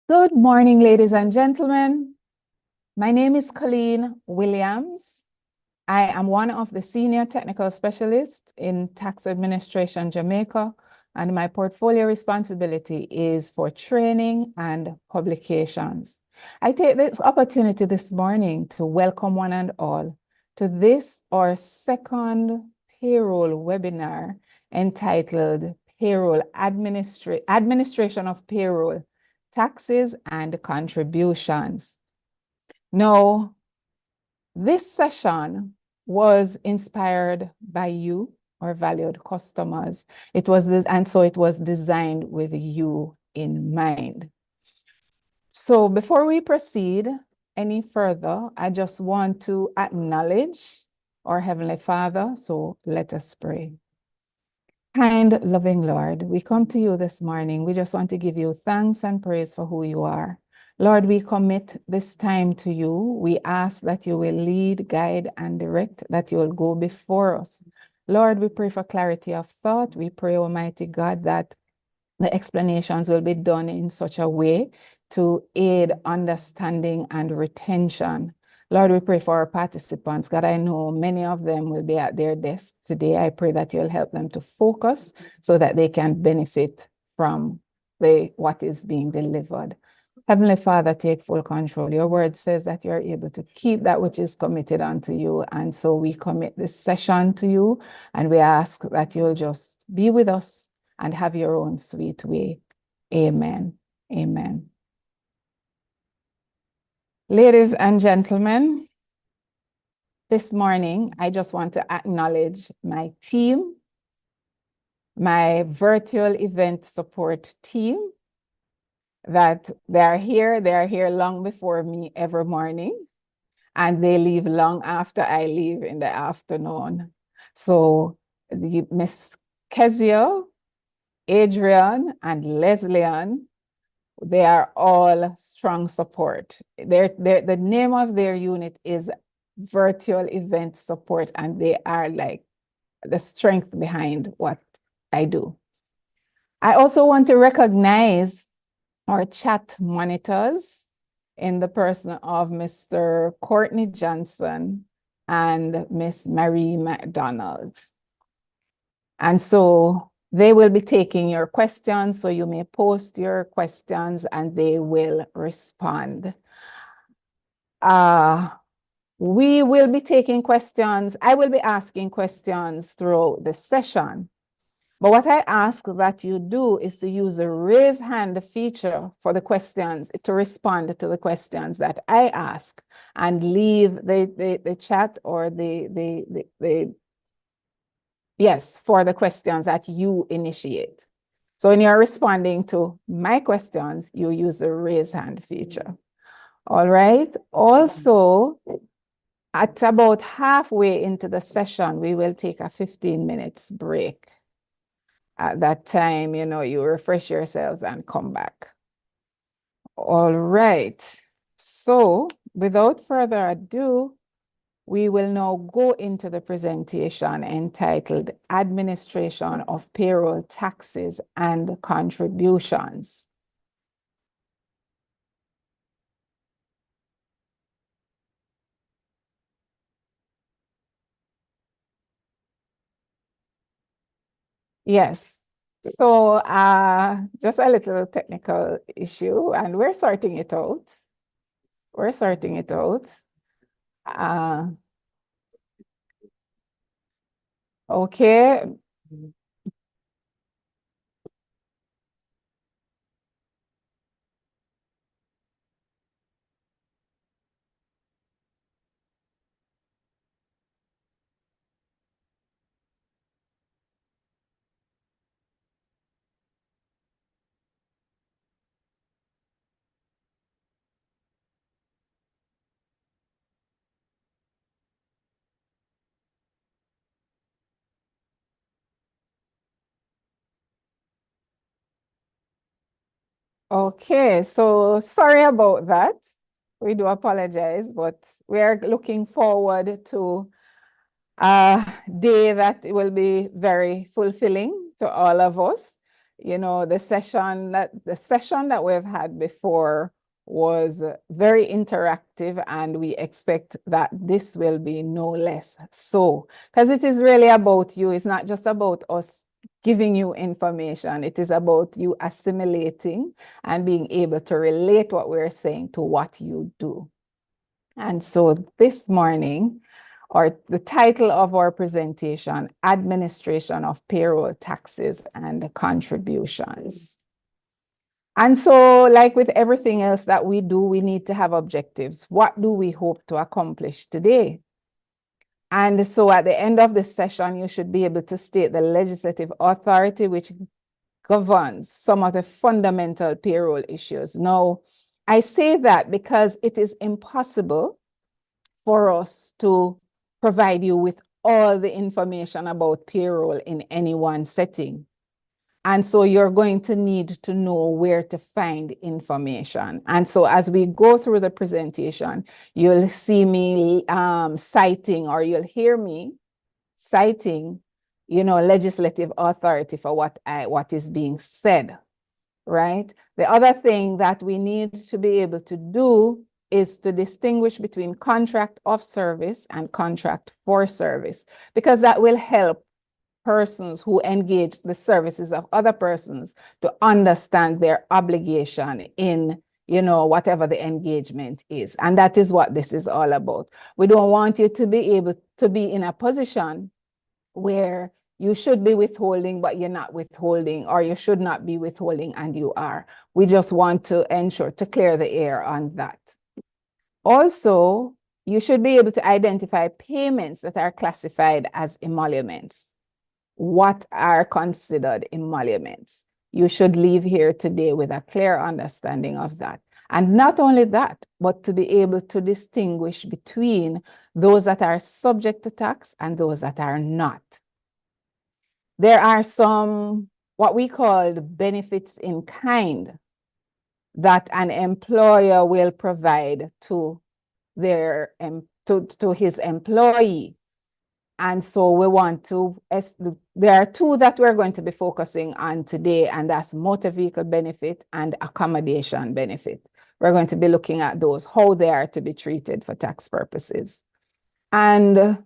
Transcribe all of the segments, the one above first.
Good morning, ladies and gentlemen. My name is Colleen Williams. I am one of the senior technical specialists in Tax Administration Jamaica, and my portfolio responsibility is for training and publications. I take this opportunity this morning to welcome one and all to this, our second payroll webinar entitled Administration of Payroll, Taxes and Contributions. Now, this session was inspired by you, our valued customers. It was designed with you in mind. So before we proceed any further, I just want to acknowledge our Heavenly Father. So let us pray. Kind, loving Lord, we come to you this morning. We just want to give you thanks and praise for who you are. Lord, we commit this time to you. We ask that you will lead, guide, and direct, that you will go before us. Lord, we pray for clarity of thought. We pray, Almighty God, that the explanations will be done in such a way to aid understanding and retention. Lord, we pray for our participants. God, I know many of them will be at their desk today. I pray that you'll help them to focus so that they can benefit from what is being delivered. Heavenly Father, take full control. Your word says that you're able to keep that which is committed unto you. And so we commit this session to you, and we ask that you'll just be with us and have your own sweet way. Amen. Amen. Ladies and gentlemen, this morning, I just want to acknowledge my team, my virtual event support team, that they are here long before me every morning, and they leave long after I leave in the afternoon. So Miss Kezia, Adrian, and Leslian, they are all strong support. The name of their unit is Virtual Event Support, and they are like the strength behind what I do. I also want to recognize our chat monitors in the person of Mr. Courtney Johnson and Miss Marie McDonald. And so they will be taking your questions, so you may post your questions and they will respond. We will be taking questions. I will be asking questions throughout the session. But what I ask that you do is to use the raise hand feature for the questions, to respond to the questions that I ask, and leave the chat or yes, for the questions that you initiate. So when you're responding to my questions, you use the raise hand feature. All right. Also, at about halfway into the session, we will take a 15 minutes break. At that time, you refresh yourselves and come back. All right. So without further ado, we will now go into the presentation entitled Administration of Payroll, Taxes and Contributions. Yes. So just a little technical issue, and we're sorting it out. We're sorting it out. Okay. Okay, so sorry about that. We do apologize, but we are looking forward to a day that will be very fulfilling to all of us. You know, the session that we've had before was very interactive, and we expect that this will be no less so, because it is really about you. It's not just about us giving you information. It is about you assimilating and being able to relate what we're saying to what you do. And so this morning, or the title of our presentation, Administration of Payroll Taxes and Contributions. And so, like with everything else that we do, we need to have objectives. What do we hope to accomplish today? And so at the end of this session, you should be able to state the legislative authority which governs some of the fundamental payroll issues. Now, I say that because it is impossible for us to provide you with all the information about payroll in any one setting. And so you're going to need to know where to find information. And so as we go through the presentation, you'll see me citing, or you'll hear me citing, you know, legislative authority for what is being said, right? The other thing that we need to be able to do is to distinguish between contract of service and contract for service, because that will help persons who engage the services of other persons to understand their obligation in, you know, whatever the engagement is. And that is what this is all about. We don't want you to be able to be in a position where you should be withholding, but you're not withholding, or you should not be withholding and you are. We just want to ensure to clear the air on that. Also, you should be able to identify payments that are classified as emoluments. What are considered emoluments? You should leave here today with a clear understanding of that. And not only that, but to be able to distinguish between those that are subject to tax and those that are not. There are some, what we call benefits in kind, that an employer will provide to their to his employee. And so we want to, there are two that we're going to be focusing on today, and that's motor vehicle benefit and accommodation benefit. We're going to be looking at those, how they are to be treated for tax purposes. And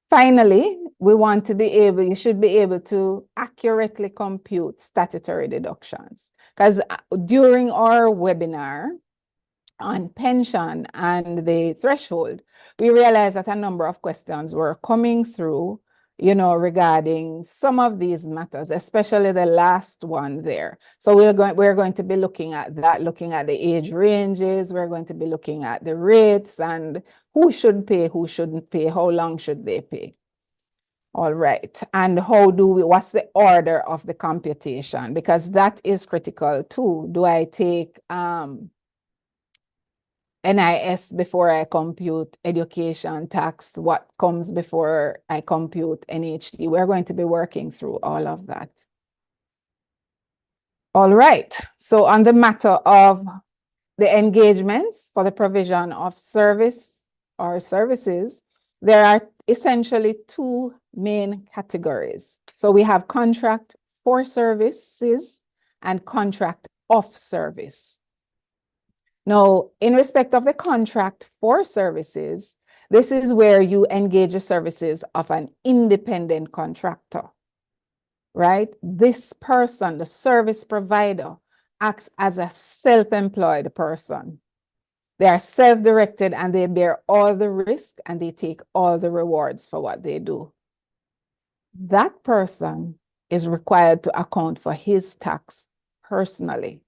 finally, we want to be able, you should be able to accurately compute statutory deductions. Because during our webinar on pension and the threshold, we realized that a number of questions were coming through, you know, regarding some of these matters, especially the last one there. So we're going to be looking at that, looking at the age ranges. We're going to be looking at the rates and who should pay, who shouldn't pay, how long should they pay. All right, and what's the order of the computation? Because that is critical too. Do I take NIS before I compute education tax? What comes before I compute NHT? We're going to be working through all of that. All right, so on the matter of the engagements for the provision of service or services, there are essentially two main categories. So we have contract for services and contract of service. Now, in respect of the contract for services, this is where you engage the services of an independent contractor, right? This person, the service provider, acts as a self-employed person. They are self-directed and they bear all the risk and they take all the rewards for what they do. That person is required to account for his tax personally.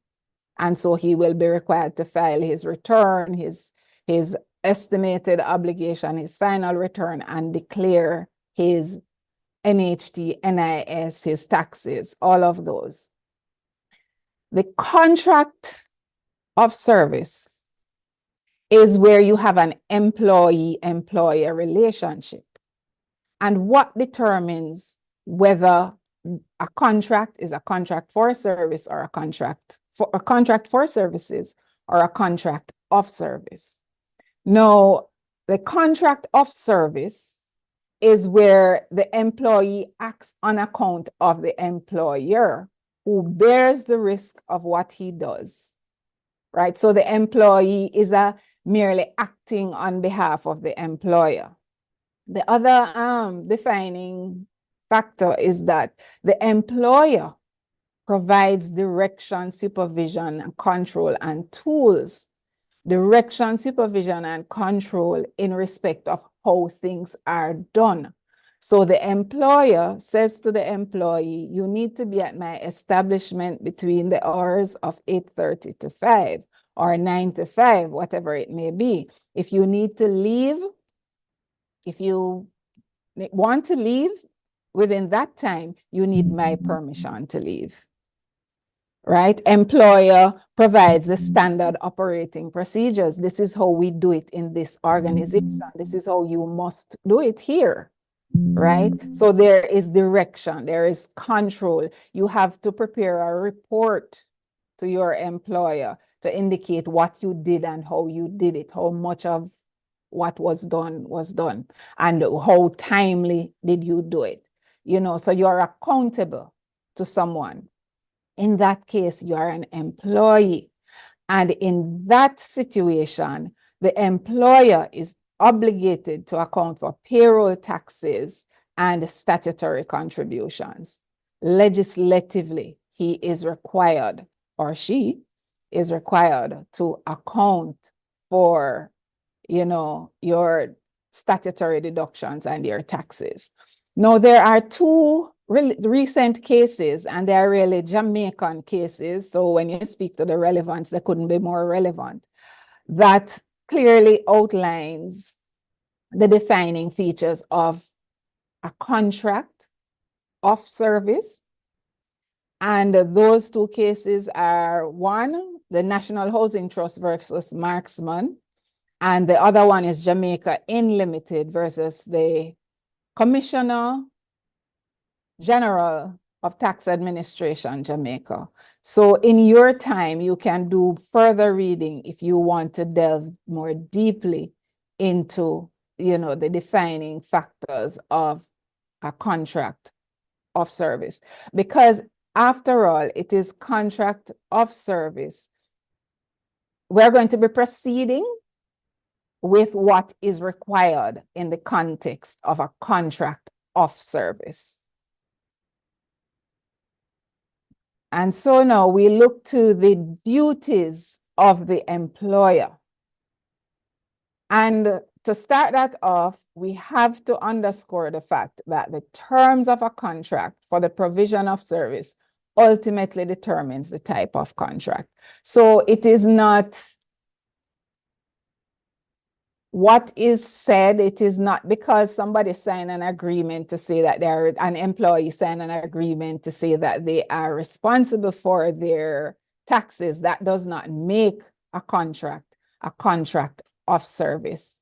And so he will be required to file his return, his estimated obligation, his final return, and declare his NHT, NIS, his taxes, all of those. The contract of service is where you have an employee-employer relationship. And what determines whether a contract is a contract for service or a contract for services or a contract of service. Now, the contract of service is where the employee acts on account of the employer. who bears the risk of what he does, right? So the employee is merely acting on behalf of the employer. The other defining factor is that the employer provides direction, supervision, and control and tools. Direction, supervision, and control in respect of how things are done. So the employer says to the employee, you need to be at my establishment between the hours of 8:30 to 5 or 9 to 5, whatever it may be. If you need to leave, if you want to leave within that time, you need my permission to leave. Right? Employer provides the standard operating procedures. This is how we do it in this organization. This is how you must do it here. Right? So there is direction, there is control. You have to prepare a report to your employer to indicate what you did and how you did it, how much of what was done, and how timely did you do it. You know, so you're accountable to someone. In that case, you are an employee. And in that situation, the employer is obligated to account for payroll taxes and statutory contributions. Legislatively, he is required, or she is required, to account for, you know, your statutory deductions and your taxes. Now, there are two recent cases, and they are really Jamaican cases. So when you speak to the relevance, they couldn't be more relevant. That clearly outlines the defining features of a contract of service. And those two cases are, one, the National Housing Trust versus Marksman, and the other one is Jamaica Unlimited versus the Commissioner General of Tax Administration, Jamaica. So in your time, you can do further reading if you want to delve more deeply into, you know, the defining factors of a contract of service. Because after all, it is contract of service. We're going to be proceeding with what is required in the context of a contract of service. And so now we look to the duties of the employer. And to start that off, we have to underscore the fact that the terms of a contract for the provision of service ultimately determines the type of contract. So it is not what is said, it is not because somebody signed an agreement to say that they're an employee signed an agreement to say that they are responsible for their taxes. That does not make a contract of service,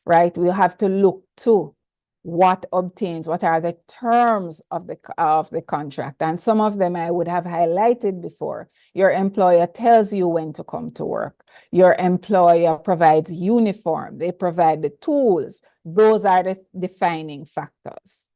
right? We have to look to what are the terms of the contract. And some of them I would have highlighted before. Your employer tells you when to come to work. Your employer provides uniform. They provide the tools. Those are the defining factors,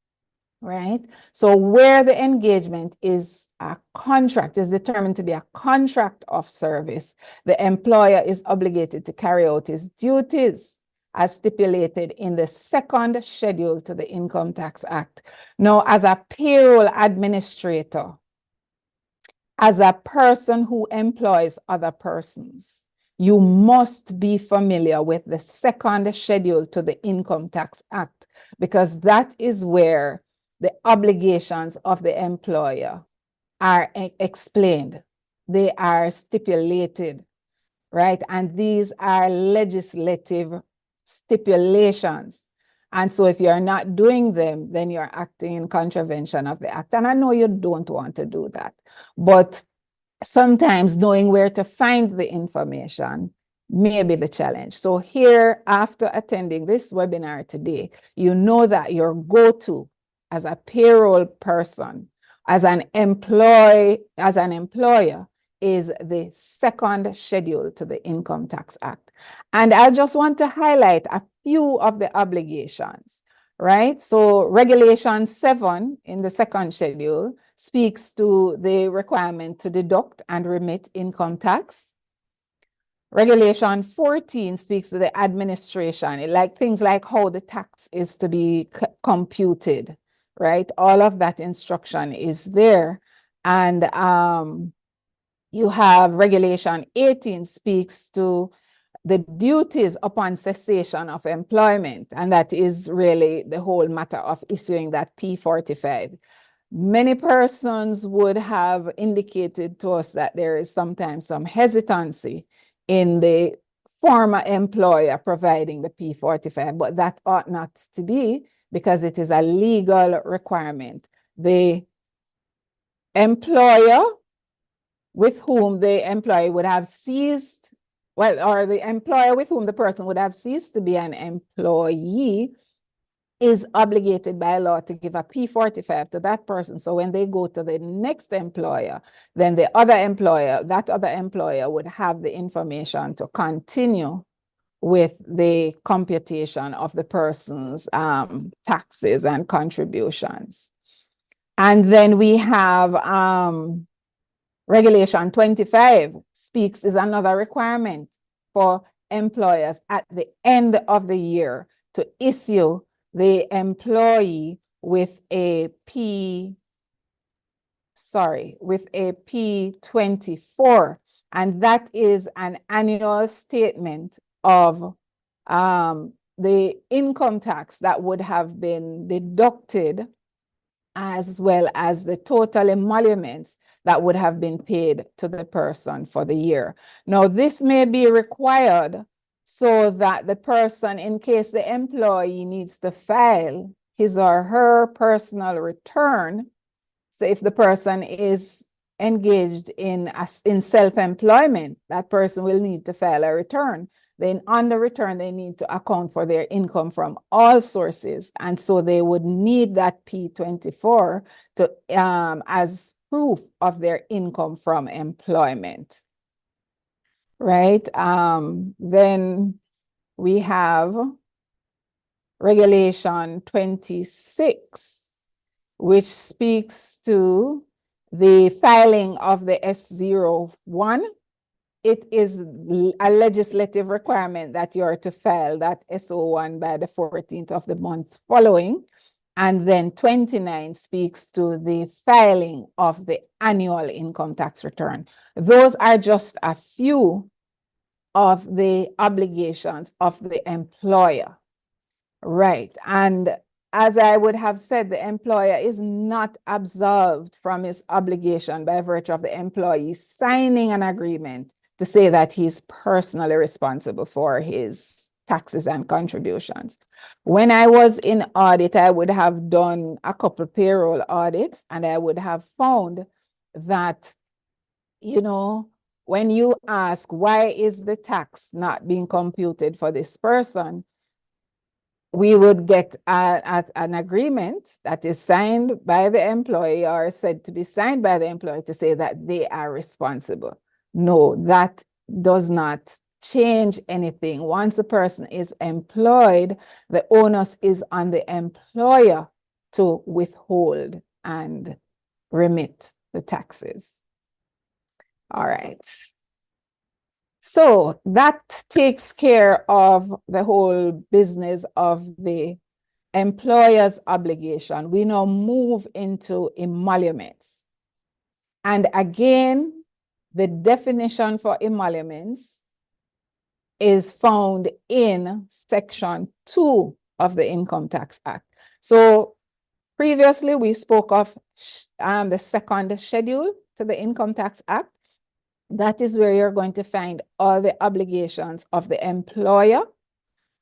right? So where the engagement is a contract, is determined to be a contract of service, the employer is obligated to carry out his duties as stipulated in the second schedule to the Income Tax Act. Now, as a payroll administrator, as a person who employs other persons, you must be familiar with the second schedule to the Income Tax Act, because that is where the obligations of the employer are explained. They are stipulated, right? And these are legislative stipulations. And so if you're not doing them, then you're acting in contravention of the act. And I know you don't want to do that, but sometimes knowing where to find the information may be the challenge. So here, after attending this webinar today, you know that your go-to as a payroll person, as an employer, is the second schedule to the Income Tax Act. And I just want to highlight a few of the obligations, right? So Regulation 7 in the second schedule speaks to the requirement to deduct and remit income tax. Regulation 14 speaks to the administration, like things like how the tax is to be computed, right? All of that instruction is there. And you have Regulation 18 speaks to the duties upon cessation of employment, and that is really the whole matter of issuing that P45. Many persons would have indicated to us that there is sometimes some hesitancy in the former employer providing the P45, but that ought not to be, because it is a legal requirement. The employer with whom the employee would have ceased, or the employer with whom the person would have ceased to be an employee is obligated by law to give a P45 to that person. So when they go to the next employer, then that other employer would have the information to continue with the computation of the person's taxes and contributions. And then we have Regulation 25 is another requirement for employers at the end of the year to issue the employee with a P24, and that is an annual statement of the income tax that would have been deducted, as well as the total emoluments that would have been paid to the person for the year. Now, this may be required so that the person, in case the employee needs to file his or her personal return, so if the person is engaged in self-employment, that person will need to file a return. Then on the return, they need to account for their income from all sources. And so they would need that P24 to, as proof of their income from employment, right? Then we have Regulation 26, which speaks to the filing of the S01. It is a legislative requirement that you are to file that S01 by the 14th of the month following. And then 29 speaks to the filing of the annual income tax return. Those are just a few of the obligations of the employer, right? And as I would have said, the employer is not absolved from his obligation by virtue of the employee signing an agreement to say that he's personally responsible for his taxes and contributions. When I was in audit, I would have done a couple payroll audits, and I would have found that, when you ask, why is the tax not being computed for this person, we would get an agreement that is signed by the employee, or said to be signed by the employee, to say that they are responsible. No, that does not change anything. Once a person is employed, the onus is on the employer to withhold and remit the taxes. All right. So that takes care of the whole business of the employer's obligation. We now move into emoluments. And again, the definition for emoluments is found in Section 2 of the Income Tax Act. So previously, we spoke of the second schedule to the Income Tax Act. That is where you're going to find all the obligations of the employer.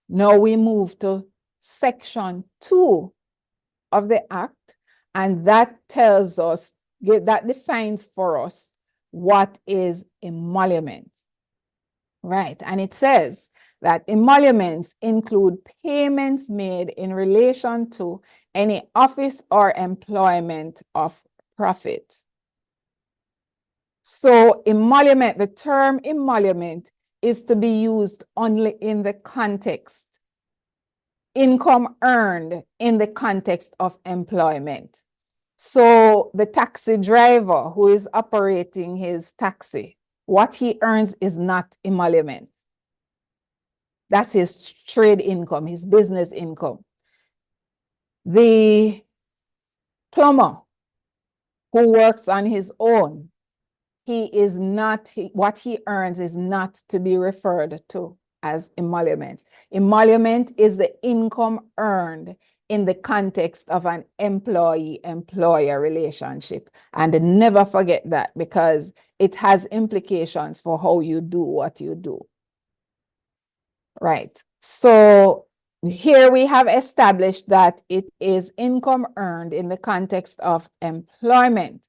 Now we move to Section 2 of the Act, and that tells us, that defines for us what is emolument, right? And it says that emoluments include payments made in relation to any office or employment of profit. So emolument, the term emolument is to be used only in the context income earned in the context of employment. So the taxi driver who is operating his taxi, what he earns is not emolument. That's his trade income, his business income. The plumber who works on his own, what he earns is not to be referred to as emolument. Emolument is the income earned in the context of an employee-employer relationship. And never forget that, because it has implications for how you do what you do. Right. So here we have established that it is income earned in the context of employment.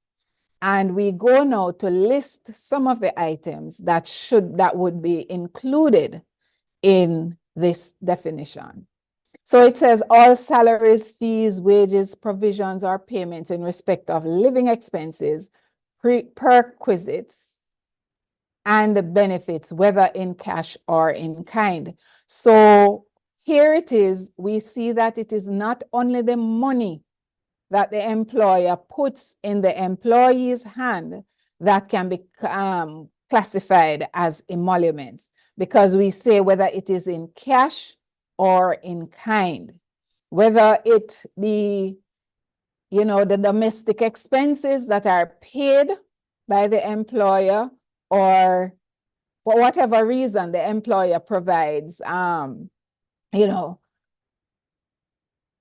And we go now to list some of the items that would be included in this definition. So it says all salaries, fees, wages, provisions, or payments in respect of living expenses, perquisites, and the benefits, whether in cash or in kind. So here it is, we see that it is not only the money that the employer puts in the employee's hand that can be classified as emoluments, because we say whether it is in cash or in kind, whether it be, the domestic expenses that are paid by the employer, or for whatever reason the employer provides,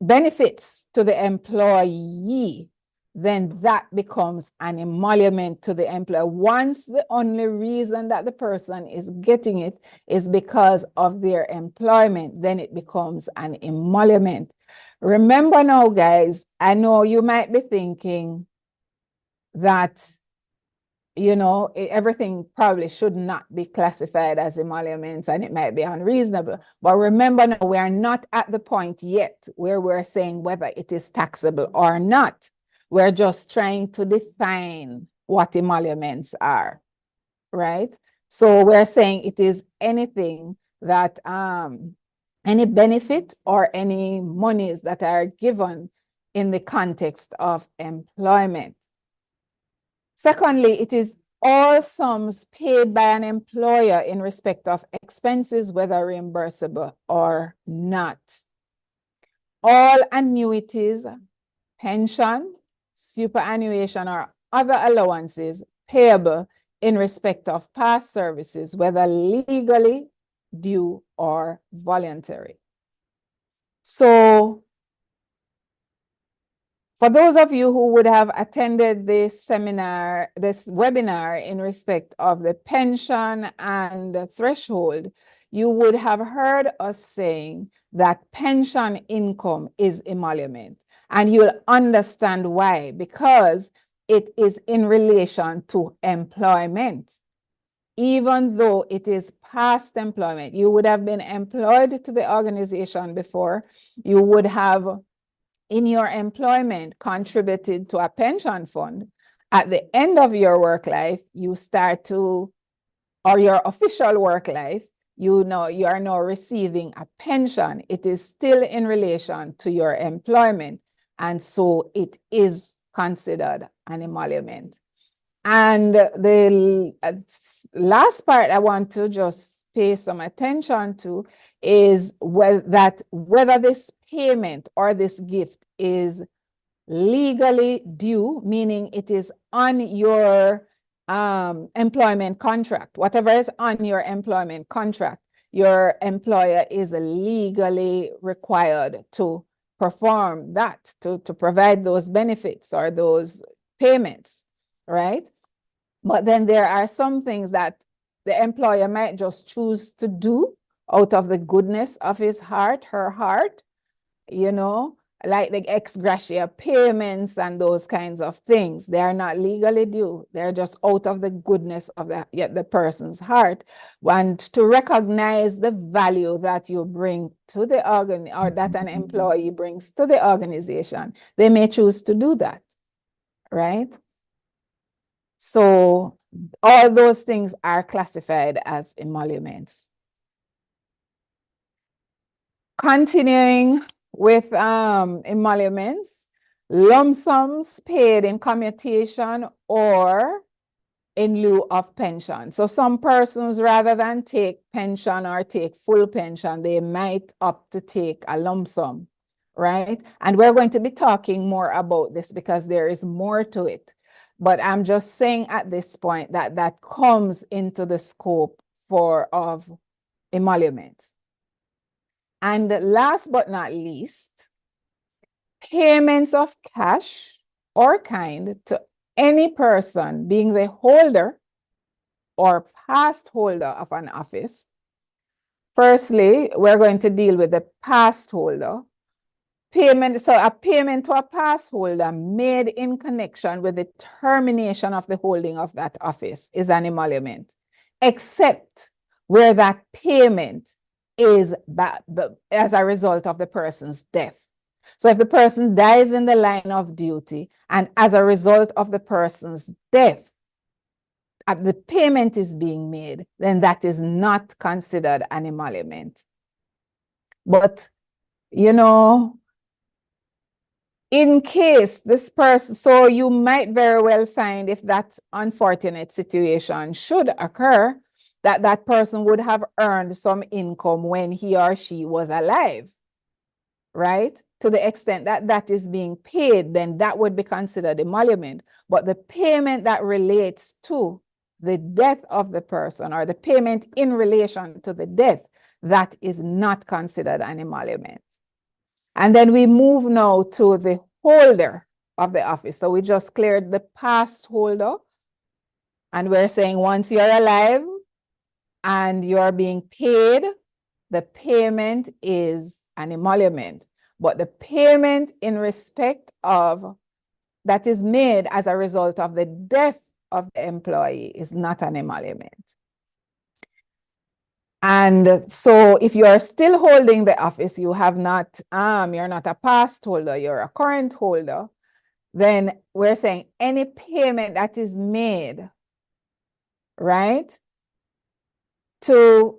benefits to the employee, then that becomes an emolument to the employer. Once the only reason that the person is getting it is because of their employment, then it becomes an emolument. Remember now, guys, I know you might be thinking that everything probably should not be classified as emoluments and it might be unreasonable. But remember now, we are not at the point yet where we're saying whether it is taxable or not. We're just trying to define what emoluments are, right? So we're saying it is anything that, any benefit or any monies that are given in the context of employment. Secondly, it is all sums paid by an employer in respect of expenses, whether reimbursable or not. All annuities, pension, superannuation, or other allowances payable in respect of past services, whether legally due or voluntary. So for those of you who would have attended this webinar in respect of the pension and the threshold, you would have heard us saying that pension income is emolument. And you'll understand why, because it is in relation to employment. Even though it is past employment, you would have been employed to the organization before, you would have in your employment contributed to a pension fund. At the end of your work life, you start to, or your official work life, you are now receiving a pension. It is still in relation to your employment. And so it is considered an emolument. And the last part I want to just pay some attention to is whether this payment or this gift is legally due, meaning it is on your employment contract. Whatever is on your employment contract, your employer is legally required to perform that, to provide those benefits or those payments, right? But then there are some things that the employer might just choose to do out of the goodness of his heart, her heart, like the ex gratia payments and those kinds of things. They are not legally due. They're just out of the goodness of the person's heart. And to recognize the value that you bring to the organ, or that an employee brings to the organization, they may choose to do that, right? So all those things are classified as emoluments. Continuing with emoluments, lump sums paid in commutation or in lieu of pension. So some persons, rather than take pension or take full pension, they might opt to take a lump sum, right? And we're going to be talking more about this because there is more to it. But I'm just saying at this point that that comes into the scope of emoluments. And last but not least, payments of cash or kind to any person being the holder or past holder of an office. Firstly, we're going to deal with the past holder. Payment, so a payment to a past holder made in connection with the termination of the holding of that office is an emolument, except where that payment is as a result of the person's death. So if the person dies in the line of duty and as a result of the person's death, the payment is being made, then that is not considered an emolument. But, you know, in case this person, so you might very well find if that unfortunate situation should occur, that that person would have earned some income when he or she was alive, right? To the extent that that is being paid, then that would be considered emolument. But the payment that relates to the death of the person or the payment in relation to the death, that is not considered an emolument. And then we move now to the holder of the office. So we just cleared the past holder. And we're saying once you're alive and you're being paid, the payment is an emolument. But the payment in respect of that is made as a result of the death of the employee is not an emolument. And so if you are still holding the office, you have not, you're not a past holder, you're a current holder, then we're saying any payment that is made, right, to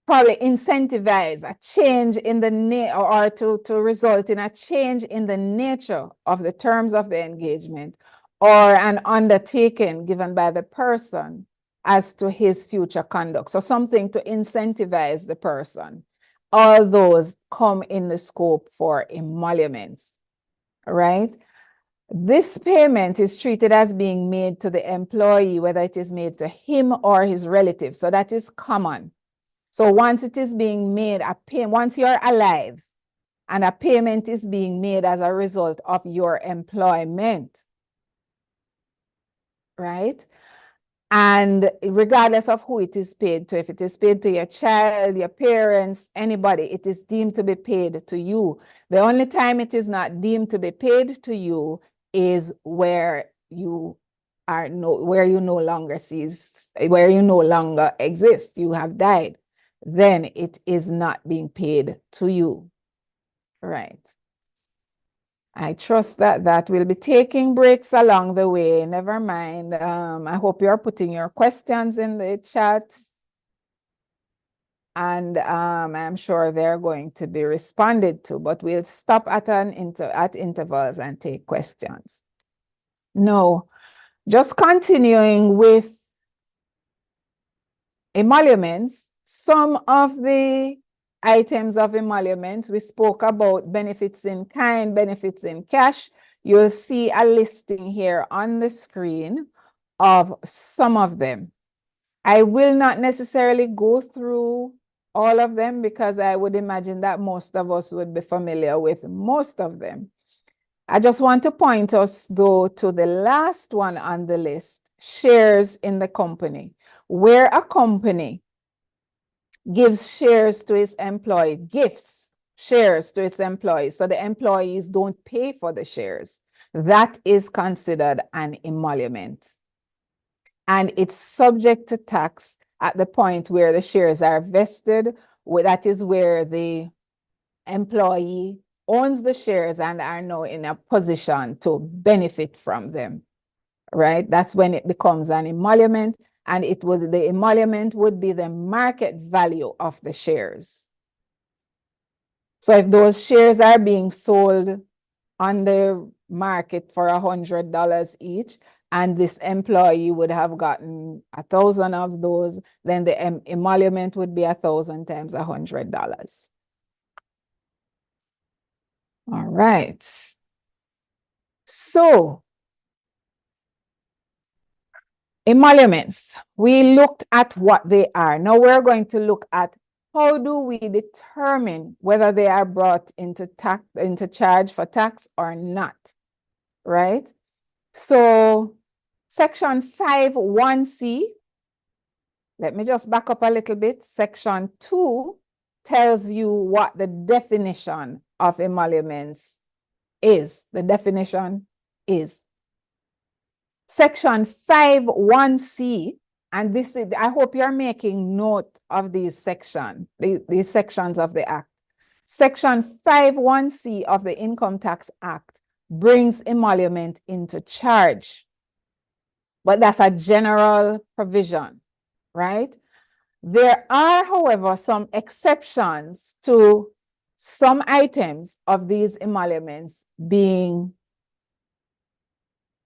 probably incentivize a change in the or to result in a change in the nature of the terms of the engagement or an undertaking given by the person as to his future conduct. So something to incentivize the person. All those come in the scope for emoluments, right? This payment is treated as being made to the employee, whether it is made to him or his relative. So that is common. So once it is being made, once you're alive and a payment is being made as a result of your employment, right? And regardless of who it is paid to, if it is paid to your child, your parents, anybody, it is deemed to be paid to you. The only time it is not deemed to be paid to you is where you no longer exist, you have died. Then it is not being paid to you, right? I trust that that will be taking breaks along the way. Never mind. I hope you're putting your questions in the chat. And I'm sure they're going to be responded to, but we'll stop at intervals and take questions. No, just continuing with emoluments. Some of the items of emoluments, we spoke about benefits in kind, benefits in cash. You'll see a listing here on the screen of some of them. I will not necessarily go through all of them because I would imagine that most of us would be familiar with most of them. I just want to point us, though, to the last one on the list, shares in the company, where a company gives shares to its employee, gifts shares to its employees, so the employees don't pay for the shares. That is considered an emolument. And it's subject to tax at the point where the shares are vested. That is where the employee owns the shares and are now in a position to benefit from them, right? That's when it becomes an emolument, and the emolument would be the market value of the shares. So if those shares are being sold on the market for $100 each, and this employee would have gotten 1,000 of those, then the emolument would be 1,000 times $100. All right. So emoluments, we looked at what they are. Now we're going to look at how do we determine whether they are brought into charge for tax or not, right? So section 5(1)(c), let me just back up a little bit. Section 2 tells you what the definition of emoluments is. The definition is section 5(1)(c), and this is, I hope you're making note of these sections of the Act. Section 5(1)(c) of the Income Tax Act brings emolument into charge, but that's a general provision, right? There are, however, some exceptions to some items of these emoluments being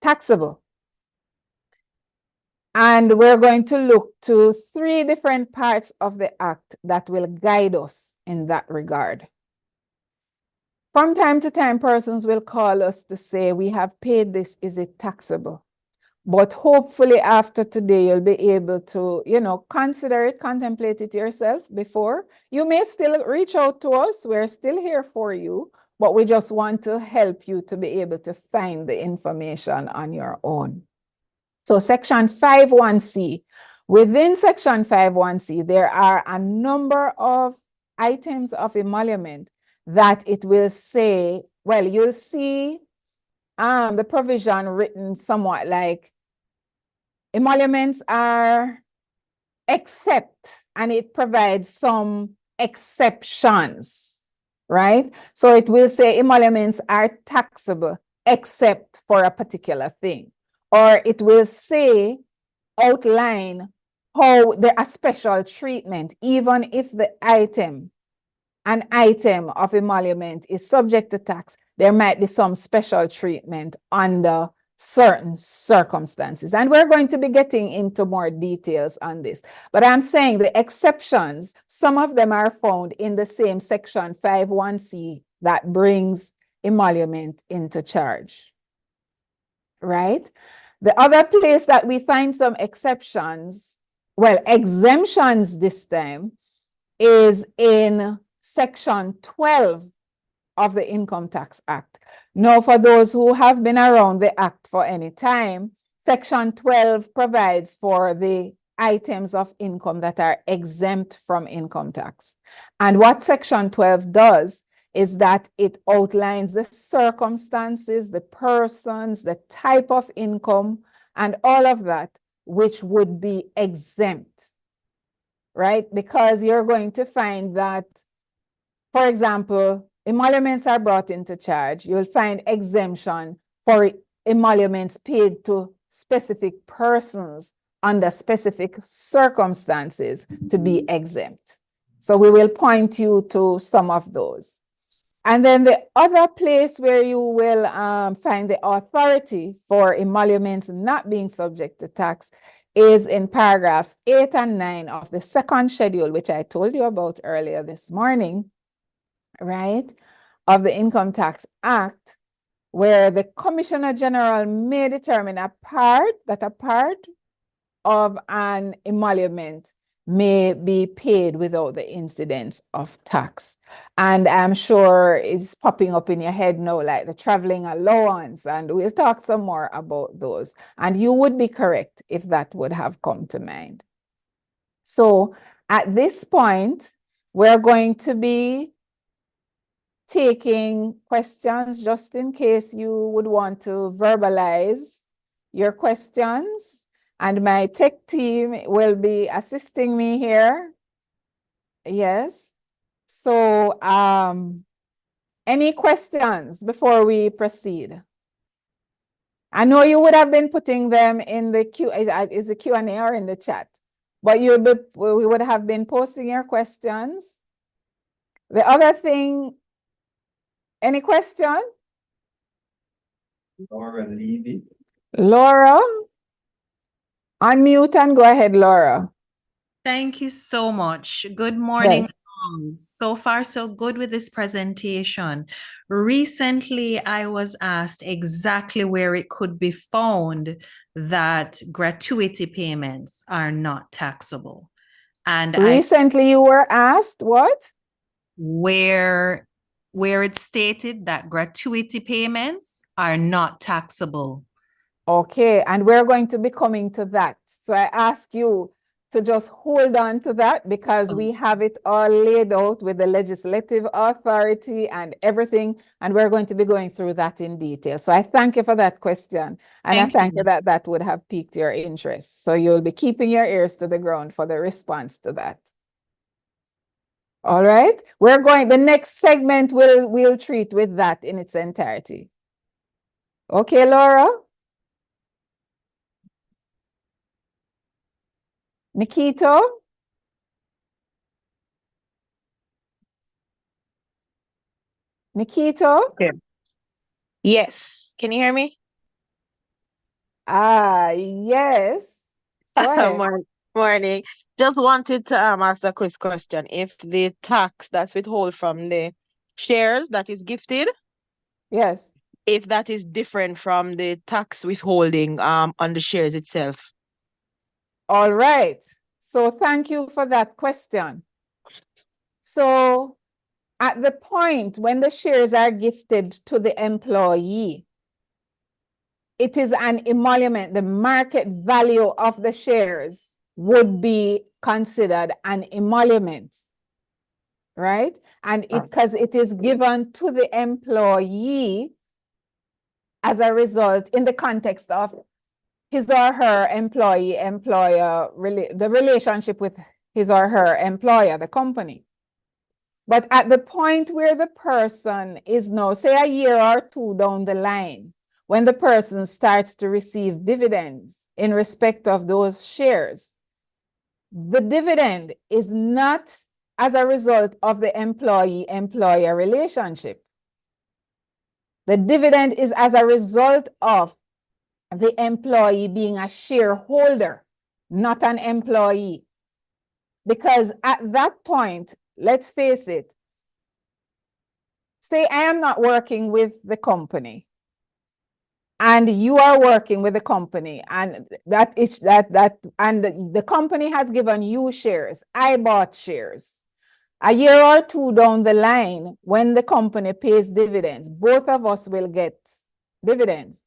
taxable. And we're going to look to 3 different parts of the Act that will guide us in that regard. From time to time, persons will call us to say, we have paid this, is it taxable? But hopefully after today, you'll be able to, consider it, contemplate it yourself before. You may still reach out to us. We're still here for you, but we just want to help you to be able to find the information on your own. So section 5(1)(c). Within section 5(1)(c), there are a number of items of emolument that it will say, well, you'll see the provision written somewhat like emoluments are except, and it provides some exceptions, right? So it will say emoluments are taxable except for a particular thing. Or it will say, outline how there are special treatment, even if an item of emolument is subject to tax, there might be some special treatment under certain circumstances. And we're going to be getting into more details on this. But I'm saying the exceptions, some of them are found in the same section 5(1)(c) that brings emolument into charge, right? The other place that we find some exceptions, well, exemptions this time, is in section 12 of the Income Tax Act. Now, for those who have been around the Act for any time, section 12 provides for the items of income that are exempt from income tax. And what section 12 does is that it outlines the circumstances, the persons, the type of income, and all of that, which would be exempt, right? Because you're going to find that, for example, emoluments are brought into charge. You'll find exemption for emoluments paid to specific persons under specific circumstances to be exempt. So we will point you to some of those. And then the other place where you will find the authority for emoluments not being subject to tax is in paragraphs 8 and 9 of the second schedule, which I told you about earlier this morning, right, of the Income Tax Act, where the Commissioner General may determine that a part of an emolument may be paid without the incidence of tax. And I'm sure it's popping up in your head now, like the traveling allowance, and we'll talk some more about those. And you would be correct if that would have come to mind. So at this point, we're going to be taking questions just in case you would want to verbalize your questions. And my tech team will be assisting me here. Yes. So any questions before we proceed? I know you would have been putting them in the is the Q&A or in the chat, but we would have been posting your questions. The other thing Any question? Laura Levy. Laura? Unmute and go ahead, Laura. Thank you so much. Good morning. Yes. So far, so good with this presentation. Recently, I was asked exactly where it could be found that gratuity payments are not taxable. And recently you were asked what? Where it stated that gratuity payments are not taxable. Okay, and we're going to be coming to that. So I ask you to just hold on to that because we have it all laid out with the legislative authority and everything, and we're going to be going through that in detail. So I thank you for that question, and I thank you that that would have piqued your interest. So you'll be keeping your ears to the ground for the response to that. All right, the next segment we'll treat with that in its entirety. Okay, Laura? Nikito? Nikito? Okay. Yes. Can you hear me? Yes. Go ahead. Morning. Just wanted to ask a quick question. If the tax that's withheld from the shares that is gifted, Yes. if that is different from the tax withholding on the shares itself. All right. So thank you for that question. So at the point when the shares are gifted to the employee, it is an emolument. The market value of the shares would be considered an emolument, right? And because it is given to the employee as a result in the context of his or her employer, the relationship with his or her employer, the company. But at the point where the person is now, say a year or two down the line, when the person starts to receive dividends in respect of those shares, the dividend is not as a result of the employee-employer relationship. The dividend is as a result of the employee being a shareholder, not an employee. Because at that point, let's face it, say I am not working with the company and you are working with the company, and the company has given you shares. I bought shares. A year or two down the line, when the company pays dividends, both of us will get dividends.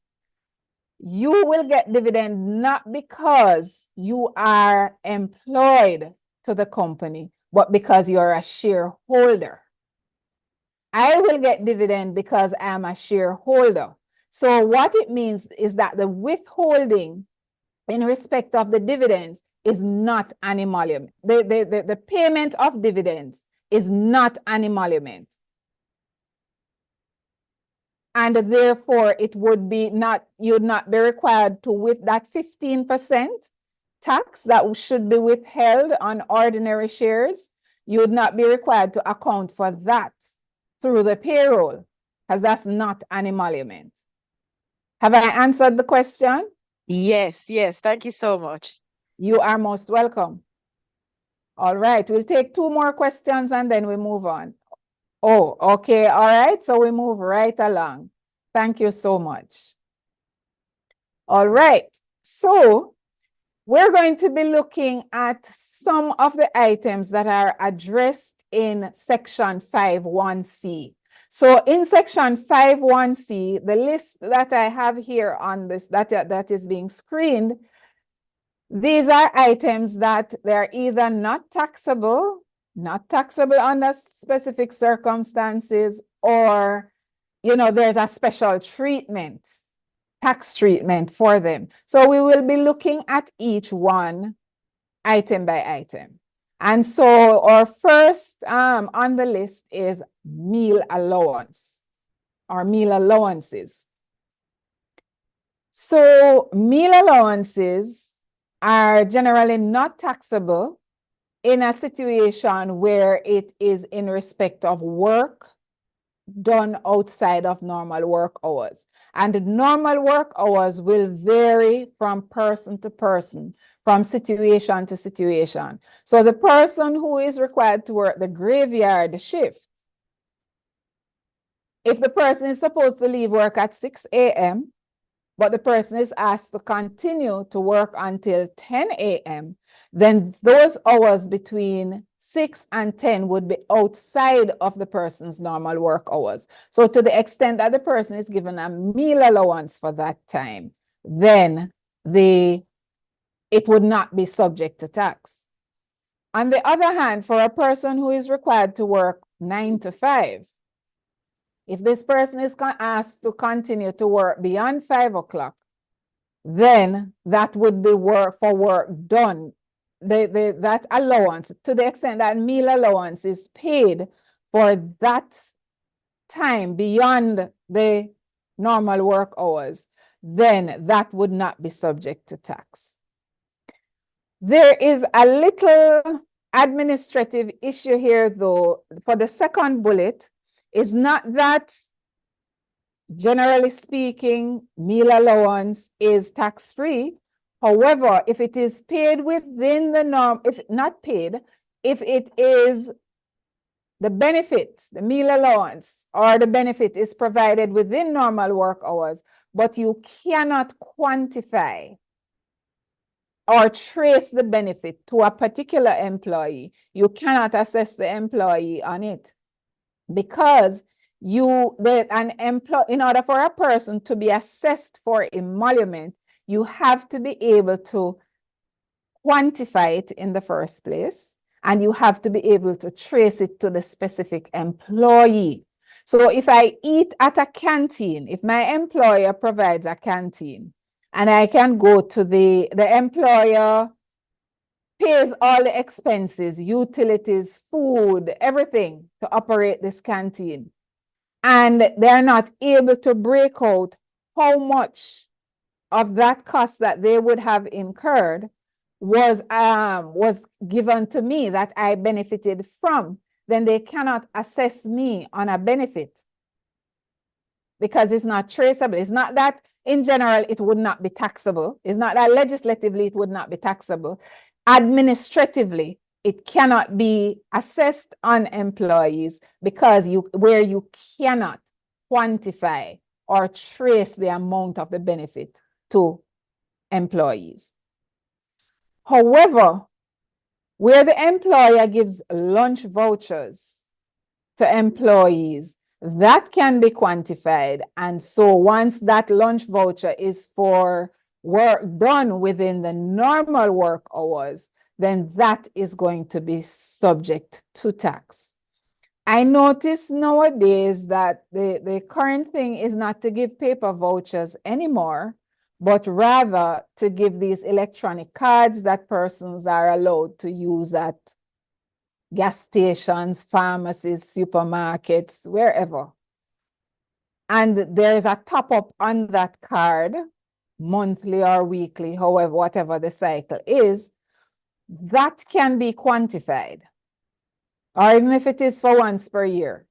You will get dividend not because you are employed to the company, but because you're a shareholder. I will get dividend because I am a shareholder. So what it means is that the withholding in respect of the dividends is not an emolument. The payment of dividends is not an emolument. And therefore, it would be not, you'd not be required to with that 15% tax that should be withheld on ordinary shares. You would not be required to account for that through the payroll, because that's not an emolument. Have I answered the question? Yes. Thank you so much. You are most welcome. All right, we'll take two more questions and then we move on. Oh, okay. All right. So we move right along. Thank you so much. All right. So we're going to be looking at some of the items that are addressed in section 5.1c. So in section 5.1c, the list that I have here on this, that is being screened, these are items that they're either not taxable under specific circumstances, or, there's a special treatment, tax treatment for them. So we will be looking at each one item by item. And so our first on the list is meal allowance or meal allowances. So meal allowances are generally not taxable in a situation where it is in respect of work done outside of normal work hours. And the normal work hours will vary from person to person, from situation to situation. So the person who is required to work the graveyard shift, if the person is supposed to leave work at 6 a.m., but the person is asked to continue to work until 10 a.m., then those hours between 6 and 10 would be outside of the person's normal work hours. So to the extent that the person is given a meal allowance for that time, then it would not be subject to tax. On the other hand, for a person who is required to work 9 to 5, if this person is asked to continue to work beyond 5 o'clock, then that would be work done. That allowance, to the extent that meal allowance is paid for that time beyond the normal work hours, then that would not be subject to tax. There is a little administrative issue here, though, for the second bullet. Is not that, generally speaking, meal allowance is tax-free. However, if it is paid within the norm, if not paid, if it is the benefit, the meal allowance, or the benefit is provided within normal work hours, but you cannot quantify or trace the benefit to a particular employee, you cannot assess the employee on it. Because in order for a person to be assessed for emolument, you have to be able to quantify it in the first place, and you have to be able to trace it to the specific employee. So if I eat at a canteen, if my employer provides a canteen, and I can go to the employer pays all the expenses, utilities, food, everything to operate this canteen. And they're not able to break out how much of that cost that they would have incurred was given to me that I benefited from, then they cannot assess me on a benefit because it's not traceable. It's not that in general it would not be taxable. It's not that legislatively it would not be taxable. Administratively, it cannot be assessed on employees because where you cannot quantify or trace the amount of the benefit to employees. However, where the employer gives lunch vouchers to employees, that can be quantified. And so once that lunch voucher is for work done within the normal work hours, then that is going to be subject to tax. I notice nowadays that the current thing is not to give paper vouchers anymore, but rather to give these electronic cards that persons are allowed to use at gas stations, pharmacies, supermarkets, wherever. And there's a top up on that card, monthly or weekly, however, whatever the cycle is, that can be quantified. Or even if it is for once per year,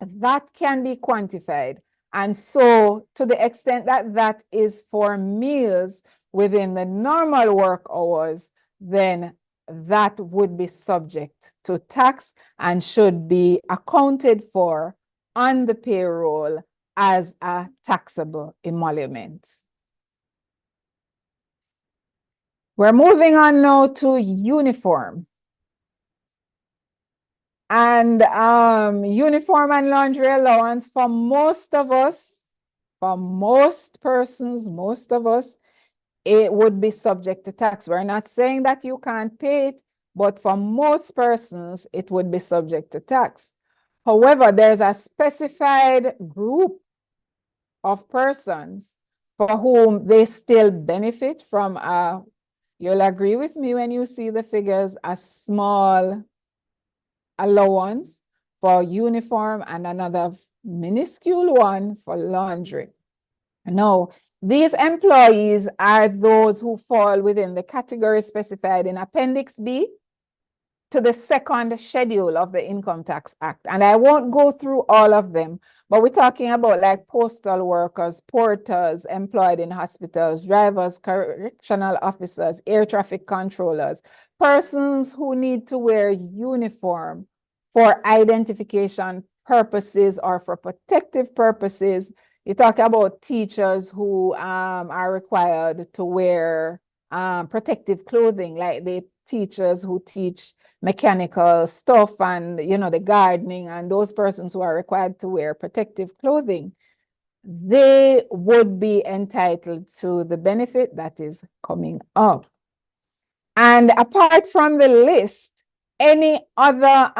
that can be quantified. And so to the extent that that is for meals within the normal work hours, then that would be subject to tax and should be accounted for on the payroll as a taxable emolument. We're moving on now to uniform. And uniform and laundry allowance for most of us, for most persons, most of us, it would be subject to tax. We're not saying that you can't pay it, but for most persons, it would be subject to tax. However, there's a specified group of persons for whom they still benefit from you'll agree with me when you see the figures, a small allowance for uniform and another minuscule one for laundry. Now, these employees are those who fall within the category specified in Appendix B to the second schedule of the Income Tax Act. And I won't go through all of them, but we're talking about like postal workers, porters employed in hospitals, drivers, correctional officers, air traffic controllers, persons who need to wear uniform for identification purposes or for protective purposes. You talk about teachers who are required to wear protective clothing, like the teachers who teach mechanical stuff and, you know, the gardening, and those persons who are required to wear protective clothing, they would be entitled to the benefit that is coming up. And apart from the list, any other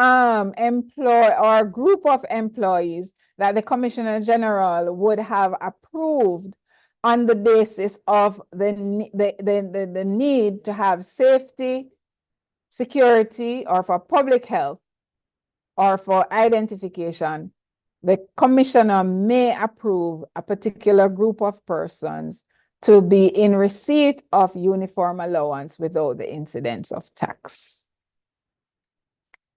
employee or group of employees that the Commissioner General would have approved on the basis of the need to have safety, security, or for public health, or for identification, the Commissioner may approve a particular group of persons to be in receipt of uniform allowance without the incidence of tax.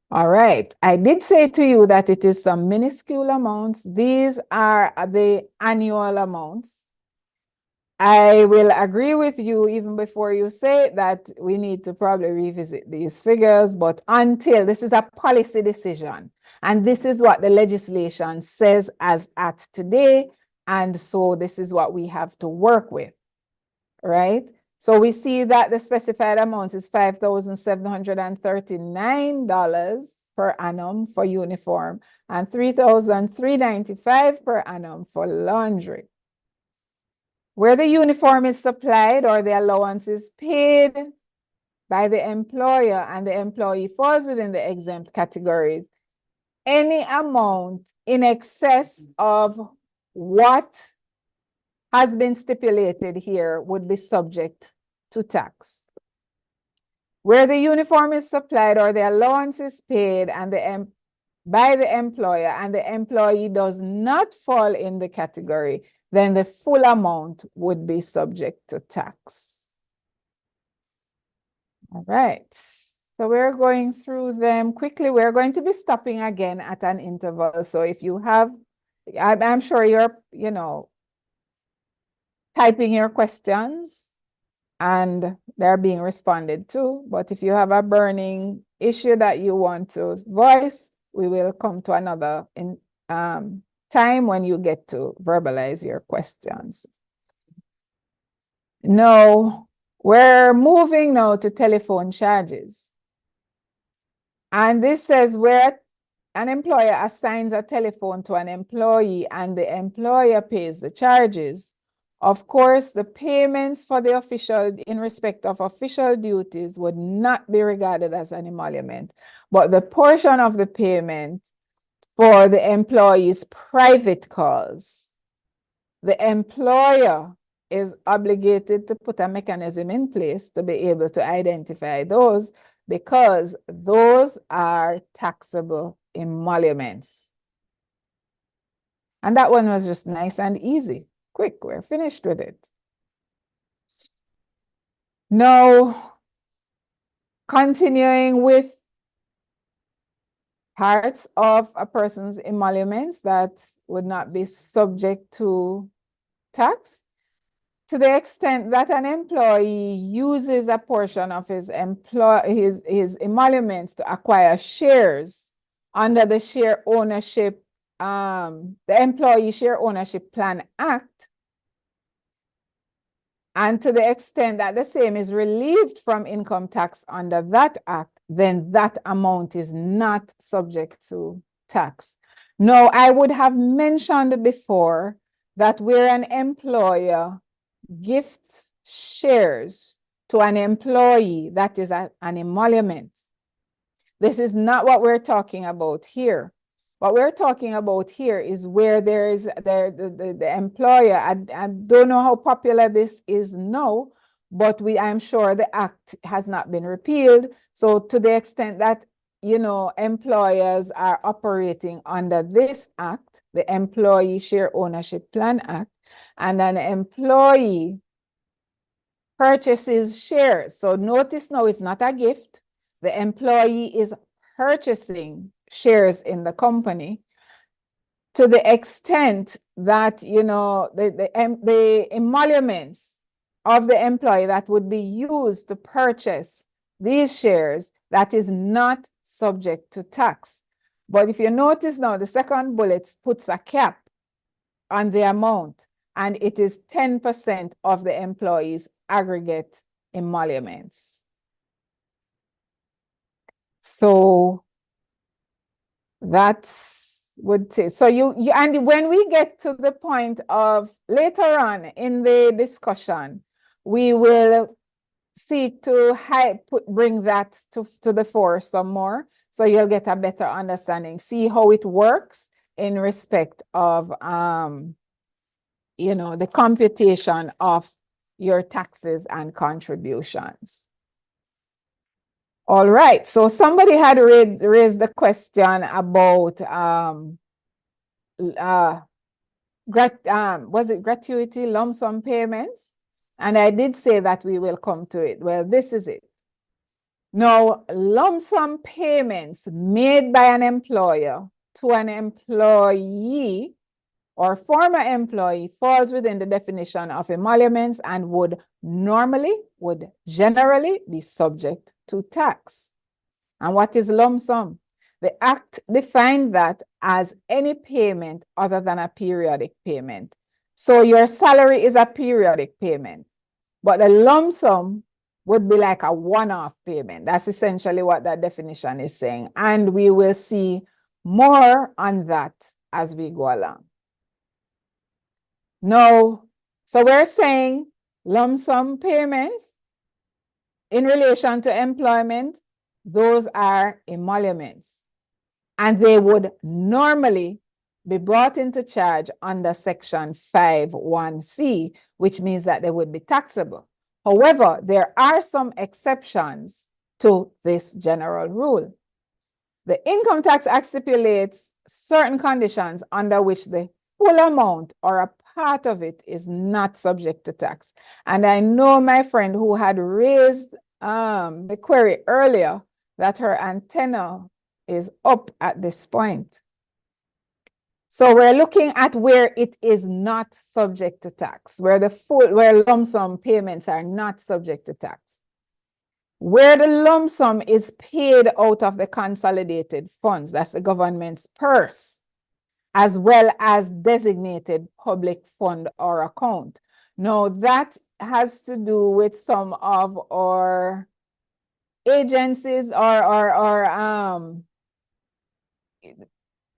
All right, I did say to you that it is some minuscule amounts. These are the annual amounts. I will agree with you even before you say that we need to probably revisit these figures, but until this is a policy decision, and this is what the legislation says as at today, and so this is what we have to work with, right? So we see that the specified amount is $5,739 per annum for uniform and $3,395 per annum for laundry. Where the uniform is supplied or the allowance is paid by the employer and the employee falls within the exempt categories, any amount in excess of what has been stipulated here would be subject to tax. Where the uniform is supplied or the allowance is paid and by the employer and the employee does not fall in the category, then the full amount would be subject to tax. All right, so we're going through them quickly. We're going to be stopping again at an interval. So if you have, I'm sure you're, you know, typing your questions and they're being responded to. But if you have a burning issue that you want to voice, we will come to another time when you get to verbalize your questions. No, we're moving now to telephone charges. And this says where an employer assigns a telephone to an employee and the employer pays the charges. Of course, the payments for the official in respect of official duties would not be regarded as an emolument, but the portion of the payment for the employee's private calls, the employer is obligated to put a mechanism in place to be able to identify those, because those are taxable emoluments. And that one was just nice and easy. Quick, we're finished with it. Now, continuing with parts of a person's emoluments that would not be subject to tax, to the extent that an employee uses a portion of his emoluments to acquire shares under the share ownership, the Employee Share Ownership Plan Act, and to the extent that the same is relieved from income tax under that act, then that amount is not subject to tax. Now, I would have mentioned before that where an employer gifts shares to an employee, that is an emolument. This is not what we're talking about here. What we're talking about here is where there is the employer. I don't know how popular this is now, but I'm sure the act has not been repealed. So to the extent that, you know, employers are operating under this act, the Employee Share Ownership Plan Act, and an employee purchases shares. So notice now it's not a gift. the employee is purchasing shares in the company, to the extent that, you know, the emoluments of the employee that would be used to purchase these shares, that is not subject to tax. But if you notice now, the second bullet puts a cap on the amount, and it is 10% of the employee's aggregate emoluments. So that's would say, so you and when we get to the point of later on in the discussion, we will seek to bring that to the fore some more, so you'll get a better understanding, see how it works in respect of you know, the computation of your taxes and contributions. All right, so somebody had raised the question about was it gratuity lump sum payments? And I did say that we will come to it. Well, this is it. Now, lump sum payments made by an employer to an employee or former employee falls within the definition of emoluments and would generally be subject to tax. And what is lump sum? The Act defined that as any payment other than a periodic payment. So your salary is a periodic payment, but a lump sum would be like a one-off payment. That's essentially what that definition is saying. And we will see more on that as we go along. No, so we're saying lump sum payments in relation to employment, those are emoluments, and they would normally be brought into charge under Section 5(1)(c), which means that they would be taxable. However, there are some exceptions to this general rule. The Income Tax Act stipulates certain conditions under which the full amount or a part of it is not subject to tax. And I know my friend who had raised the query earlier that her antenna is up at this point. So we're looking at where it is not subject to tax, where lump sum payments are not subject to tax. Where the lump sum is paid out of the consolidated funds, that's the government's purse, as well as designated public fund or account. Now that has to do with some of our agencies or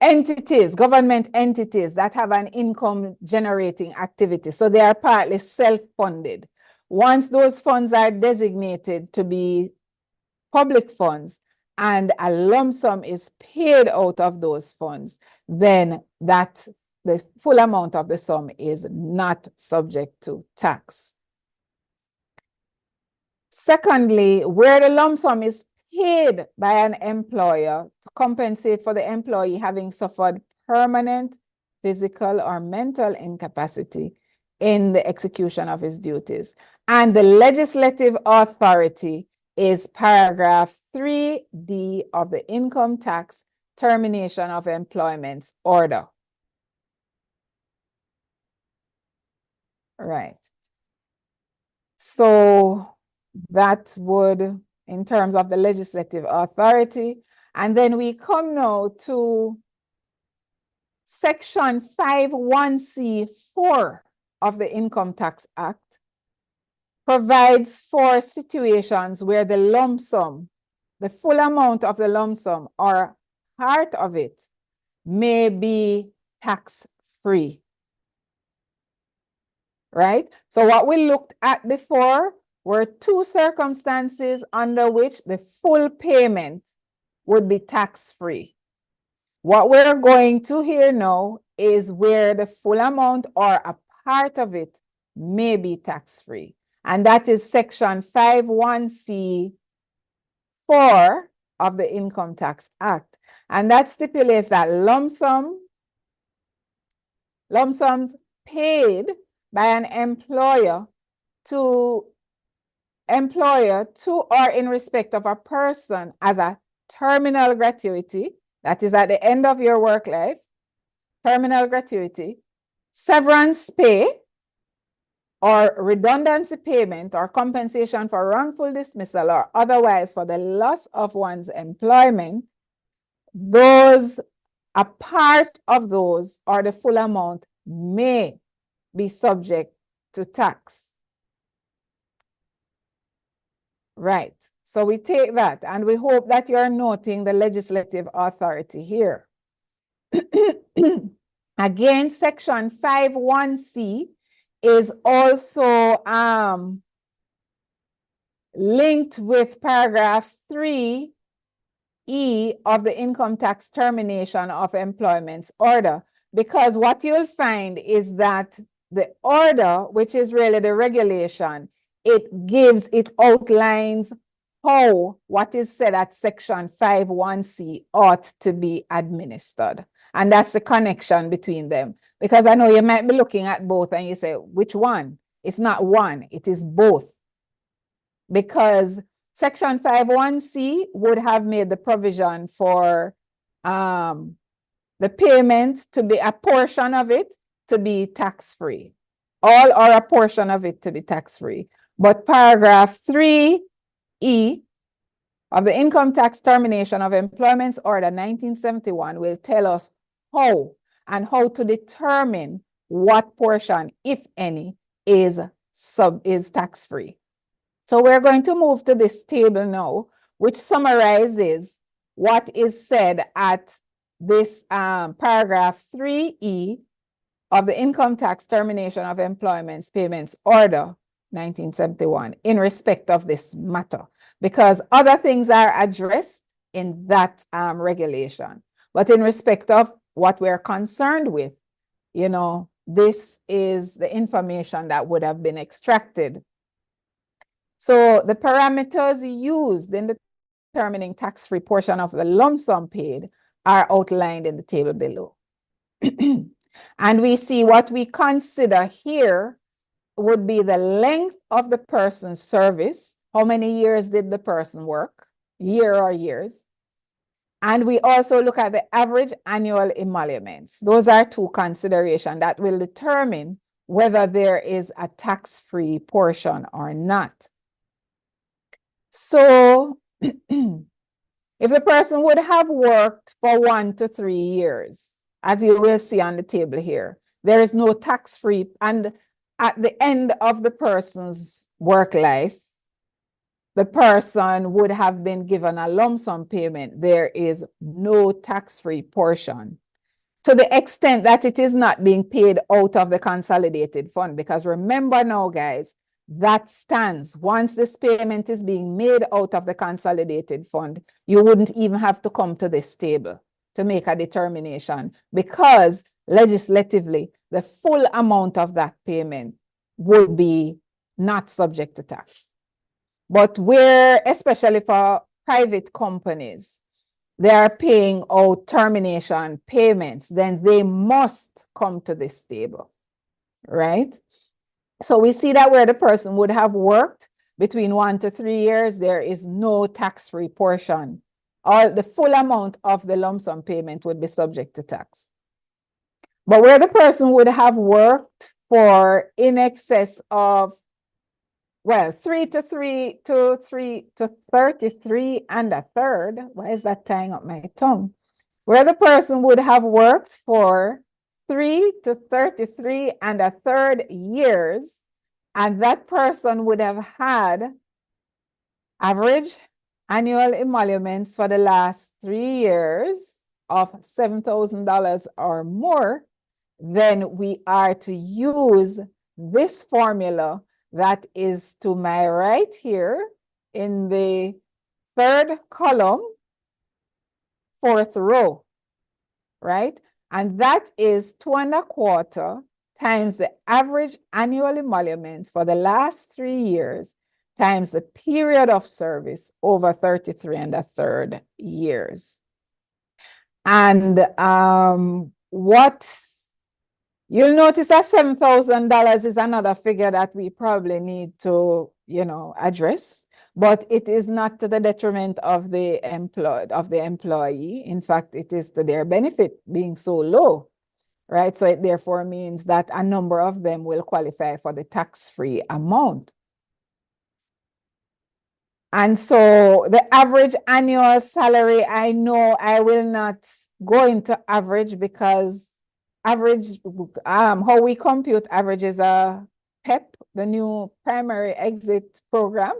entities, government entities that have an income generating activity. So they are partly self-funded. Once those funds are designated to be public funds and a lump sum is paid out of those funds, then the full amount of the sum is not subject to tax. Secondly, where the lump sum is paid by an employer to compensate for the employee having suffered permanent physical or mental incapacity in the execution of his duties. And the legislative authority is paragraph 3D of the Income Tax Termination of Employment Order. Right. So that would, in terms of the legislative authority, and then we come now to Section 5(1)(c)(4) of the Income Tax Act, provides for situations where the lump sum, the full amount of the lump sum or part of it may be tax-free. Right? So what we looked at before were two circumstances under which the full payment would be tax-free. What we're going to hear now is where the full amount or a part of it may be tax-free. And that is Section 5(1)(c)(4) of the Income Tax Act. And that stipulates that lump sums paid by an employer to employer to or in respect of a person as a terminal gratuity, that is at the end of your work life, terminal gratuity, severance pay, or redundancy payment or compensation for wrongful dismissal or otherwise for the loss of one's employment, those, a part of those or the full amount may be subject to tax. Right. So we take that and we hope that you're noting the legislative authority here. Again, section 5(1)(c) is also linked with paragraph 3(e) of the income tax termination of employment's order, because what you'll find is that the order, which is really the regulation, it outlines how what is said at section 5(1)(c) ought to be administered. And that's the connection between them. Because I know you might be looking at both and you say, which one? It's not one, it is both. Because section 5(1)(c) would have made the provision for the payment to be a portion of it to be tax-free. All or a portion of it to be tax-free. But paragraph 3(e) of the Income Tax Termination of Employment's Order 1971 will tell us how and how to determine what portion, if any, is tax-free. So we're going to move to this table now, which summarizes what is said at this paragraph 3(e) of the Income Tax Termination of Employment's Payments Order 1971 in respect of this matter, because other things are addressed in that regulation. But in respect of what we're concerned with, you know, this is the information that would have been extracted. So the parameters used in determining tax-free portion of the lump sum paid are outlined in the table below. And we see what we consider here would be the length of the person's service. How many years did the person work? Year or years. And we also look at the average annual emoluments. Those are two considerations that will determine whether there is a tax-free portion or not. So if the person would have worked for 1 to 3 years, as you will see on the table here, there is no tax-free, and at the end of the person's work life, the person would have been given a lump sum payment. There is no tax-free portion to the extent that it is not being paid out of the consolidated fund. Because remember now, guys, that stands. Once this payment is being made out of the consolidated fund, you wouldn't even have to come to this table to make a determination, because legislatively, the full amount of that payment would be not subject to tax. But where, especially for private companies, they are paying out termination payments, then they must come to this table, right? So we see that where the person would have worked between 1 to 3 years, there is no tax-free portion. All the full amount of the lump sum payment would be subject to tax. But where the person would have worked for in excess of, well, 3 to 33 and a third, why is that tying up my tongue? Where the person would have worked for 3 to 33 and a third years, and that person would have had average annual emoluments for the last 3 years of $7,000 or more, then we are to use this formula that is to my right here in the third column, fourth row, right? And that is 2 1/4 times the average annual emoluments for the last 3 years times the period of service over 33 1/3 years. And what You'll notice that $7,000 is another figure that we probably need to, address, but it is not to the detriment of the employee. In fact, it is to their benefit being so low, right? So it therefore means that a number of them will qualify for the tax-free amount. And so the average annual salary, I know I will not go into average because average, how we compute average is a PEP, the new primary exit program.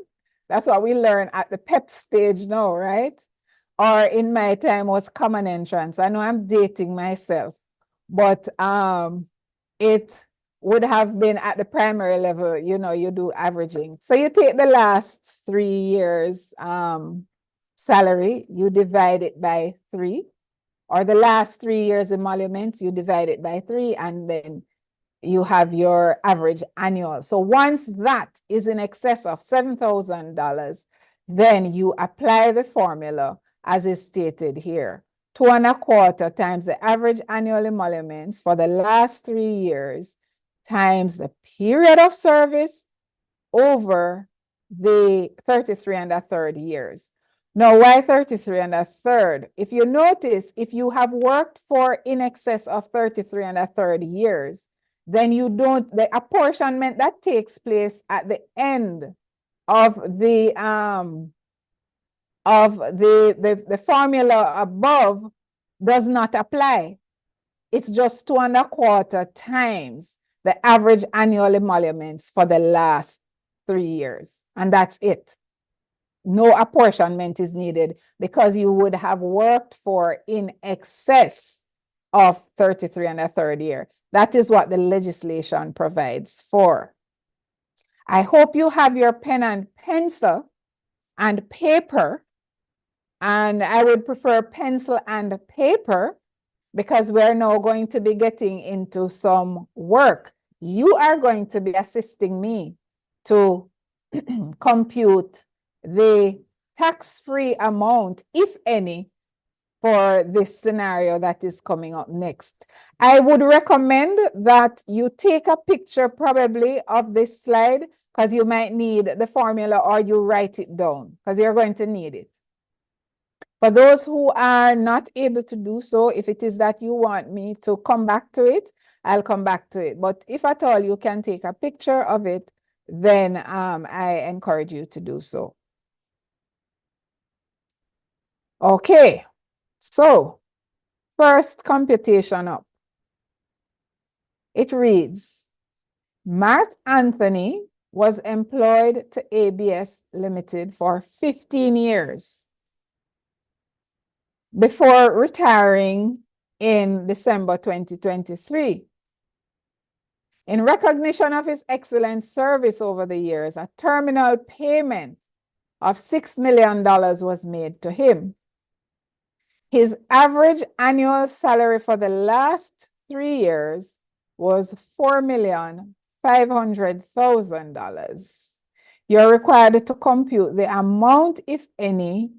That's what we learn at the PEP stage now, right? Or in my time was common entrance. I know I'm dating myself, but it would have been at the primary level, you do averaging. So you take the last 3 years salary, you divide it by 3, or the last 3 years emoluments, you divide it by 3, and then you have your average annual. So once that is in excess of $7,000, then you apply the formula as is stated here. 2.25 times the average annual emoluments for the last 3 years times the period of service over the 33 1/3 years. Now, why 33 1/3? If you notice, if you have worked for in excess of 33 1/3 years, then the apportionment that takes place at the end of the formula above does not apply. It's just 2.25 times the average annual emoluments for the last 3 years. And that's it. No apportionment is needed because you would have worked for in excess of 33 1/3 year. That is what the legislation provides for. I hope you have your pen and pencil and paper. And I would prefer pencil and paper because we're now going to be getting into some work. You are going to be assisting me to compute the tax-free amount, if any, for this scenario that is coming up next. I would recommend that you take a picture probably of this slide because you might need the formula, or you write it down because you're going to need it. For those who are not able to do so, if it is that you want me to come back to it, I'll come back to it. But if at all you can take a picture of it, then I encourage you to do so. Okay, so first computation up. It reads, Mark Anthony was employed to ABS Limited for 15 years. Before retiring in December 2023. In recognition of his excellent service over the years, a terminal payment of $6 million was made to him. His average annual salary for the last 3 years was $4,500,000. You're required to compute the amount, if any,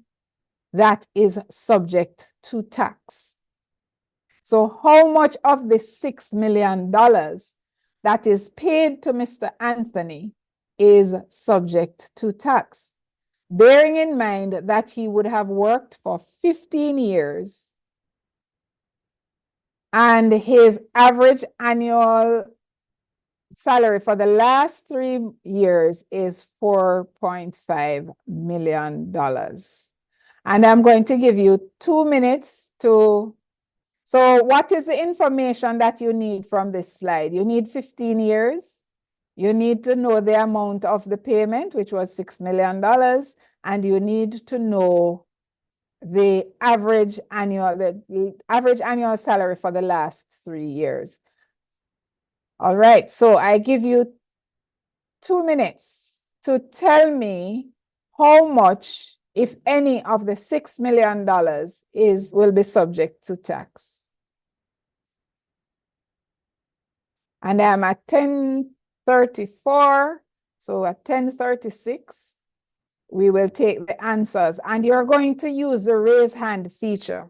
that is subject to tax. So how much of the $6 million that is paid to Mr. Anthony is subject to tax? Bearing in mind that he would have worked for 15 years and his average annual salary for the last 3 years is $4.5 million. And I'm going to give you 2 minutes to, so what is the information that you need from this slide? You need 15 years. You need to know the amount of the payment, which was $6 million. And you need to know the average annual salary for the last 3 years. All right, so I give you 2 minutes to tell me how much, if any, of the $6 million will be subject to tax. And I'm at 10:34, so at 10:36, we will take the answers. And you're going to use the raise hand feature.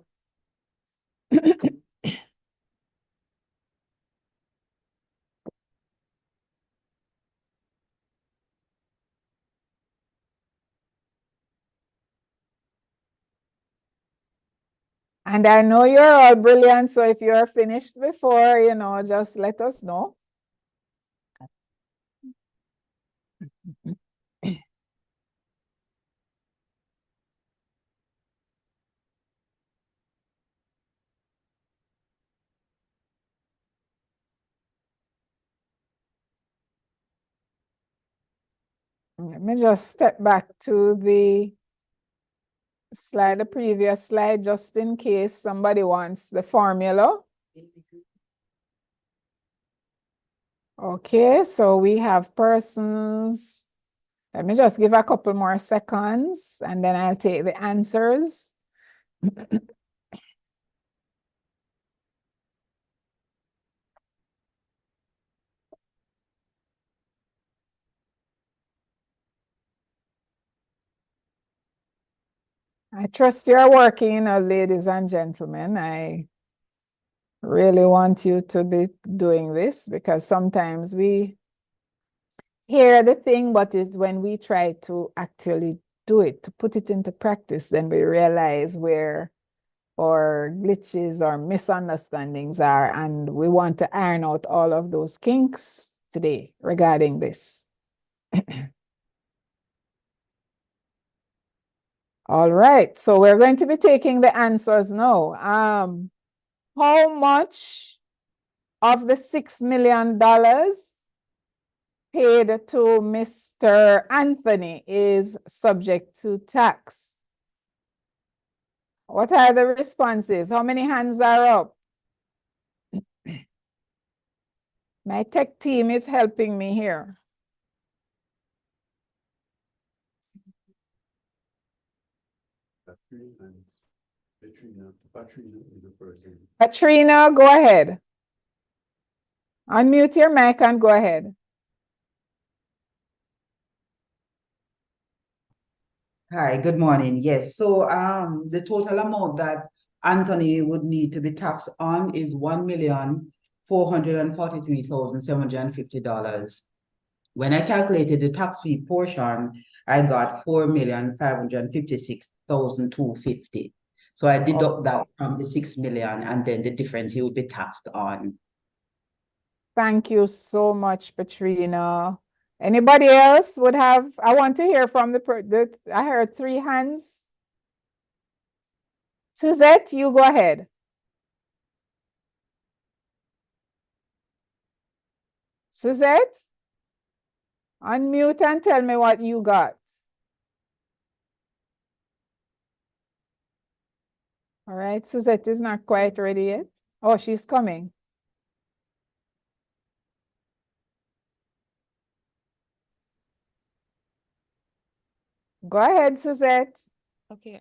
And I know you're all brilliant, so if you're finished before, just let us know. Let me just step back to the slide, the previous slide, just in case somebody wants the formula. Okay, so we have persons. Let me just give a couple more seconds and then I'll take the answers. I trust you're working, ladies and gentlemen. I really want you to be doing this because sometimes we hear the thing, but when we try to actually do it, to put it into practice, then we realize where our glitches or misunderstandings are, and we want to iron out all of those kinks today regarding this. All right, so we're going to be taking the answers now. How much of the $6 million paid to Mr. Anthony is subject to tax? What are the responses? How many hands are up? My tech team is helping me here. Katrina, go ahead. Unmute your mic and go ahead. Hi, good morning. Yes, so the total amount that Anthony would need to be taxed on is $1,443,750. When I calculated the tax-free portion, I got $4,556,250. So I deduct that from the 6 million, and then the difference he would be taxed on. Thank you so much, Patrina. Anybody else would have? I want to hear from I heard 3 hands. Suzette, you go ahead. Suzette, unmute and tell me what you got. All right, Suzette is not quite ready yet. Oh, she's coming. Go ahead, Suzette. Okay,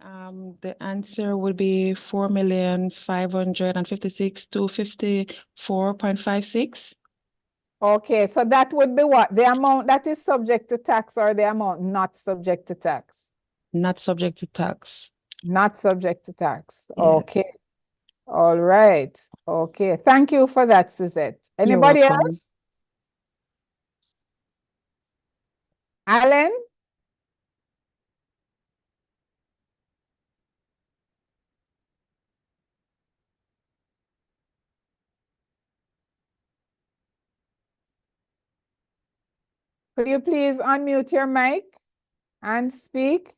the answer would be 4,556,254.56. Okay, so that would be what? The amount that is subject to tax or the amount not subject to tax? Not subject to tax. Not subject to tax. Yes. Okay. All right. Okay. Thank you for that, Suzette. Anybody else? Alan? Could you please unmute your mic and speak?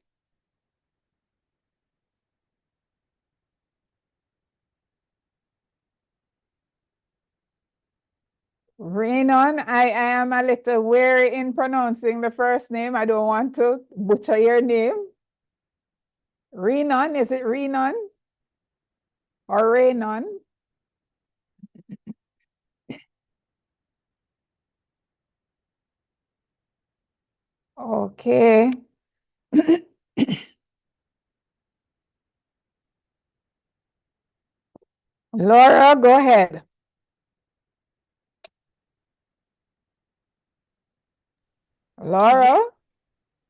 Renan, I am a little wary in pronouncing the first name. I don't want to butcher your name. Renan, is it Renan? Or Renan? Okay. Laura, go ahead. Laura?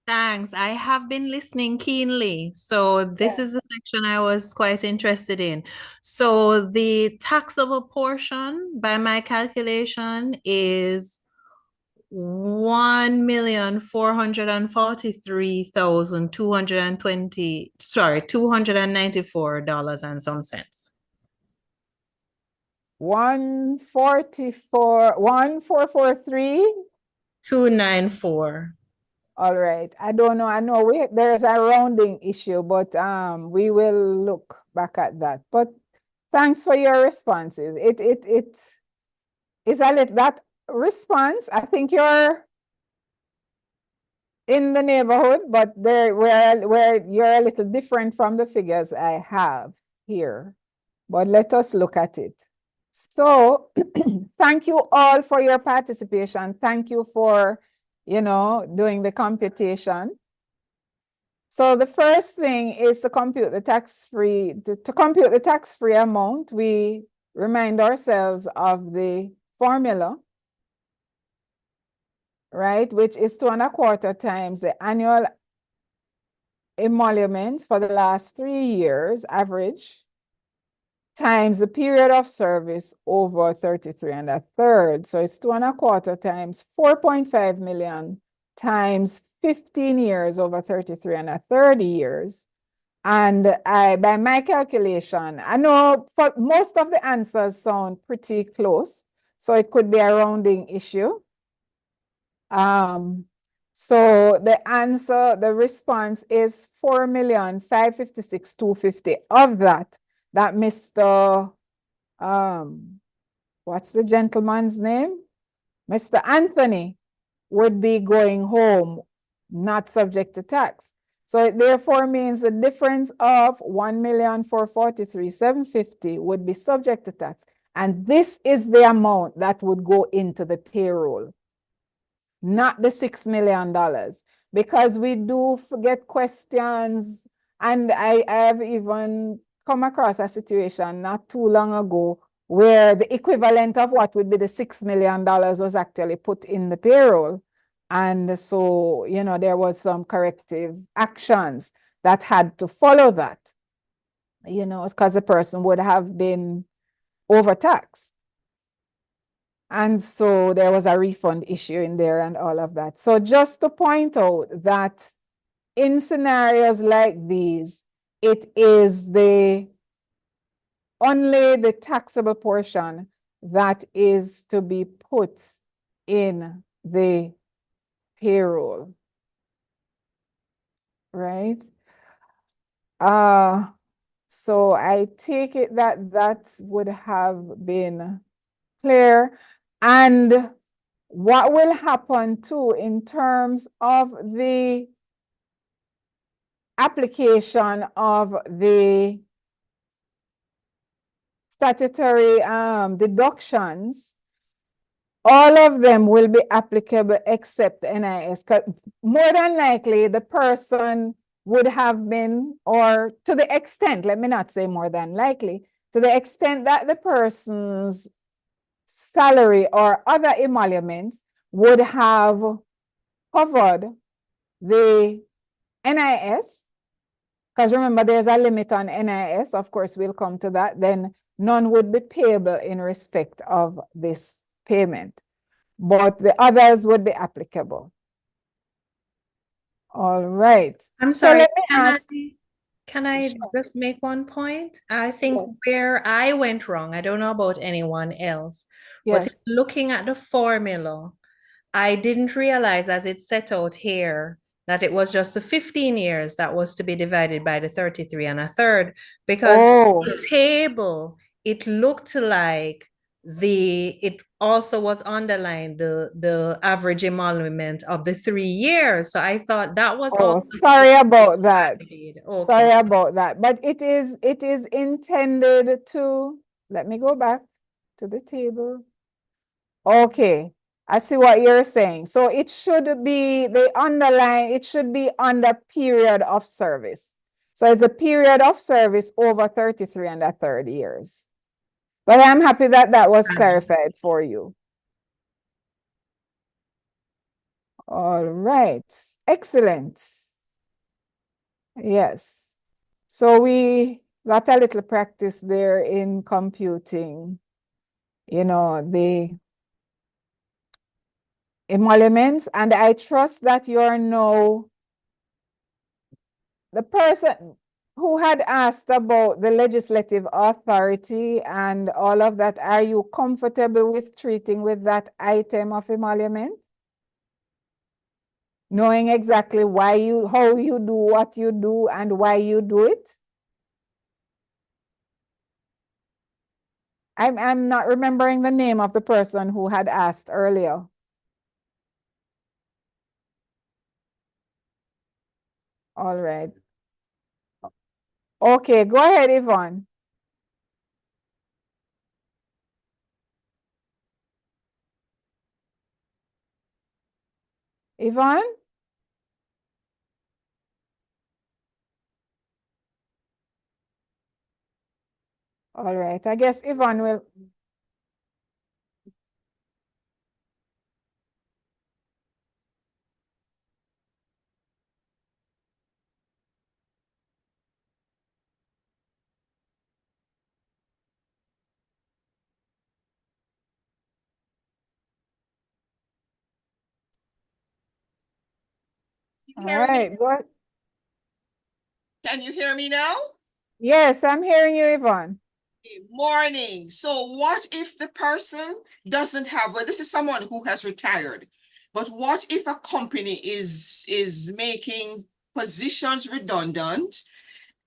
Thanks. I have been listening keenly. So this is the section I was quite interested in. So the taxable portion by my calculation is $1,443,294 and some cents. 1443. 294. All right. I don't know. I know there's a rounding issue, but we will look back at that. But thanks for your responses. It is a little that response. I think you're in the neighborhood, but where you're a little different from the figures I have here. But let us look at it. So thank you all for your participation. Thank you for, doing the computation. So the first thing is to compute the tax-free, to compute the tax-free amount, we remind ourselves of the formula, right? Which is 2.25 times the annual emoluments for the last 3 years, average, times the period of service over 33 1/3. So it's 2.25 times 4.5 million times 15 years over 33 1/3 years. And by my calculation, I know for most of the answers sound pretty close, so it could be a rounding issue. So the answer, the response is 4,556,250. Of that Mr. What's the gentleman's name? Mr. Anthony would be going home, not subject to tax. So it therefore means the difference of 1,443,750 would be subject to tax. And this is the amount that would go into the payroll, not the $6 million, because we do get questions, and I have even come across a situation not too long ago where the equivalent of what would be the $6 million was actually put in the payroll. And so, there was some corrective actions that had to follow that, because the person would have been overtaxed. And so there was a refund issue in there and all of that. So just to point out that in scenarios like these, it is only the taxable portion that is to be put in the payroll, right? So I take it that would have been clear. And what will happen too in terms of the application of the statutory deductions, all of them will be applicable except NIS. More than likely, the person would have been, or to the extent, let me not say more than likely, to the extent that the person's salary or other emoluments would have covered the NIS, because remember there's a limit on NIS, of course we'll come to that, then none would be payable in respect of this payment, but the others would be applicable. All right. I'm So sorry, let me ask. can I Sure. just make one point? I think Yes. where I went wrong, I don't know about anyone else, but Yes. looking at the formula, I didn't realize as it's set out here that it was just the 15 years that was to be divided by the 33 1/3, because the table, it looked like it also was underlined the average emolument of the 3 years. So I thought that was sorry about that. Okay. Sorry about that. But it is intended to, let me go back to the table. Okay, I see what you're saying. So it should be it should be under period of service. So it's a period of service over 33 1/3 years. But I'm happy that that was clarified for you. All right, excellent. Yes. So we got a little practice there in computing, the emoluments, and I trust that you are now the person who had asked about the legislative authority and all of that. Are you comfortable with treating with that item of emolument? Knowing exactly how you do what you do and why you do it? I'm not remembering the name of the person who had asked earlier. All right. Okay, go ahead, Yvonne. Yvonne? All right, I guess Yvonne will. All right, go ahead. Can you hear me now? Yes, I'm hearing you, Yvonne. Morning. So what if the person doesn't have, well, this is someone who has retired, but what if a company is making positions redundant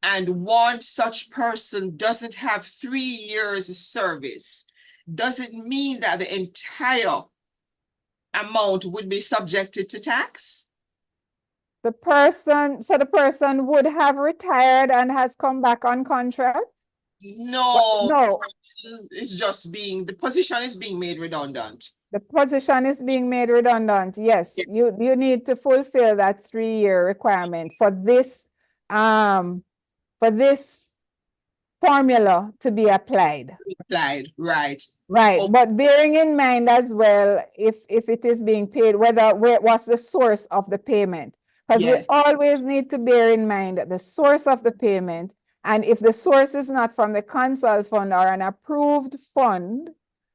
and one such person doesn't have 3 years service? Does it mean that the entire amount would be subjected to tax? The person would have retired and has come back on contract? No, No, it's just the position is being made redundant. the position is being made redundant. Yes, Yeah. you need to fulfill that 3-year requirement for this formula to be applied. Applied, right. Right, Oh. but bearing in mind as well, if it is being paid, what's the source of the payment? Because we Yes. always need to bear in mind the source of the payment, and if the source is not from the consult fund or an approved fund,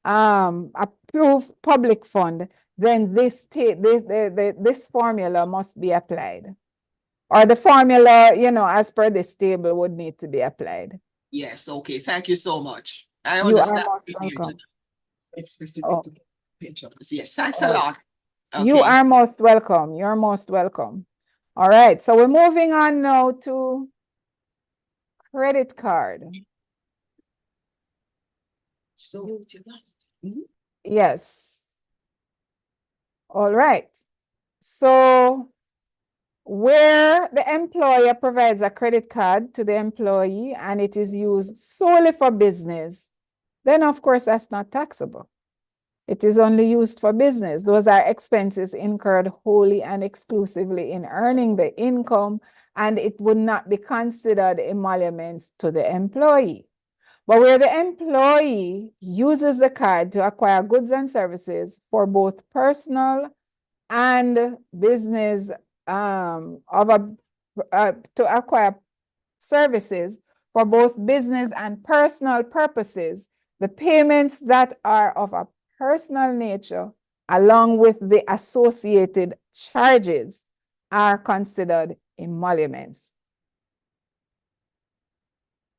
approved public fund, then this formula must be applied. Or the formula, as per this table would need to be applied. Yes, okay. Thank you so much. I You are understand. most welcome. It's specific Oh. to pensions. Yes, thanks a Oh. lot. You Okay. are most welcome. You're most welcome. All right, so we're moving on now to credit card. So, Yes. All right. So where the employer provides a credit card to the employee and it is used solely for business, then of course that's not taxable. It is only used for business. Those are expenses incurred wholly and exclusively in earning the income, and it would not be considered emoluments to the employee. But where the employee uses the card to acquire goods and services for both personal and business, to acquire services for both business and personal purposes, the payments that are of a personal nature, along with the associated charges, are considered emoluments.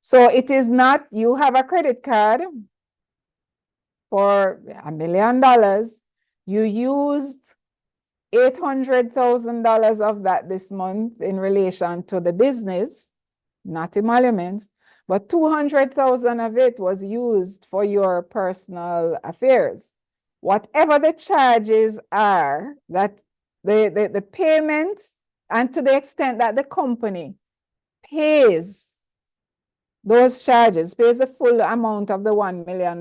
So it is not, you have a credit card for $1 million, you used $800,000 of that this month in relation to the business, not emoluments, but 200,000 of it was used for your personal affairs. Whatever the charges are, that the payments, and to the extent that the company pays those charges, pays the full amount of the $1 million,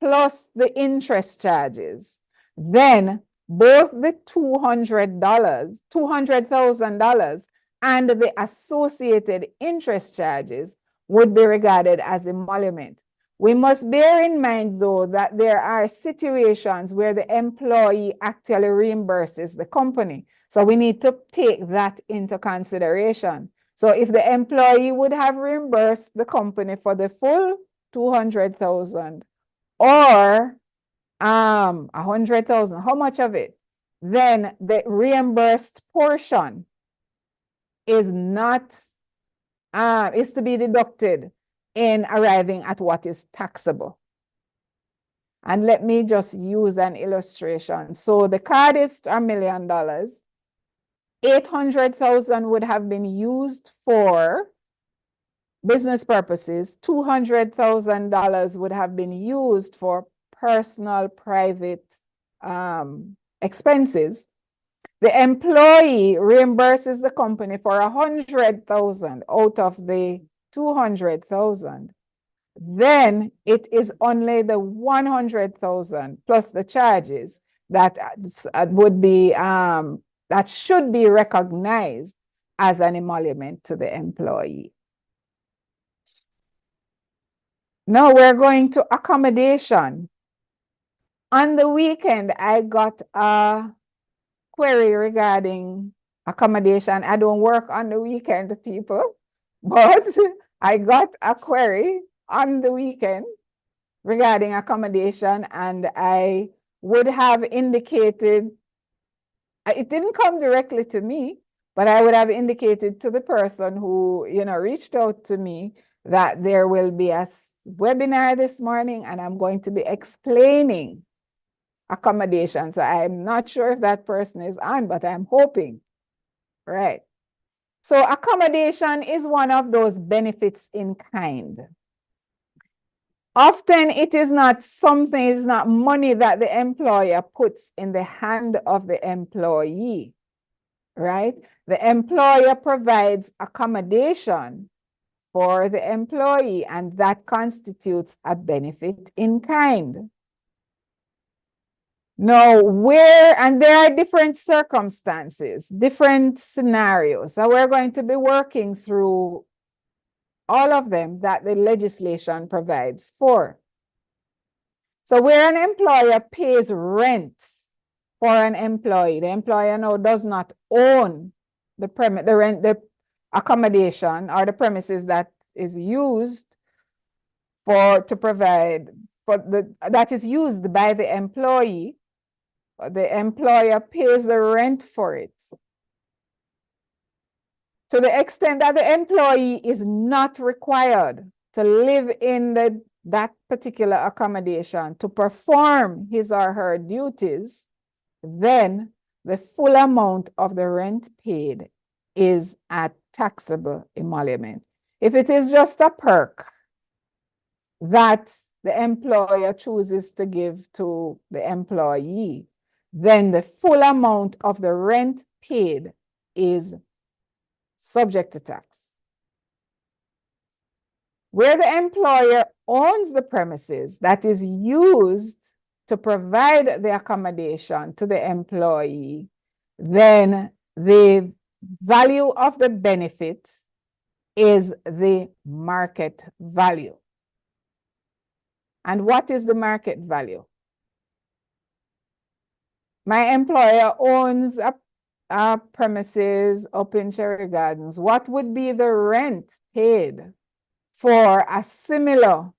plus the interest charges, then both the $200,000 and the associated interest charges would be regarded as emolument. We must bear in mind, though, that there are situations where the employee actually reimburses the company. So we need to take that into consideration. So if the employee would have reimbursed the company for the full 200,000 or 100,000, how much of it? then the reimbursed portion is not, is to be deducted in arriving at what is taxable. And let me just use an illustration. So the card is $1 million. 800,000 would have been used for business purposes. $200,000 would have been used for personal, private expenses. The employee reimburses the company for 100,000 out of the 200,000. Then it is only the 100,000 plus the charges that would be that should be recognized as an emolument to the employee. Now we're going to accommodation. On the weekend, I got a query regarding accommodation. I don't work on the weekend, people, but I got a query on the weekend regarding accommodation, and I would have indicated, it didn't come directly to me, but I would have indicated to the person who, reached out to me that there will be a webinar this morning and I'm going to be explaining accommodation. So I'm not sure if that person is on, but I'm hoping, right? So accommodation is one of those benefits in kind. Often it is not something, it's not money that the employer puts in the hand of the employee, right? The employer provides accommodation for the employee, and that constitutes a benefit in kind. Now, there are different circumstances, different scenarios. So we're going to be working through all of them that the legislation provides for. So where an employer pays rent for an employee, the employer now does not own the accommodation or the premises that is used to provide that is used by the employee. The employer pays the rent for it. To the extent that the employee is not required to live in that particular accommodation to perform his or her duties, then the full amount of the rent paid is a taxable emolument. If it is just a perk that the employer chooses to give to the employee, then the full amount of the rent paid is subject to tax. Where the employer owns the premises that is used to provide the accommodation to the employee, then the value of the benefit is the market value. And what is the market value? My employer owns a premises up in Cherry Gardens. What would be the rent paid for a similar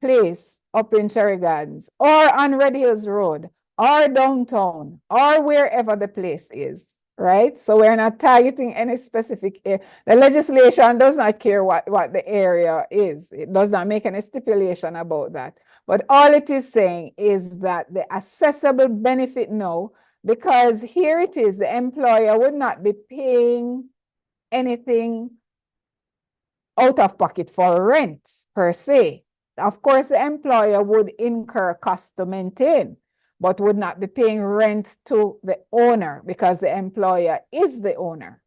place up in Cherry Gardens or on Red Hills Road or downtown or wherever the place is, right? So we're not targeting any specific area. The legislation does not care what the area is. It does not make any stipulation about that. But all it is saying is that the assessable benefit now, because here it is, the employer would not be paying anything out of pocket for rent per se. Of course, the employer would incur cost to maintain, but would not be paying rent to the owner because the employer is the owner.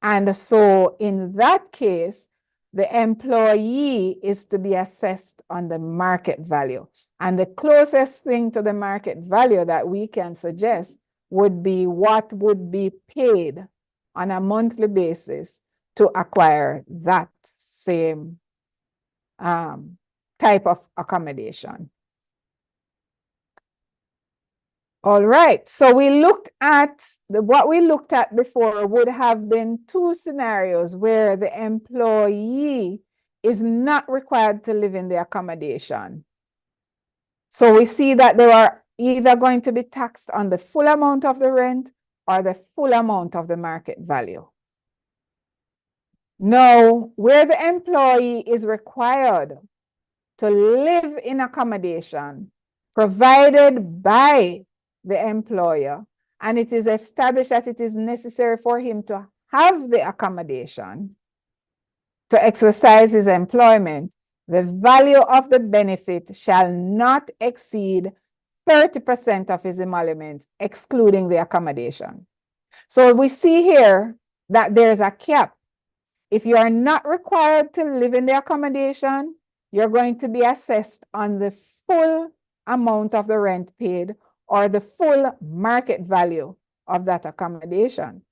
And so in that case, the employee is to be assessed on the market value. And the closest thing to the market value that we can suggest would be what would be paid on a monthly basis to acquire that same type of accommodation. All right, so we looked at what we looked at before would have been two scenarios where the employee is not required to live in the accommodation. So we see that there are either going to be taxed on the full amount of the rent or the full amount of the market value. Now, where the employee is required to live in accommodation provided by the employer, and it is established that it is necessary for him to have the accommodation to exercise his employment, the value of the benefit shall not exceed 30% of his emoluments, excluding the accommodation. So we see here that there's a cap. If you are not required to live in the accommodation, you're going to be assessed on the full amount of the rent paid or the full market value of that accommodation.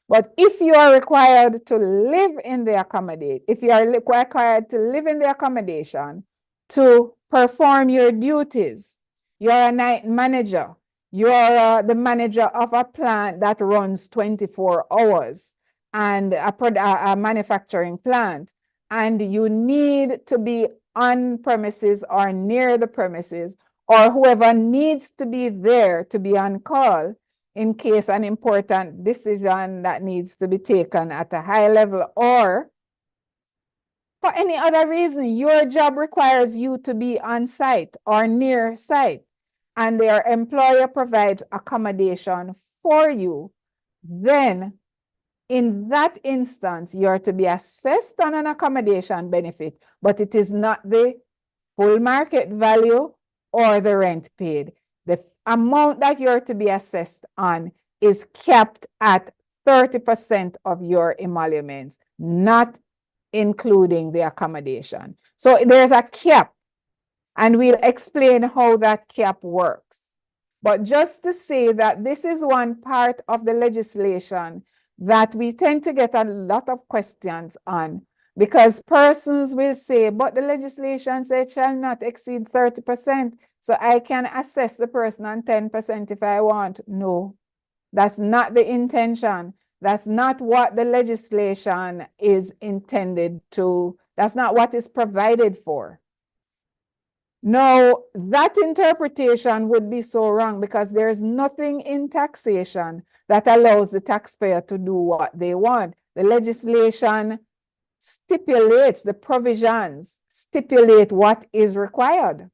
But if you are required to live in the accommodation, if you are required to live in the accommodation to perform your duties, you're a night manager, you're the manager of a plant that runs 24 hours and a manufacturing plant, and you need to be on premises or near the premises, or whoever needs to be there to be on call in case an important decision that needs to be taken at a high level, or for any other reason, your job requires you to be on site or near site, and their employer provides accommodation for you, then in that instance, you are to be assessed on an accommodation benefit, but it is not the full market value or the rent paid. The amount that you're to be assessed on is capped at 30% of your emoluments, not including the accommodation. So there's a cap, and we'll explain how that cap works. But just to say that this is one part of the legislation that we tend to get a lot of questions on, because persons will say, but the legislation says it shall not exceed 30%, so I can assess the person on 10% if I want. No, that's not the intention. That's not what the legislation is intended to, that's not what is provided for. No, that interpretation would be so wrong, because there's nothing in taxation that allows the taxpayer to do what they want. The legislation stipulates, the provisions stipulate what is required,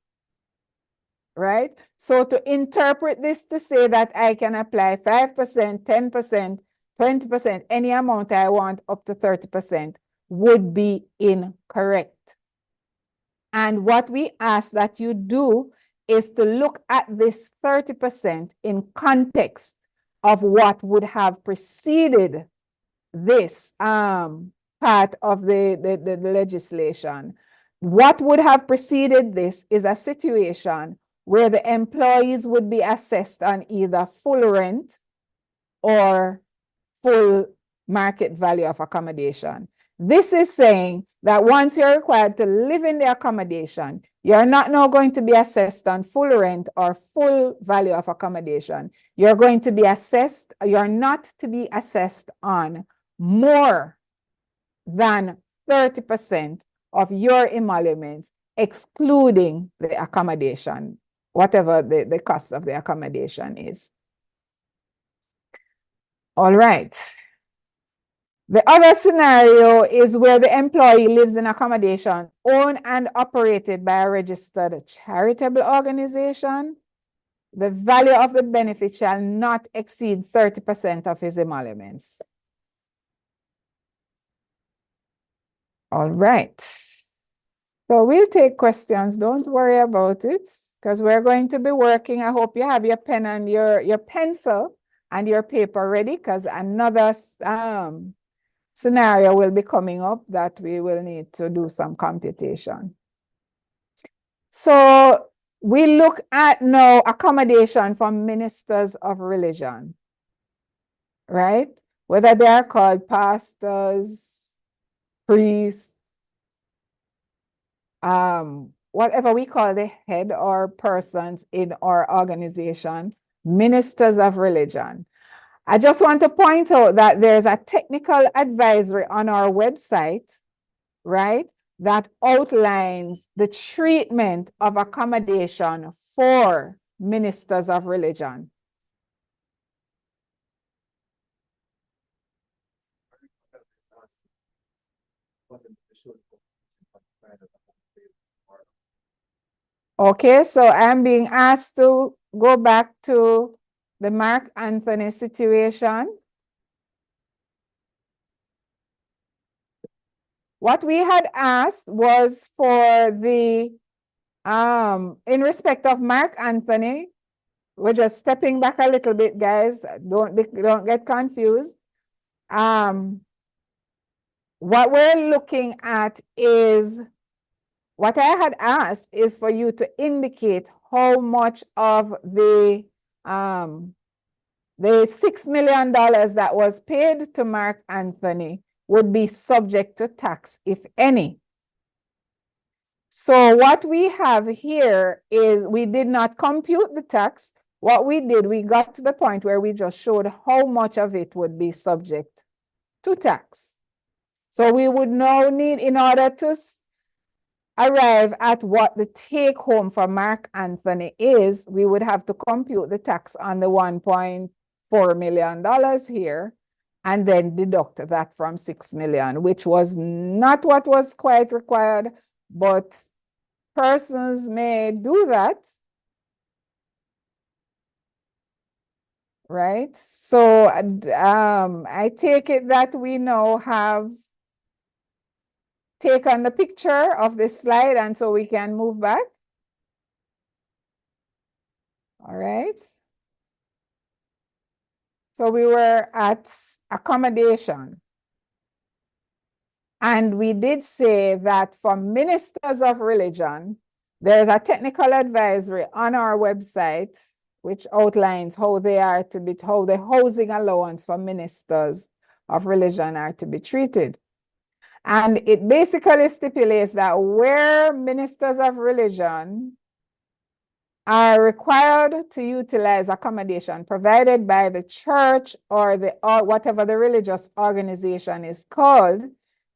right? So to interpret this to say that I can apply 5%, 10%, 20%, any amount I want up to 30% would be incorrect. And what we ask that you do is to look at this 30% in context of what would have preceded this part of the legislation. What would have preceded this is a situation where the employees would be assessed on either full rent or full market value of accommodation. This is saying that once you're required to live in the accommodation, you're not now going to be assessed on full rent or full value of accommodation. You're going to be assessed, you're not to be assessed on more than 30% of your emoluments, excluding the accommodation, whatever the cost of the accommodation is. All right. The other scenario is where the employee lives in accommodation owned and operated by a registered charitable organization. The value of the benefit shall not exceed 30% of his emoluments. All right. So we'll take questions. Don't worry about it, because we're going to be working. I hope you have your pen and your pencil and your paper ready, because another scenario will be coming up that we will need to do some computation. So we look at now accommodation for ministers of religion, right? Whether they are called pastors, priests, whatever we call the head or persons in our organization, ministers of religion. I just want to point out that there's a technical advisory on our website, right, that outlines the treatment of accommodation for ministers of religion? Okay, so I'm being asked to go back to the Mark Anthony situation. What we had asked was for the, in respect of Mark Anthony, we're just stepping back a little bit, guys. Don't get confused. What we're looking at is, what I had asked is for you to indicate how much of the $6 million that was paid to Mark Anthony would be subject to tax, if any. So what we have here is we did not compute the tax. What we did, we got to the point where we just showed how much of it would be subject to tax. So we would now need, in order to arrive at what the take home for Mark Anthony is, we would have to compute the tax on the $1.4 million here and then deduct that from 6 million, which was not what was quite required, but persons may do that. Right? So I take it that we now have taken the picture of this slide, and so we can move back. All right. So we were at accommodation. And we did say that for ministers of religion, there's a technical advisory on our website which outlines how the housing allowance for ministers of religion are to be treated. And it basically stipulates that where ministers of religion are required to utilize accommodation provided by the church or whatever the religious organization is called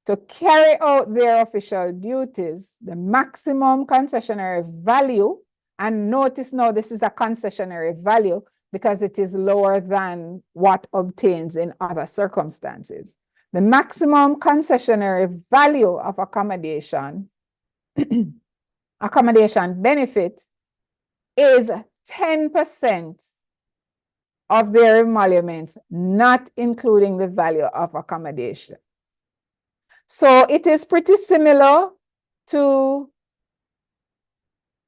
to carry out their official duties, the maximum concessionary value, and notice now this is a concessionary value because it is lower than what obtains in other circumstances. The maximum concessionary value of accommodation, accommodation benefit, is 10% of their emoluments, not including the value of accommodation. So it is pretty similar to,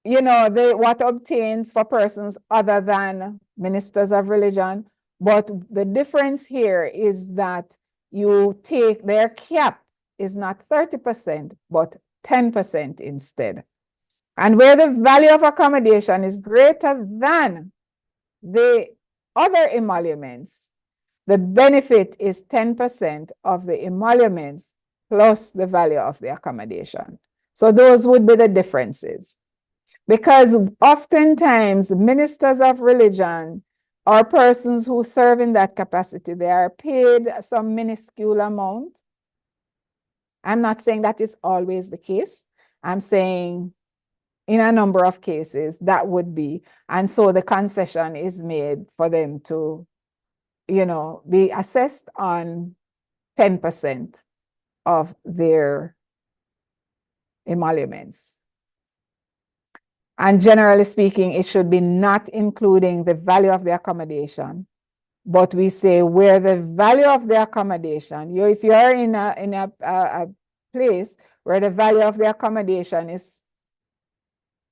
you know, what obtains for persons other than ministers of religion. But the difference here is that you take their cap is not 30%, but 10% instead. And where the value of accommodation is greater than the other emoluments, the benefit is 10% of the emoluments plus the value of the accommodation. So those would be the differences. Because oftentimes ministers of religion or persons who serve in that capacity, they are paid some minuscule amount. I'm not saying that is always the case. I'm saying in a number of cases that would be. And so the concession is made for them to, you know, be assessed on 10% of their emoluments. And generally speaking, it should be not including the value of the accommodation, but we say where the value of the accommodation, if you're in a place where the value of the accommodation is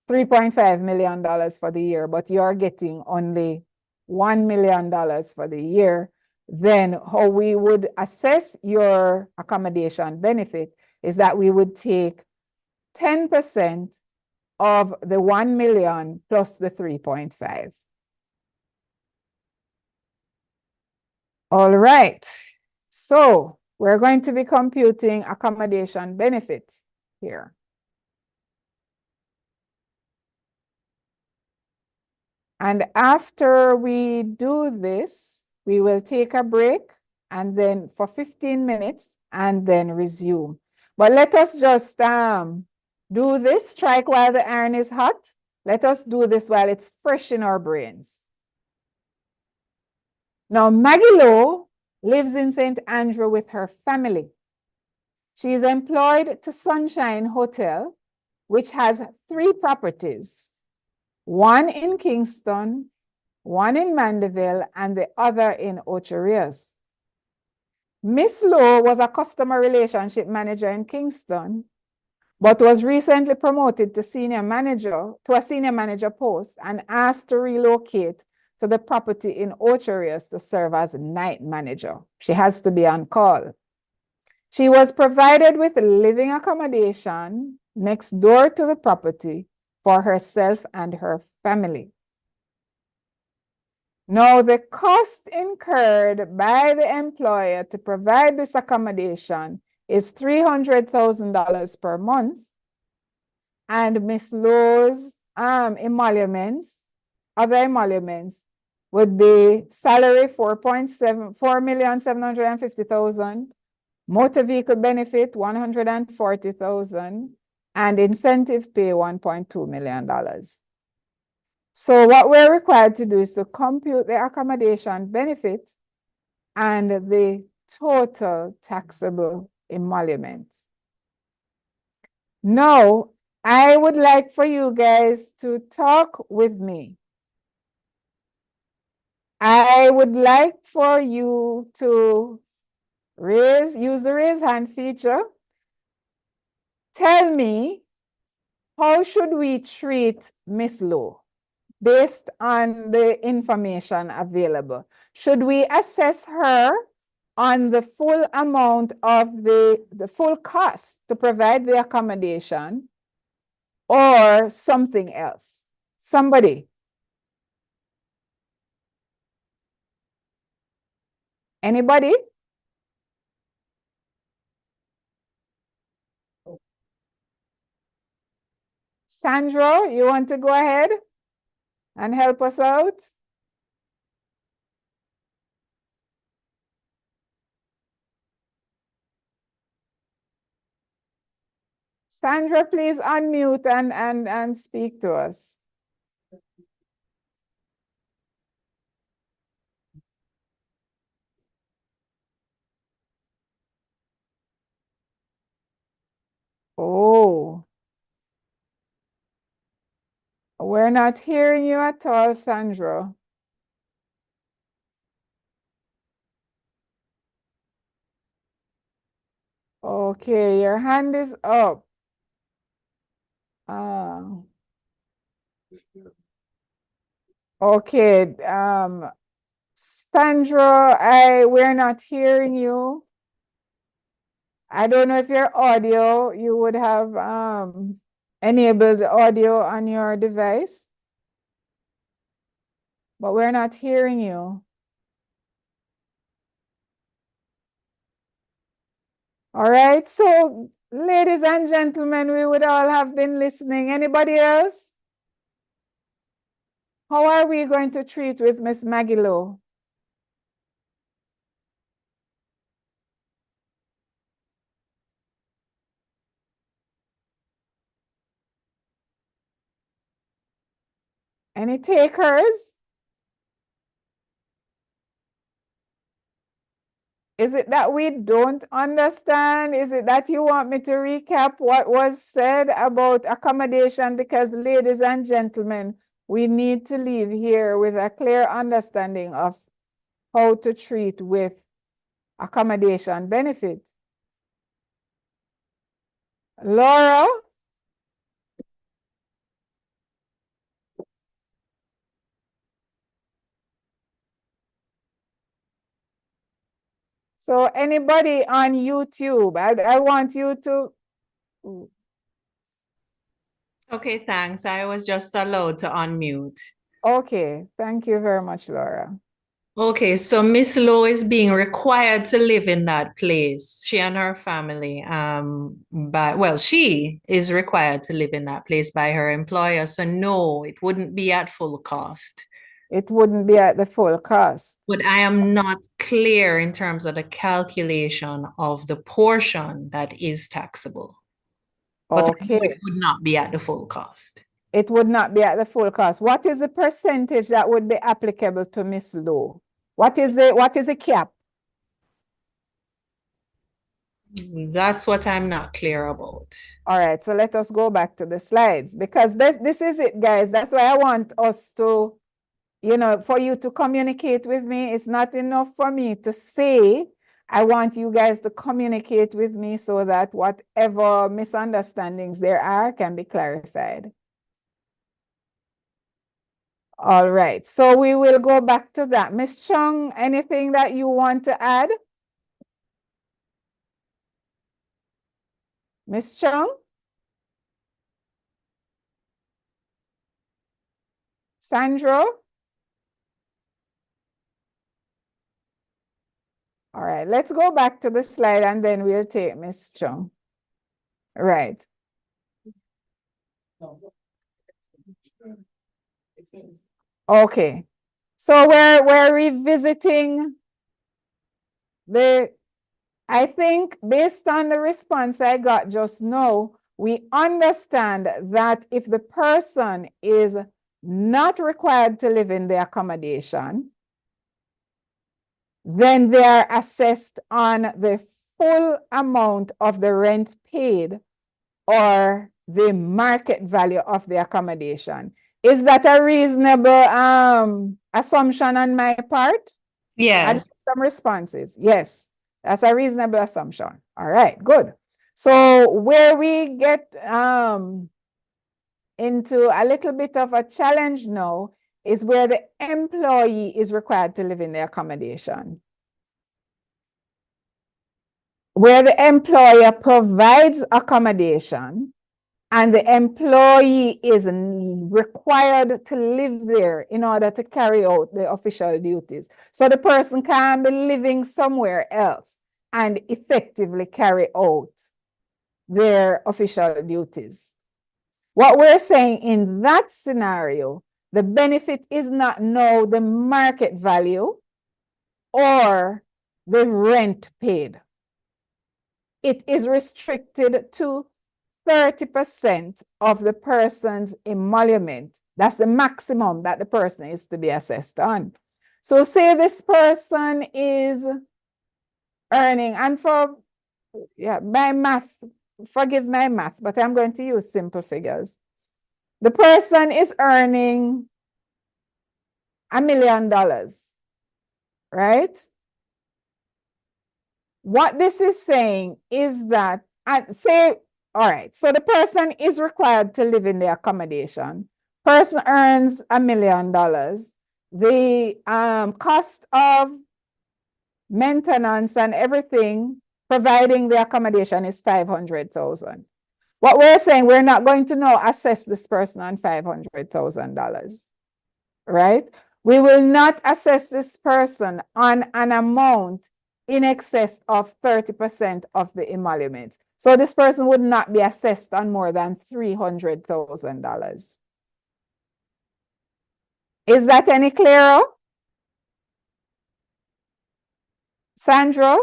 $3.5 million for the year, but you're getting only $1 million for the year, then how we would assess your accommodation benefit is that we would take 10% of the 1 million plus the 3.5. All right, so we're going to be computing accommodation benefit here. And after we do this, we will take a break and then for 15 minutes and then resume. But let us just do this, strike while the iron is hot. Let us do this while it's fresh in our brains. Now, Maggie Lowe lives in St. Andrew with her family. She is employed to Sunshine Hotel, which has 3 properties, one in Kingston, one in Mandeville, and the other in Ocho Rios. Miss Lowe was a customer relationship manager in Kingston, but was recently promoted to a senior manager post and asked to relocate to the property in Ocho Rios to serve as night manager. She has to be on call. She was provided with living accommodation next door to the property for herself and her family. Now, the cost incurred by the employer to provide this accommodation is $300,000 per month, and Miss Lowe's emoluments, other emoluments, would be salary $4,750,000, motor vehicle benefit $140,000, and incentive pay $1.2 million. So what we're required to do is to compute the accommodation benefit and the total taxable emoluments. Now, I would like for you guys to talk with me. I would like for you to use the raise hand feature. Tell me, how should we treat Miss Lowe based on the information available? Should we assess her on the full amount of the full cost to provide the accommodation, or something else? Somebody? Anybody? Sandro, you want to go ahead and help us out? Sandra, please unmute and speak to us. Oh, we're not hearing you at all, Sandra. Okay, your hand is up. Okay, Sandra, we're not hearing you. I don't know if your audio, you would have enabled audio on your device, but we're not hearing you. All right, so ladies and gentlemen, we would all have been listening. Anybody else? How are we going to treat with Miss Maggie Lowe? Any takers? Is it that we don't understand? Is it that you want me to recap what was said about accommodation? Because ladies and gentlemen, we need to leave here with a clear understanding of how to treat with accommodation benefit. Laura? So anybody on YouTube, I want you to. Okay, thanks. I was just allowed to unmute. Okay, thank you very much, Laura. Okay, so Miss Lowe is being required to live in that place. She and her family, she is required to live in that place by her employer. So no, it wouldn't be at full cost. It wouldn't be at the full cost. But I am not clear in terms of the calculation of the portion that is taxable. But I know Okay. it would not be at the full cost. It would not be at the full cost. What is the percentage that would be applicable to Miss Lowe? What is the cap? That's what I'm not clear about. All right, so let us go back to the slides because this is it, guys. That's why I want us to, you know, for you to communicate with me. It's not enough for me to say. I want you guys to communicate with me so that whatever misunderstandings there are can be clarified. All right, so we will go back to that. Ms. Chung, anything that you want to add? Ms. Chung? Sandro? All right, let's go back to the slide and then we'll take Ms. Chung. Right. Okay, so we're revisiting I think based on the response I got just now, we understand that if the person is not required to live in the accommodation, then they are assessed on the full amount of the rent paid or the market value of the accommodation. Is that a reasonable assumption on my part? Yes. Some responses. Yes, that's a reasonable assumption. All right, good. So where we get into a little bit of a challenge now is where the employee is required to live in the accommodation. Where the employer provides accommodation and the employee is required to live there in order to carry out the official duties. So the person can be living somewhere else and effectively carry out their official duties. What we're saying in that scenario, the benefit is not now the market value or the rent paid. It is restricted to 30% of the person's emolument. That's the maximum that the person is to be assessed on. So say this person is earning, and my math, forgive my math, but I'm going to use simple figures. The person is earning $1 million, right? What this is saying is that, all right, so the person is required to live in the accommodation. Person earns $1 million. The cost of maintenance and everything, providing the accommodation, is $500,000. What we're saying, we're not going to now assess this person on $500,000, right? We will not assess this person on an amount in excess of 30% of the emoluments. So this person would not be assessed on more than $300,000. Is that any clearer? Sandro?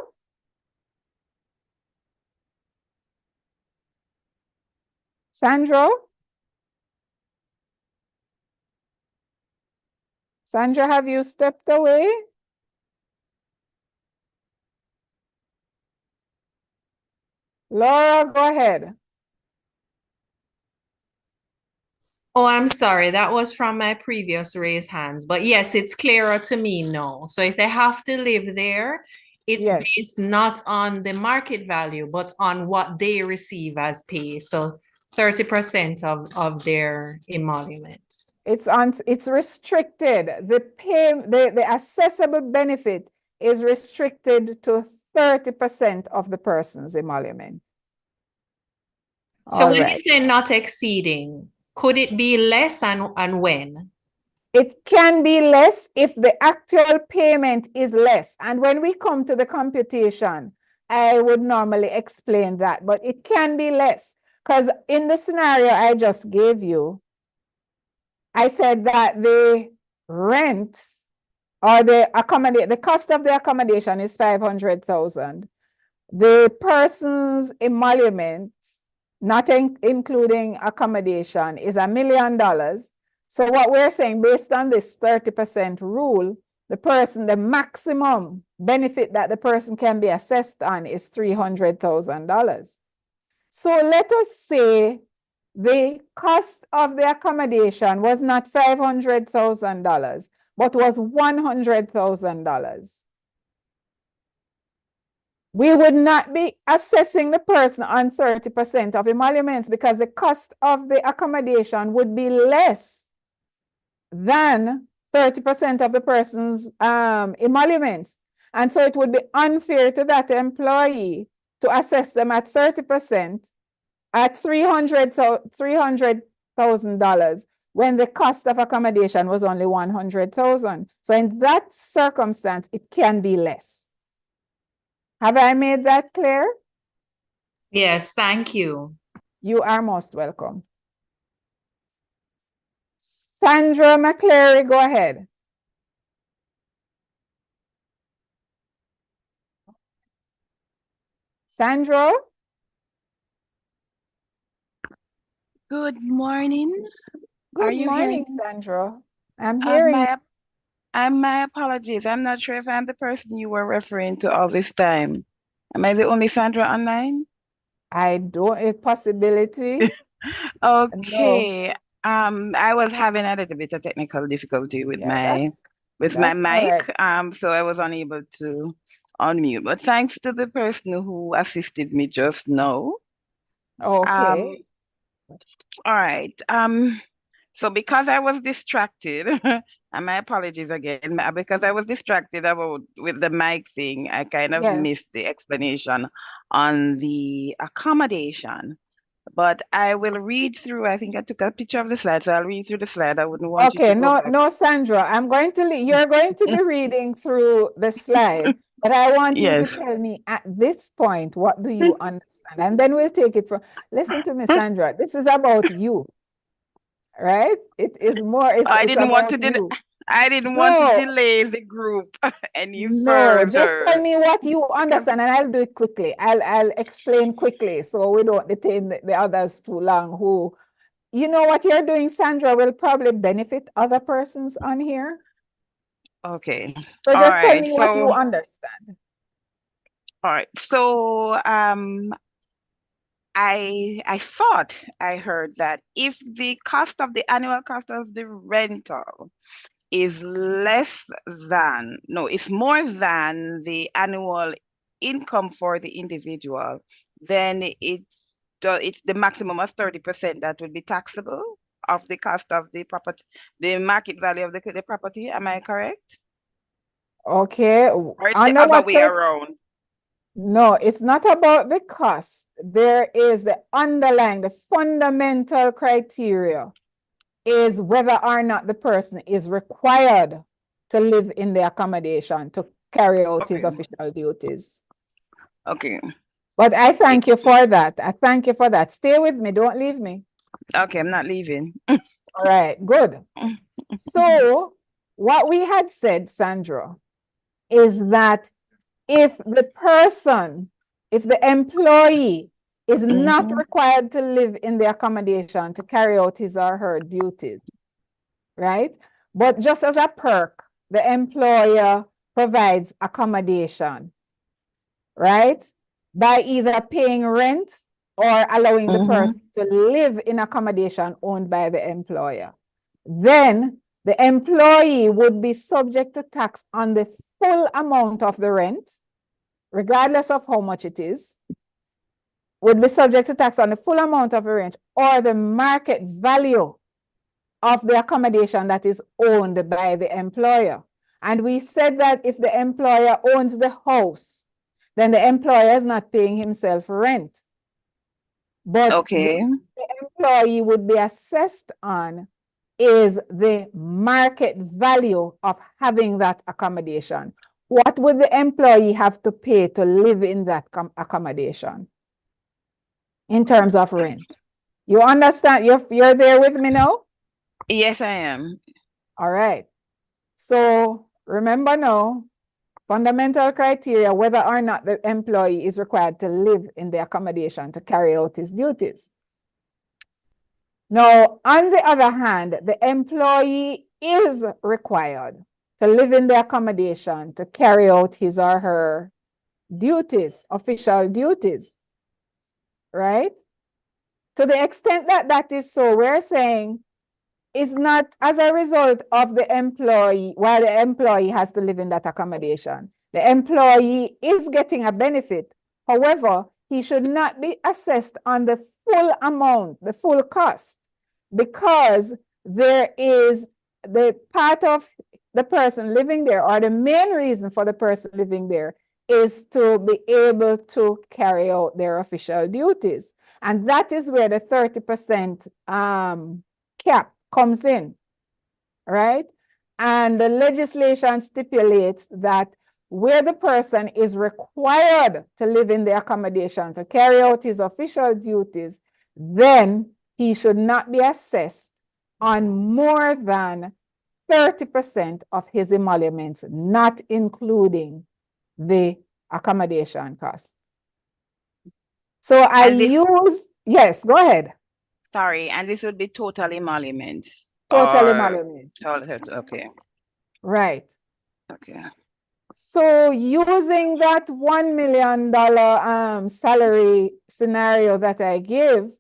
Sandro? Sandra, have you stepped away? Laura, go ahead. Oh, I'm sorry. That was from my previous raised hands. But yes, it's clearer to me now. So if they have to live there, it's Yes. based not on the market value, but on what they receive as pay. So 30% of their emoluments. It's restricted. The assessable benefit is restricted to 30% of the person's emolument. So All when right. you say not exceeding, could it be less and when? It can be less if the actual payment is less. And when we come to the computation, I would normally explain that, but it can be less. Because in the scenario I just gave you, I said that the rent or the cost of the accommodation is $500,000. The person's emolument not including accommodation, is $1 million. So what we're saying, based on this 30% rule, the maximum benefit that the person can be assessed on is $300,000. So let us say the cost of the accommodation was not $500,000, but was $100,000. We would not be assessing the person on 30% of emoluments because the cost of the accommodation would be less than 30% of the person's emoluments. And so it would be unfair to that employee to assess them at 30% at $300,000 when the cost of accommodation was only $100,000. So in that circumstance, it can be less. Have I made that clear? Yes, thank you. You are most welcome. Sandra McCleary, go ahead. Sandra? Good morning. Are Good you morning, hearing? Sandra. I'm hearing you. My apologies. I'm not sure if I'm the person you were referring to all this time. Am I the only Sandra online? I don't, a possibility. No. Okay. I was having a little bit of technical difficulty with Yeah, my that's all right. mic. So I was unable to unmute. But thanks to the person who assisted me just now. Okay. All right. So because I was distracted, and my apologies again, because I was distracted with the mic thing, I kind of Yes. missed the explanation on the accommodation. But I will read through. I think I took a picture of the slide, so I'll read through the slide. I wouldn't want you Okay, to go no, back. no, Sandra, you're going to be reading through the slide, but I want you to Yes. tell me at this point, what do you understand? And then we'll take it from, listen to me, Sandra, this is about you, right? It is more, it's about you. I didn't want to delay the group any No, just further. tell me what you understand and I'll do it quickly. I'll explain quickly so we don't detain the others too long who, you know what you're doing, Sandra, will probably benefit other persons on here. Okay. So All just tell right. me what you understand. All right. So I thought I heard that if the annual cost of the rental is it's more than the annual income for the individual, then it's the maximum of 30% that would be taxable of the cost of the property, the market value of the property. Am I correct? Okay. Or it's the other way around? No, it's not about the cost. There is the fundamental criteria is whether or not the person is required to live in the accommodation to carry out his official duties. Okay. But I thank you for that. I thank you for that. Stay with me. Don't leave me. Okay, I'm not leaving. All right, good. So what we had said, Sandra, is that if the employee is not required to live in the accommodation to carry out his or her duties, right? But just as a perk, the employer provides accommodation, right? By either paying rent or allowing the person to live in accommodation owned by the employer. Then the employee would be subject to tax on the full amount of the rent, regardless of how much it is, would be subject to tax on the full amount of the rent or the market value of the accommodation that is owned by the employer. And we said that if the employer owns the house, then the employer is not paying himself rent. But what the employee would be assessed on is the market value of having that accommodation. What would the employee have to pay to live in that accommodation in terms of rent? You understand? You're there with me now? Yes, I am. All right. So remember now, fundamental criteria whether or not the employee is required to live in the accommodation to carry out his duties. Now, on the other hand, the employee is required to live in the accommodation to carry out his or her duties, official duties, right? To the extent that that is so, we're saying it's not as a result of the employee, while the employee has to live in that accommodation. The employee is getting a benefit. However, he should not be assessed on the full amount, the full cost, because there is the part of the person living there, or the main reason for the person living there is to be able to carry out their official duties. And that is where the 30% cap comes in, right? And the legislation stipulates that where the person is required to live in the accommodation to carry out his official duties, then he should not be assessed on more than 30% of his emoluments, not including the accommodation cost. So yes, go ahead. Sorry, and this would be total emoluments. Total or- emoluments. Okay, Right. okay. So using that $1 million salary scenario that I give,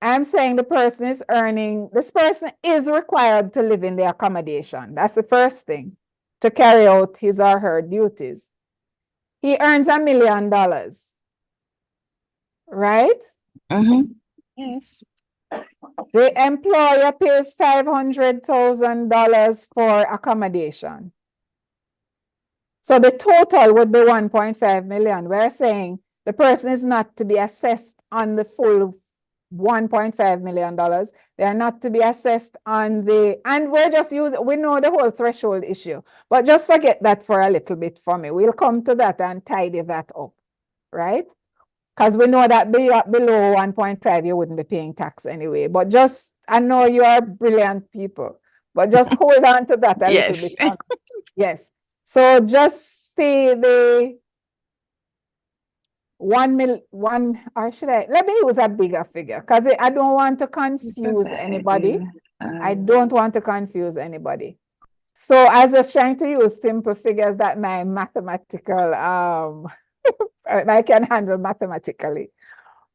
I'm saying this person is required to live in the accommodation. That's the first thing, to carry out his or her duties. He earns $1 million, right? Yes. The employer pays $500,000 for accommodation. So the total would be 1.5 million. We're saying the person is not to be assessed on the full $1.5 million. They are not to be assessed on and we know the whole threshold issue, but just forget that for a little bit for me. We'll come to that and tidy that up, right? Because we know that below 1.5, you wouldn't be paying tax anyway. But I know you are brilliant people, but just hold on to that a little bit. Yes. So just say the 1 million, or let me use a bigger figure, because I don't want to confuse anybody. I don't want to confuse anybody. So I was just trying to use simple figures that my mathematical, I can handle mathematically.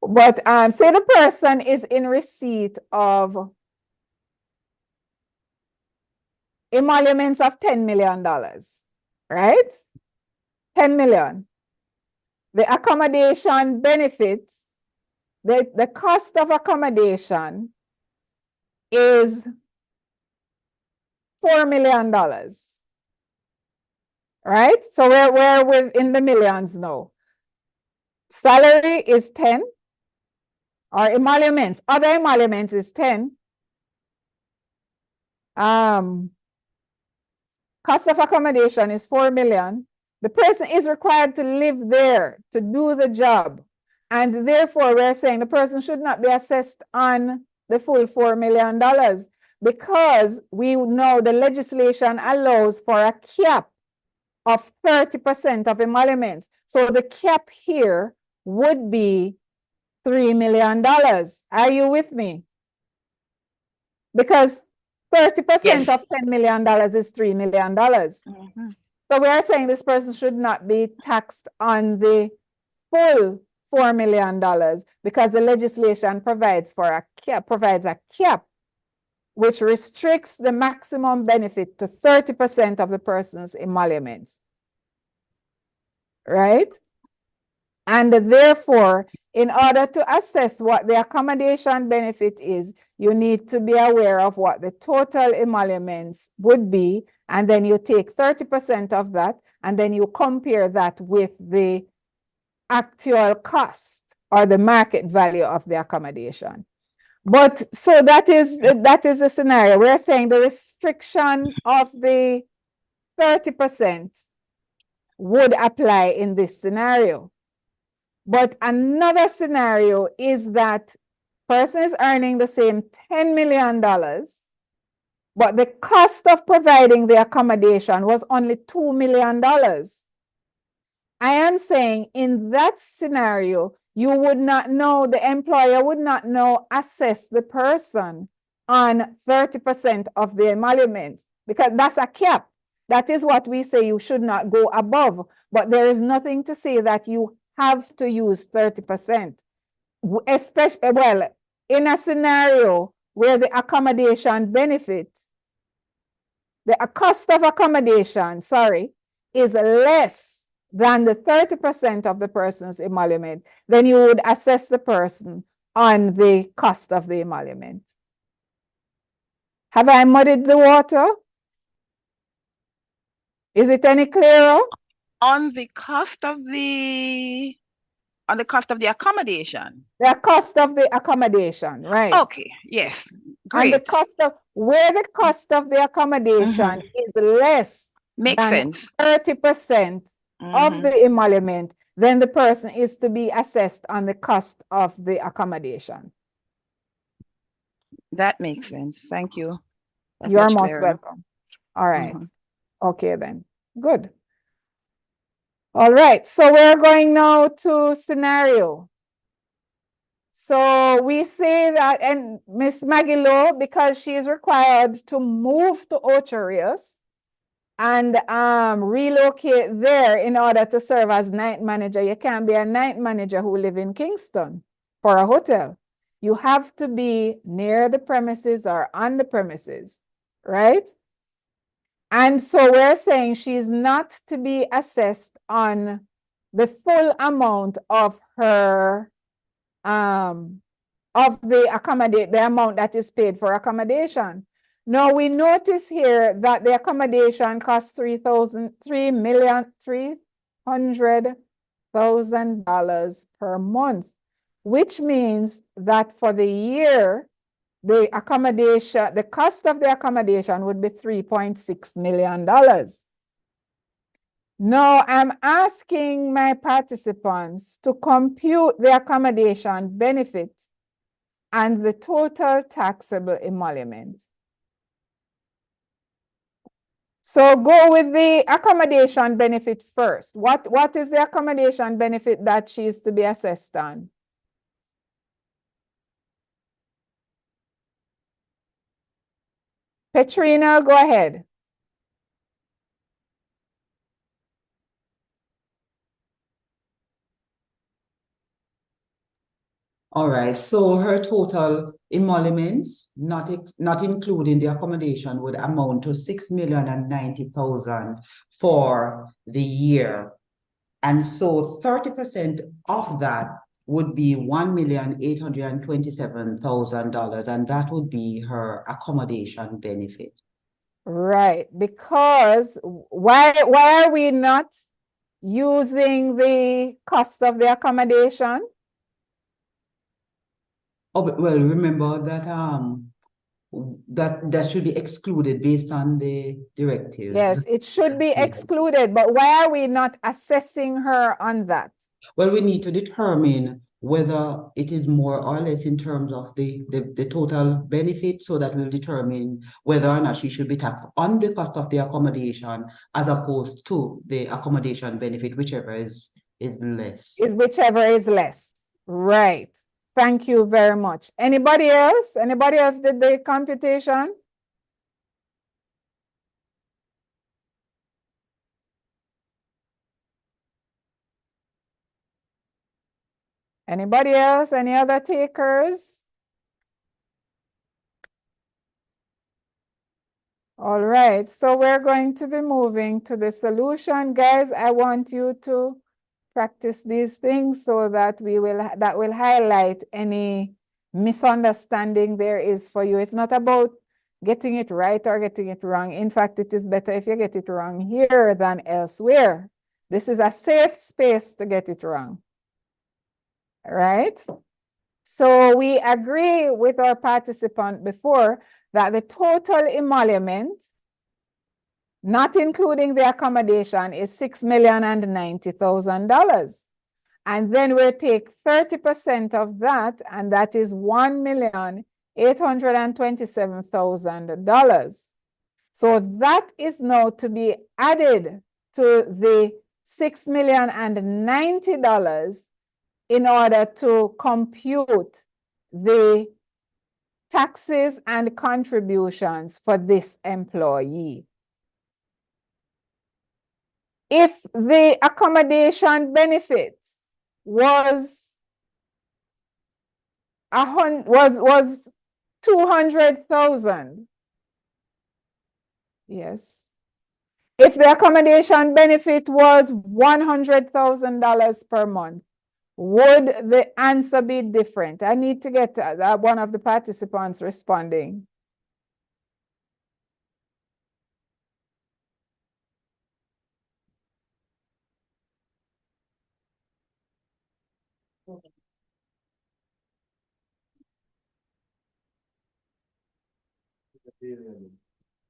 But say the person is in receipt of emoluments of $10 million, right? 10 million. The accommodation benefits, the cost of accommodation is $4 million, right? So we're within the millions now. Salary is 10, or emoluments, other emoluments is 10. Cost of accommodation is 4 million. The person is required to live there to do the job. And therefore, we're saying the person should not be assessed on the full $4 million, because we know the legislation allows for a cap of 30% of emoluments. So the cap here would be $3 million. Are you with me? Because 30% of $10 million is $3 million. So we are saying this person should not be taxed on the full $4 million, because the legislation provides a cap which restricts the maximum benefit to 30% of the person's emoluments, right? And therefore, in order to assess what the accommodation benefit is, you need to be aware of what the total emoluments would be, and then you take 30% of that, and then you compare that with the actual cost or the market value of the accommodation. But so that is the scenario. We're saying the restriction of the 30% would apply in this scenario. But another scenario is that person is earning the same $10 million, but the cost of providing the accommodation was only $2 million. I am saying in that scenario, you would not know, the employer would not know, assess the person on 30% of the emoluments, because that's a cap. That is what we say you should not go above, but there is nothing to say that you have to use 30%. Especially, well, in a scenario where the accommodation benefit, the cost of accommodation, sorry, is less than the 30% of the person's emolument, then you would assess the person on the cost of the emolument. Have I muddied the water? Is it any clearer? On the cost of the accommodation. The cost of the accommodation, right? Okay, yes, And the great. cost of, where the cost of the accommodation is less Makes than sense. 30% of the emolument, then the person is to be assessed on the cost of the accommodation. That makes sense. Thank you. That's You're much most clearer. welcome. All right. Okay, then. Good. All right. So we're going now to scenario. So we say that, and Miss Maggie Lowe, because she is required to move to Ocho Rios and relocate there in order to serve as night manager. You can't be a night manager who live in Kingston for a hotel. You have to be near the premises or on the premises, right? And so we're saying she's not to be assessed on the full amount of her of the amount that is paid for accommodation. Now we notice here that the accommodation costs $300,000 per month, which means that for the year, the cost of the accommodation would be $3.6 million. Now I'm asking my participants to compute the accommodation benefit and the total taxable emolument. So go with the accommodation benefit first. What is the accommodation benefit that she is to be assessed on? Petrina, go ahead. All right, so her total emoluments, not including the accommodation, would amount to $6,090,000 for the year. And so 30% of that would be $1,827,000, and that would be her accommodation benefit. Right, because why are we not using the cost of the accommodation? Oh, but, well, remember that that should be excluded based on the directives. Yes, it should be excluded, but why are we not assessing her on that? Well, we need to determine whether it is more or less in terms of the total benefit, so that will determine whether or not she should be taxed on the cost of the accommodation as opposed to the accommodation benefit, whichever is less. Whichever is less. Right. Thank you very much. Anybody else? Anybody else did the computation? Anybody else? Any other takers? All right, so we're going to be moving to the solution. Guys, I want you to practice these things so that that will highlight any misunderstanding there is for you. It's not about getting it right or getting it wrong. In fact, it is better if you get it wrong here than elsewhere. This is a safe space to get it wrong. Right? So we agree with our participant before that the total emolument, not including the accommodation, is $6,090,000. And then we'll take 30% of that, and that is $1,827,000. $827,000. So that is now to be added to the $6,090,000 in order to compute the taxes and contributions for this employee. If the accommodation benefits was 200,000, yes. If the accommodation benefit was $100,000 per month, would the answer be different? I need to get one of the participants responding.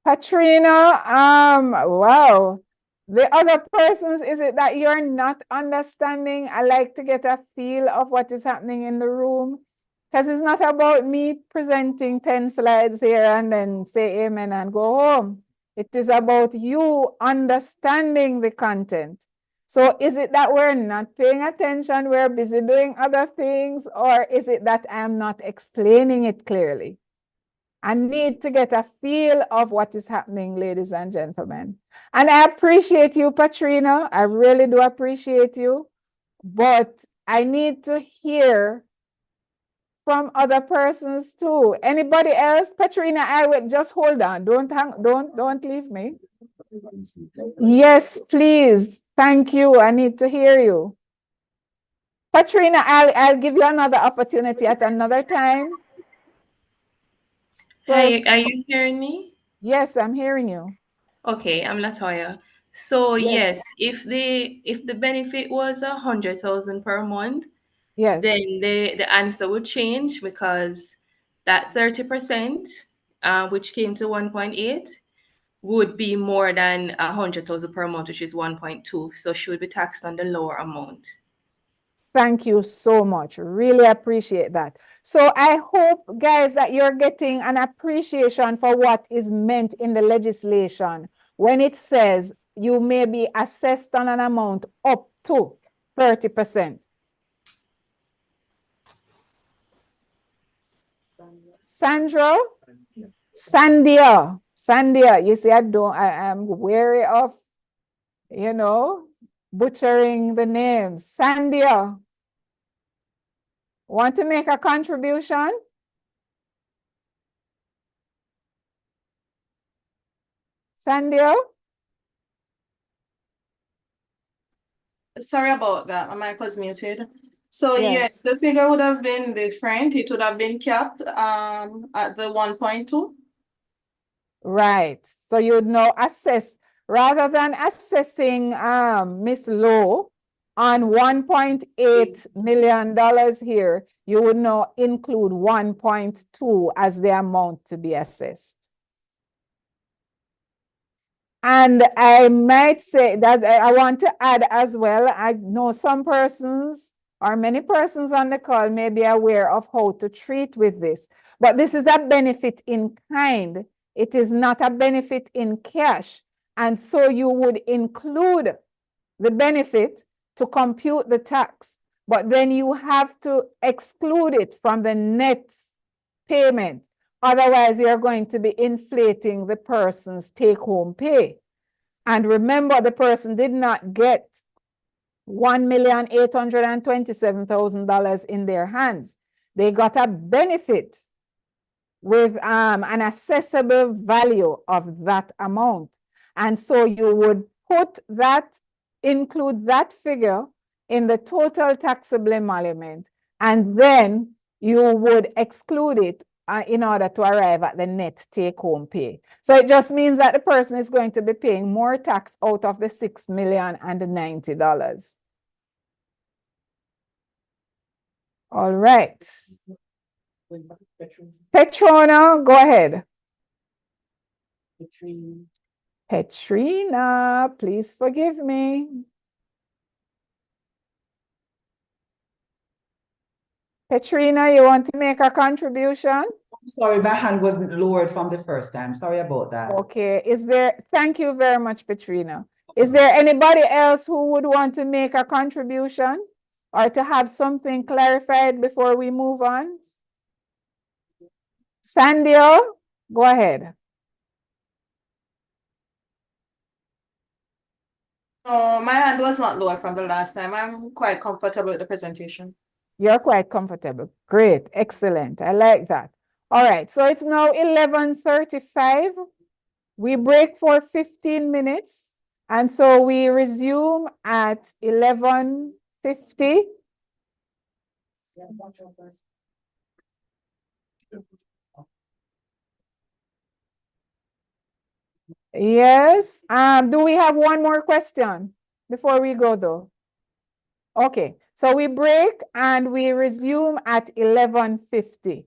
Katrina, wow. The other persons, is it that you're not understanding? I like to get a feel of what is happening in the room. Because it's not about me presenting 10 slides here and then say amen and go home. It is about you understanding the content. So is it that we're not paying attention, we're busy doing other things, or is it that I'm not explaining it clearly? I need to get a feel of what is happening, ladies and gentlemen. And I appreciate you, Patrina. I really do appreciate you. But I need to hear from other persons too. Anybody else? Patrina, I will just hold on. Don't leave me. Yes, please. Thank you. I need to hear you. Patrina, I'll give you another opportunity at another time. Hi, are you hearing me? Yes, I'm hearing you. Okay, I'm Latoya. So Yes. yes, if the benefit was 100,000 per month, Yes. then the answer would change because that 30%, which came to 1.8, would be more than 100,000 per month, which is 1.2. So she would be taxed on the lower amount. Thank you so much. Really appreciate that. So I hope, guys, that you're getting an appreciation for what is meant in the legislation when it says you may be assessed on an amount up to 30%. Sandra? Sandia, you see, I am wary of, butchering the names. Sandia, want to make a contribution? Sandia? Sorry about that. My mic was muted. So yes, the figure would have been different. It would have been capped at the 1.2. Right. So you would now assess, rather than assessing Miss Lowe on $1.8 million here, you would now include 1.2 as the amount to be assessed. And I might say that I want to add as well, I know some persons or many persons on the call may be aware of how to treat with this, but this is a benefit in kind. It is not a benefit in cash. And so you would include the benefit to compute the tax, but then you have to exclude it from the net payment. Otherwise, you're going to be inflating the person's take-home pay. And remember, the person did not get $1,827,000 in their hands. They got a benefit with an assessable value of that amount. And so you would include that figure in the total taxable emolument, and then you would exclude it in order to arrive at the net take-home pay. So it just means that the person is going to be paying more tax out of the $6,090,000. All right. Petrona, go ahead. Petrina, please forgive me. Petrina, you want to make a contribution? I'm sorry, my hand was lowered from the first time. Sorry about that. Okay, thank you very much, Petrina. Is there anybody else who would want to make a contribution or to have something clarified before we move on? Sandio, go ahead. No, my hand was not lower from the last time. I'm quite comfortable with the presentation. You're quite comfortable. Great, excellent. I like that. All right, so it's now 11:35. We break for 15 minutes, and so we resume at 11:50. Yes. Do we have one more question before we go though? Okay, so we break and we resume at 11:50.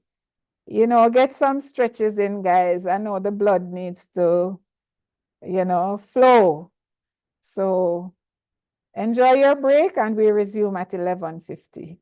You know, get some stretches in, guys. I know the blood needs to, flow. So enjoy your break and we resume at 11:50.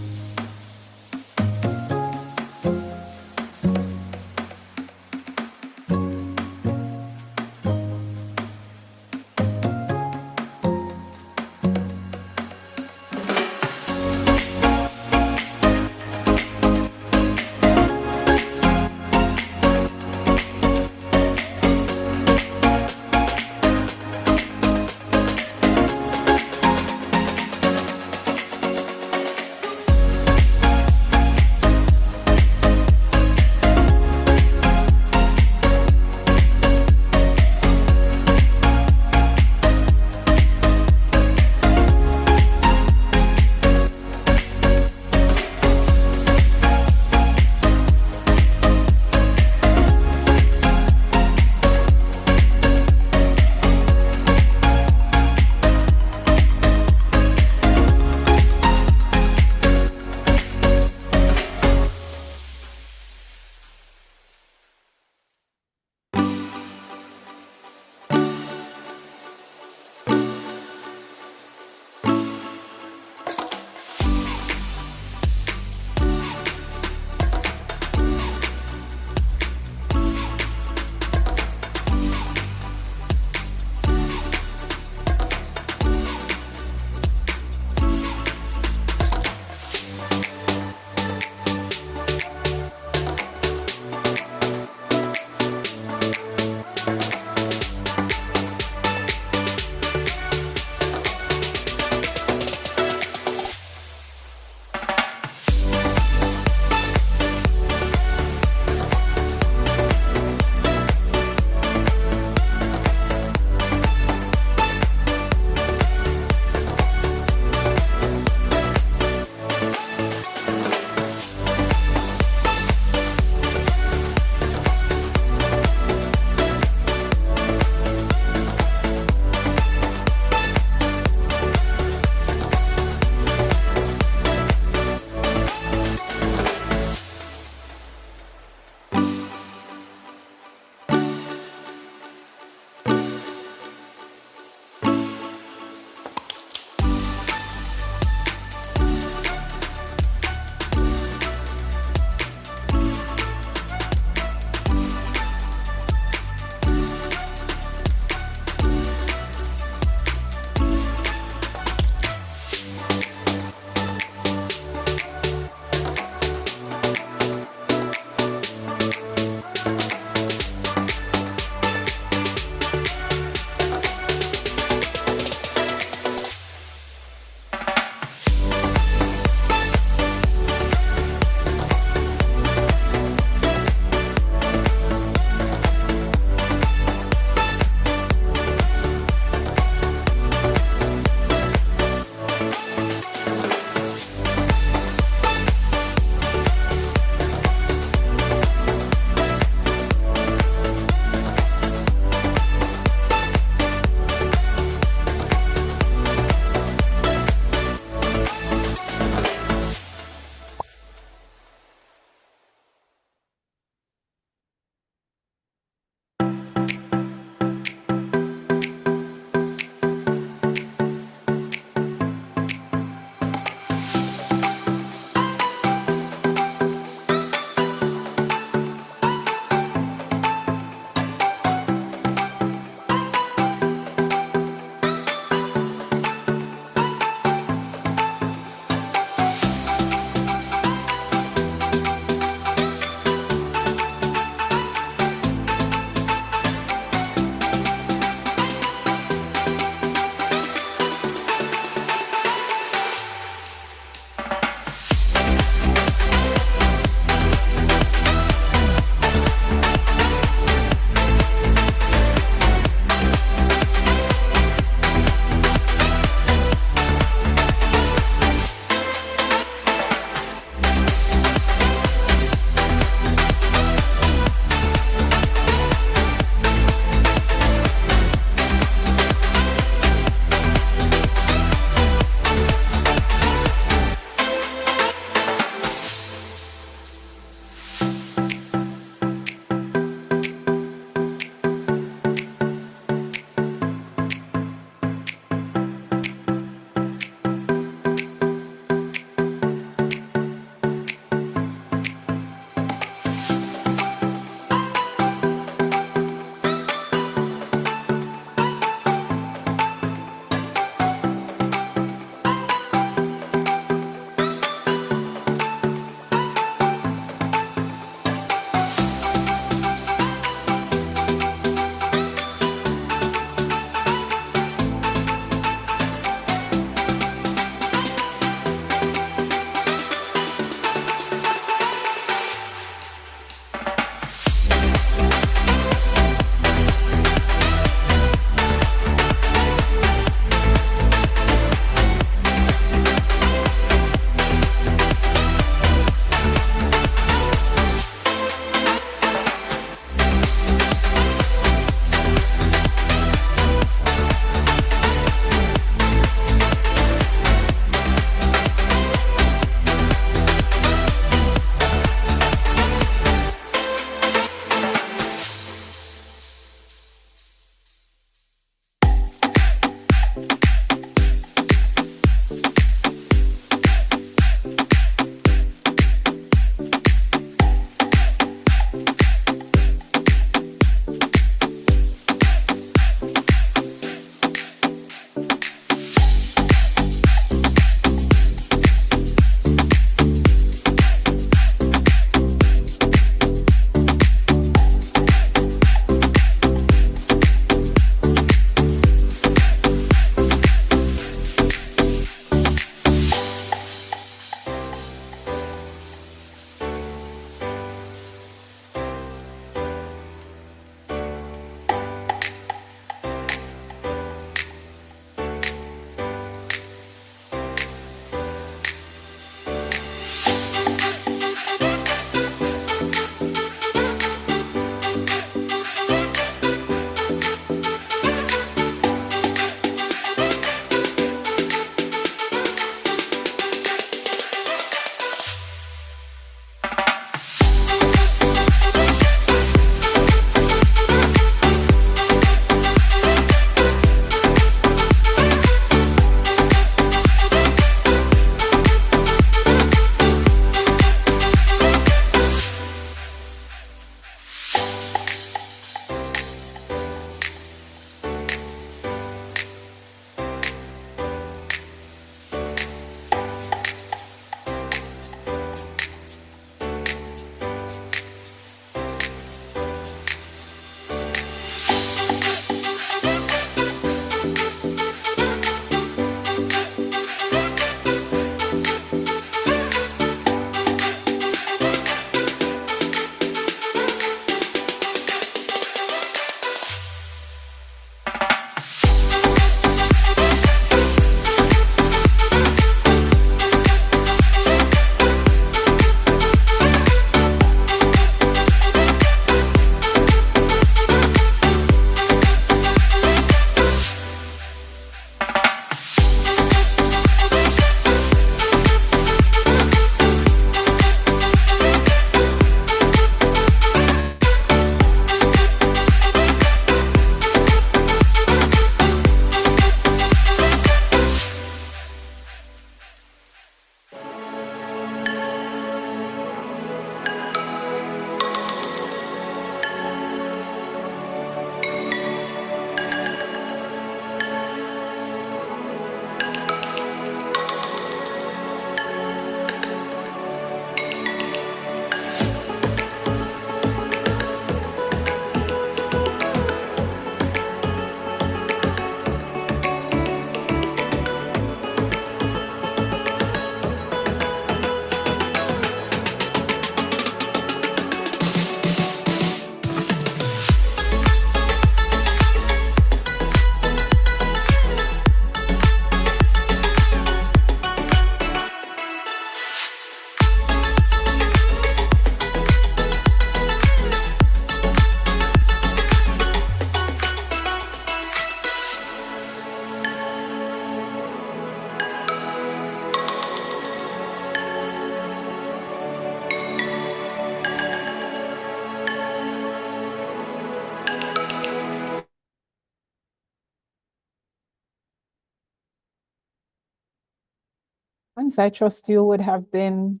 once I trust you would have been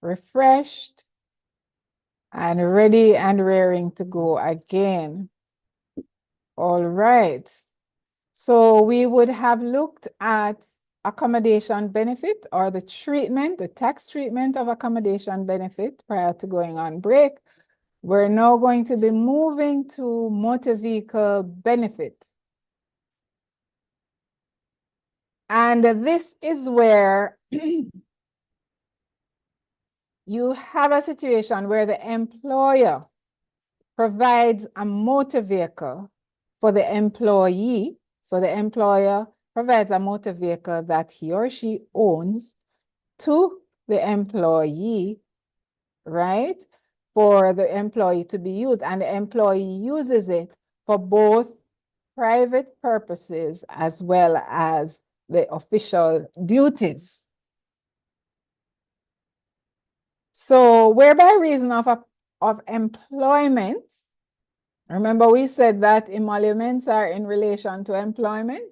refreshed and ready and raring to go again. All right. So we would have looked at accommodation benefit, or the treatment, the tax treatment of accommodation benefit prior to going on break. We're now going to be moving to motor vehicle benefit. And this is where you have a situation where the employer provides a motor vehicle for the employee. So the employer provides a motor vehicle that he or she owns to the employee, right? For the employee to be used, and the employee uses it for both private purposes as well as the official duties. So where by reason of employment, remember we said that emoluments are in relation to employment,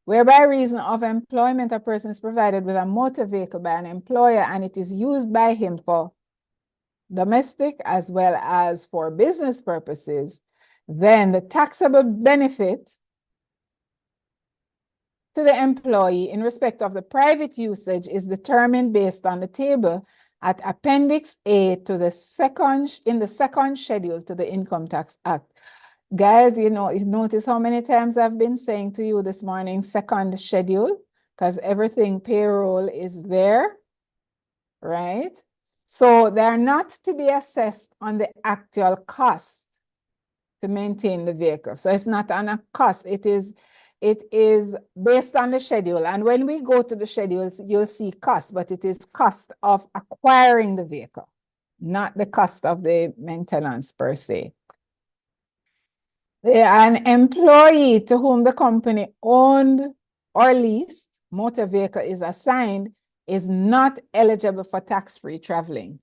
where by reason of employment a person is provided with a motor vehicle by an employer and it is used by him for domestic as well as for business purposes, then the taxable benefit to the employee in respect of the private usage is determined based on the table at Appendix A to the second schedule to the Income Tax Act. Guys, you know, notice how many times I've been saying to you this morning, second schedule, because everything payroll is there, right? So they're not to be assessed on the actual cost to maintain the vehicle. So it's not on a cost, it is based on the schedule. And when we go to the schedules, you'll see cost, but it is cost of acquiring the vehicle, not the cost of the maintenance per se. An employee to whom the company owned or leased motor vehicle is assigned is not eligible for tax-free traveling.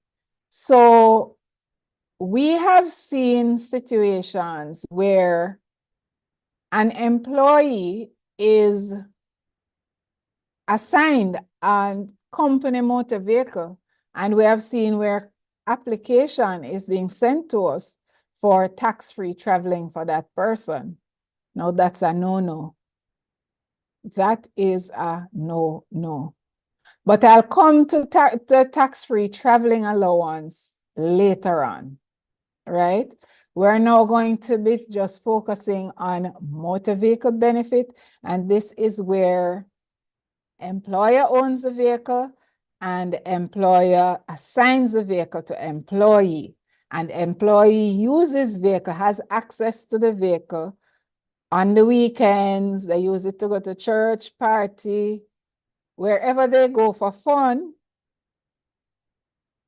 So we have seen situations where an employee is assigned a company motor vehicle, and we have seen where application is being sent to us for tax-free traveling for that person. Now that's a no-no. That is a no-no. But I'll come to the tax-free traveling allowance later on, right? We're now going to be just focusing on motor vehicle benefit, and this is where employer owns the vehicle and employer assigns the vehicle to employee, and employee uses vehicle, has access to the vehicle on the weekends. They use it to go to church, party, wherever they go for fun.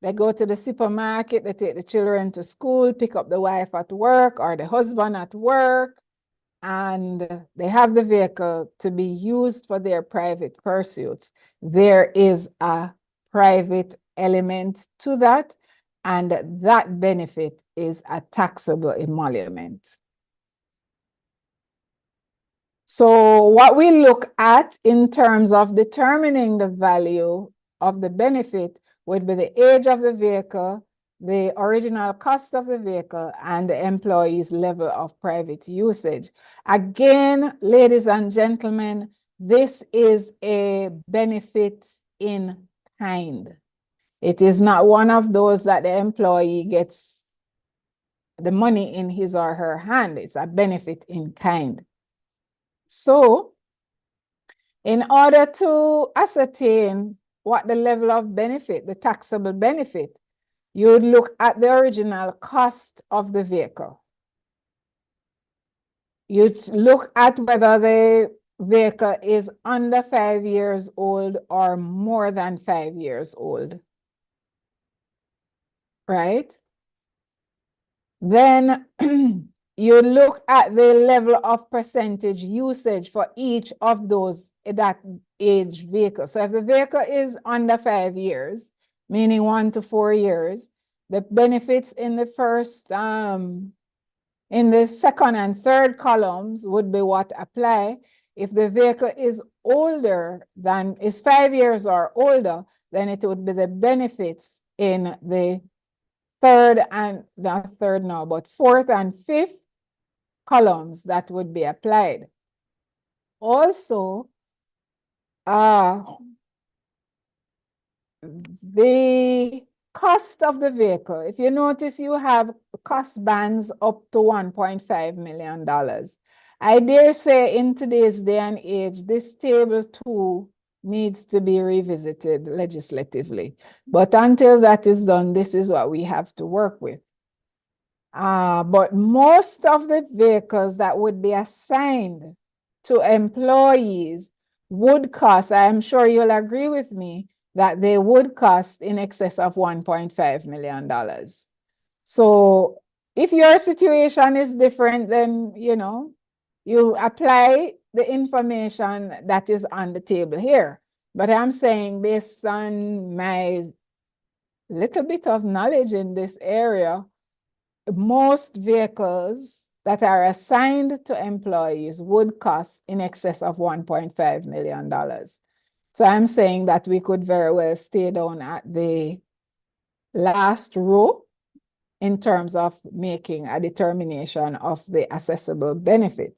They go to the supermarket, they take the children to school, pick up the wife at work or the husband at work, and they have the vehicle to be used for their private pursuits. There is a private element to that, and that benefit is a taxable emolument. So what we look at in terms of determining the value of the benefit would be the age of the vehicle, the original cost of the vehicle, and the employee's level of private usage. Again, ladies and gentlemen, this is a benefit in kind. It is not one of those that the employee gets the money in his or her hand. It's a benefit in kind. So, in order to ascertain what the level of benefit, the taxable benefit, you would look at the original cost of the vehicle. You'd look at whether the vehicle is under 5 years old or more than 5 years old, right? Then you look at the level of percentage usage for each of those that age vehicle. So if the vehicle is under 5 years, meaning 1 to 4 years, the benefits in the first, in the second and third columns would be what apply. If the vehicle is older than, is 5 years or older, then it would be the benefits in the third and not third now, but fourth and fifth columns that would be applied. Also, the cost of the vehicle, if you notice, you have cost bands up to $1.5 million. I dare say in today's day and age, this table too needs to be revisited legislatively. But until that is done, this is what we have to work with. But most of the vehicles that would be assigned to employees would cost, I'm sure you'll agree with me, that they would cost in excess of $1.5 million. So if your situation is different, then, you know, you apply the information that is on the table here. But I'm saying based on my little bit of knowledge in this area, most vehicles that are assigned to employees would cost in excess of $1.5 million. So I'm saying that we could very well stay down at the last row in terms of making a determination of the assessable benefit.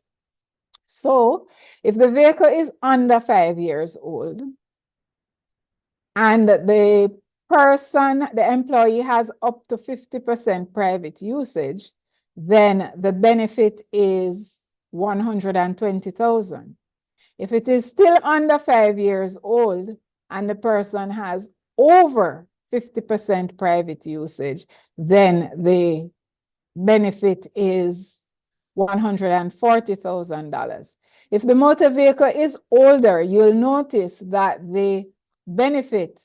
So if the vehicle is under 5 years old and the employee has up to 50% private usage, then the benefit is $120,000. If it is still under 5 years old and the person has over 50% private usage, then the benefit is $140,000. If the motor vehicle is older, you'll notice that the benefit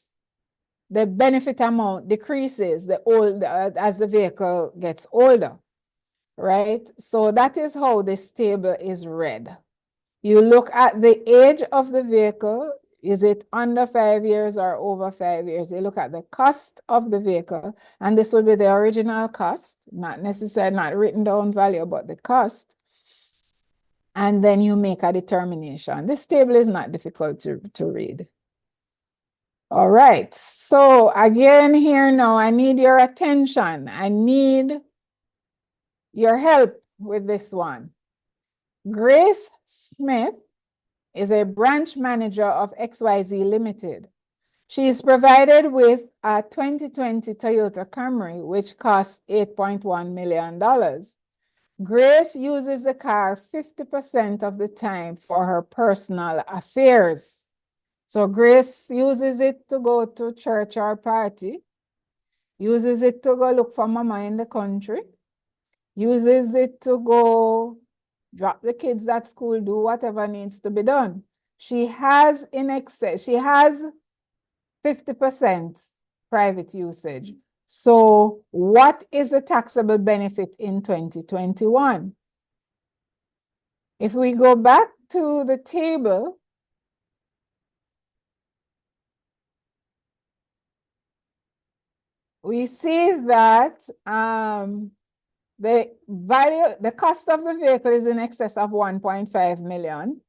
amount decreases as the vehicle gets older, right? So that is how this table is read. You look at the age of the vehicle. Is it under 5 years or over 5 years? You look at the cost of the vehicle, and this would be the original cost, not necessarily not written down value, but the cost. And then you make a determination. This table is not difficult to read. All right, so again here now, I need your attention. I need your help with this one. Grace Smith is a branch manager of XYZ Limited. She is provided with a 2020 Toyota Camry, which costs $8.1 million. Grace uses the car 50% of the time for her personal affairs. So Grace uses it to go to church or party, uses it to go look for mama in the country, uses it to go drop the kids at school, do whatever needs to be done. She has 50% private usage. So what is the taxable benefit in 2021? If we go back to the table, we see that the cost of the vehicle is in excess of 1.5 million.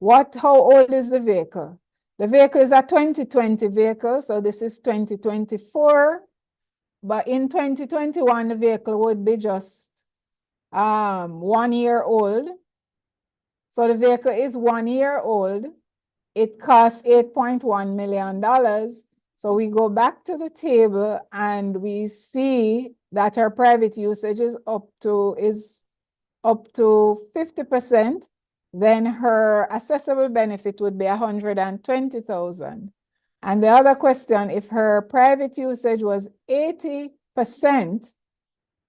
How old is the vehicle? The vehicle is a 2020 vehicle, so this is 2024. But in 2021, the vehicle would be just 1 year old. So the vehicle is 1 year old. It costs $8.1 million. So we go back to the table and we see that her private usage is up to 50%. Then her assessable benefit would be $120,000. And the other question, if her private usage was 80%,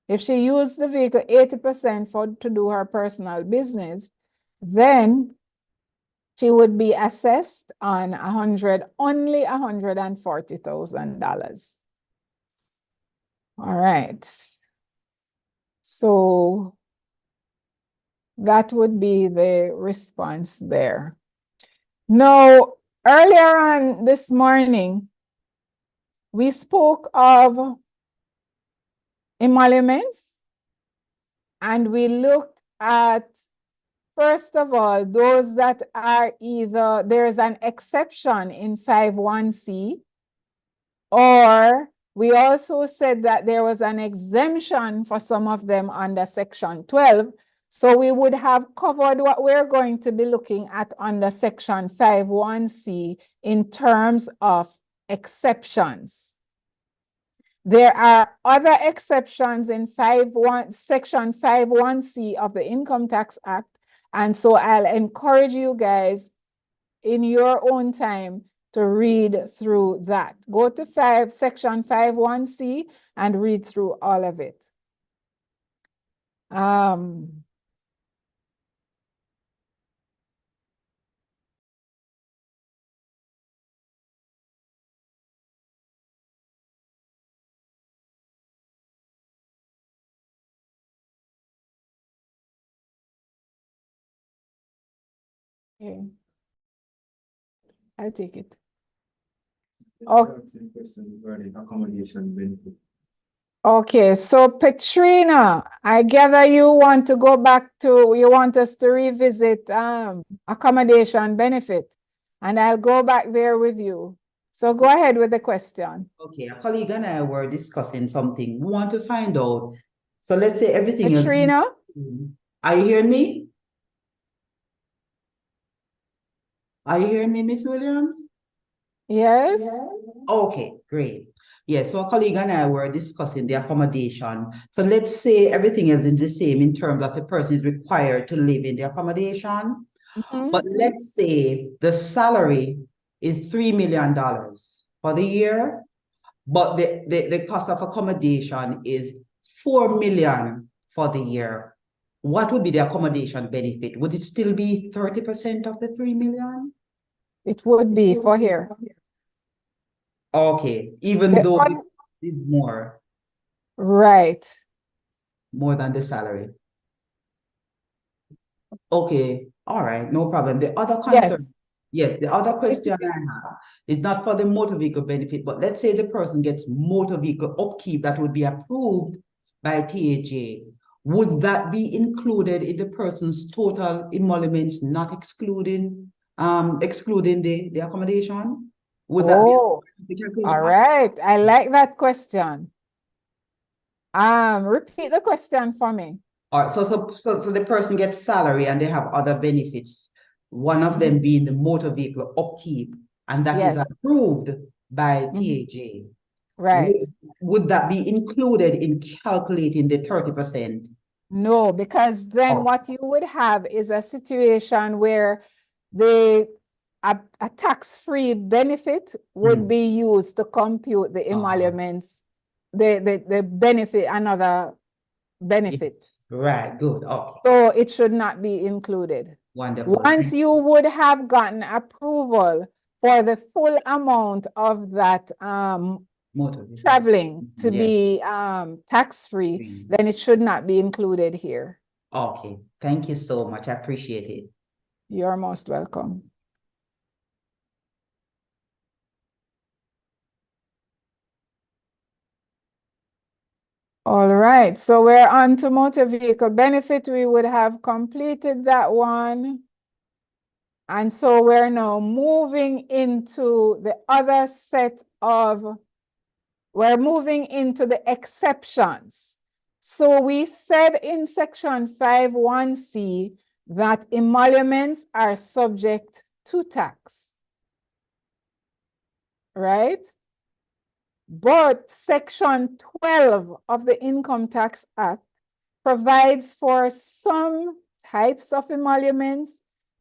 if she used the vehicle 80% to do her personal business, then she would be assessed on only $140,000. All right. So that would be the response there. Now, earlier on this morning, we spoke of emoluments, and we looked at, first of all, those that are either, there's an exception in 5.1c Or we also said that there was an exemption for some of them under Section 12. So we would have covered what we're going to be looking at under Section 5.1c in terms of exceptions. There are other exceptions in Section 5.1c of the Income Tax Act. And so I'll encourage you guys in your own time to read through that. Go to Section 5.1c and read through all of it. Okay. I'll take it. Accommodation benefit. Okay, so Petrina, I gather you want to go back to, you want us to revisit accommodation benefit, and I'll go back there with you. So go ahead with the question. Okay, a colleague and I were discussing something. We want to find out. So let's say everything is. Petrina? Are you hearing me? Are you hearing me, Miss Williams? Yes. Okay, great. Yeah, so a colleague and I were discussing the accommodation. So let's say everything is in the same in terms of the person is required to live in the accommodation. But let's say the salary is $3 million for the year, but the cost of accommodation is $4 million for the year. What would be the accommodation benefit? Would it still be 30% of the $3 million? It would be for here. Okay, even though it is more. Right. More than the salary. Okay, all right, no problem. The other concern, yes, the other question I have is not for the motor vehicle benefit, but let's say the person gets motor vehicle upkeep that would be approved by TAJ. Would that be included in the person's total emoluments, not excluding the accommodation? Would that be the calculation? All right. I like that question. Repeat the question for me. All right, so the person gets salary and they have other benefits, one of them being the motor vehicle upkeep, and that is approved by TAJ. Right. Would that be included in calculating the 30%? No, because then what you would have is a situation where a tax-free benefit would be used to compute the emoluments, the benefit, another benefit. Right, good. Okay. So it should not be included. Wonderful. Once you would have gotten approval for the full amount of that traveling to be tax-free, then it should not be included here. Okay, thank you so much. I appreciate it. You're most welcome. All right, so we're on to motor vehicle benefit. We would have completed that one. And so we're now moving into the other set of, we're moving into the exceptions. So we said in Section 5.1c that emoluments are subject to tax, right? But Section 12 of the Income Tax Act provides for some types of emoluments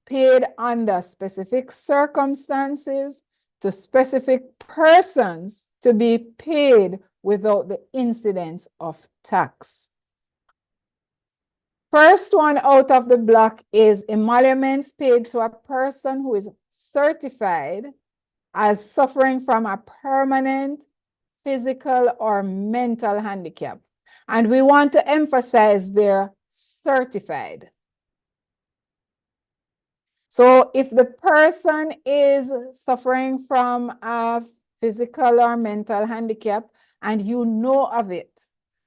paid under specific circumstances to specific persons to be paid without the incidence of tax. First one out of the block is emoluments paid to a person who is certified as suffering from a permanent physical or mental handicap. And we want to emphasize they're certified. So if the person is suffering from a physical or mental handicap and you know of it,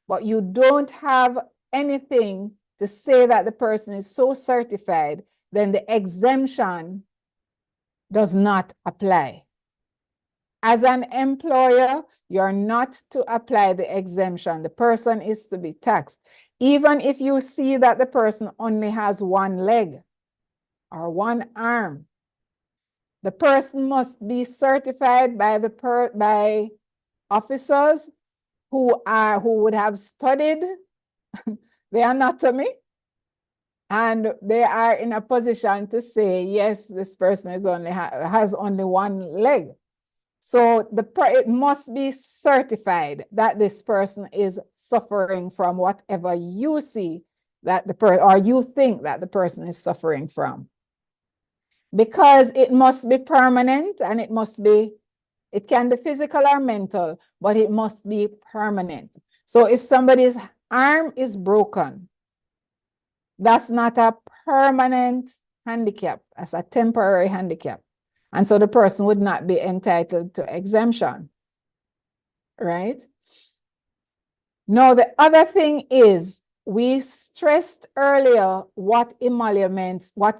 but you don't have anything to say that the person is so certified, then the exemption does not apply. As an employer, you're not to apply the exemption. The person is to be taxed. Even if you see that the person only has one leg or one arm, the person must be certified by by officers who would have studied the anatomy, and they are in a position to say, yes, this person is has only one leg. So it must be certified that this person is suffering from whatever you see that or you think that the person is suffering from. Because it must be permanent, and it can be physical or mental, but it must be permanent. So if somebody's arm is broken, that's not a permanent handicap, that's a temporary handicap. And so the person would not be entitled to exemption, right? Now, the other thing is, we stressed earlier what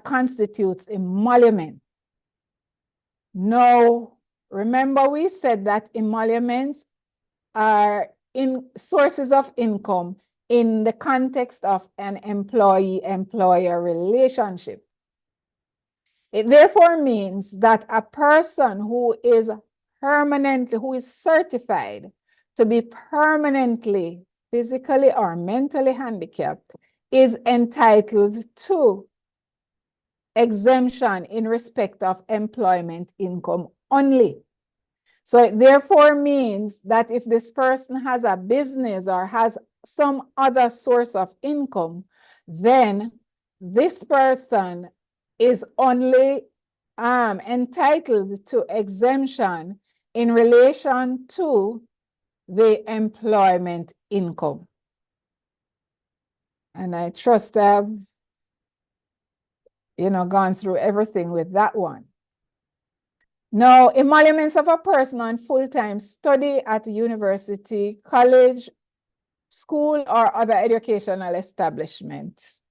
constitutes emolument. Now, remember we said that emoluments are sources of income in the context of an employee-employer relationship. It therefore means that a person who is certified to be permanently physically or mentally handicapped is entitled to exemption in respect of employment income only. So it therefore means that if this person has a business or has some other source of income, then this person is only entitled to exemption in relation to the employment income. And I trust I've, gone through everything with that one. Now, emoluments of a person on full-time study at a university, college, school, or other educational establishments.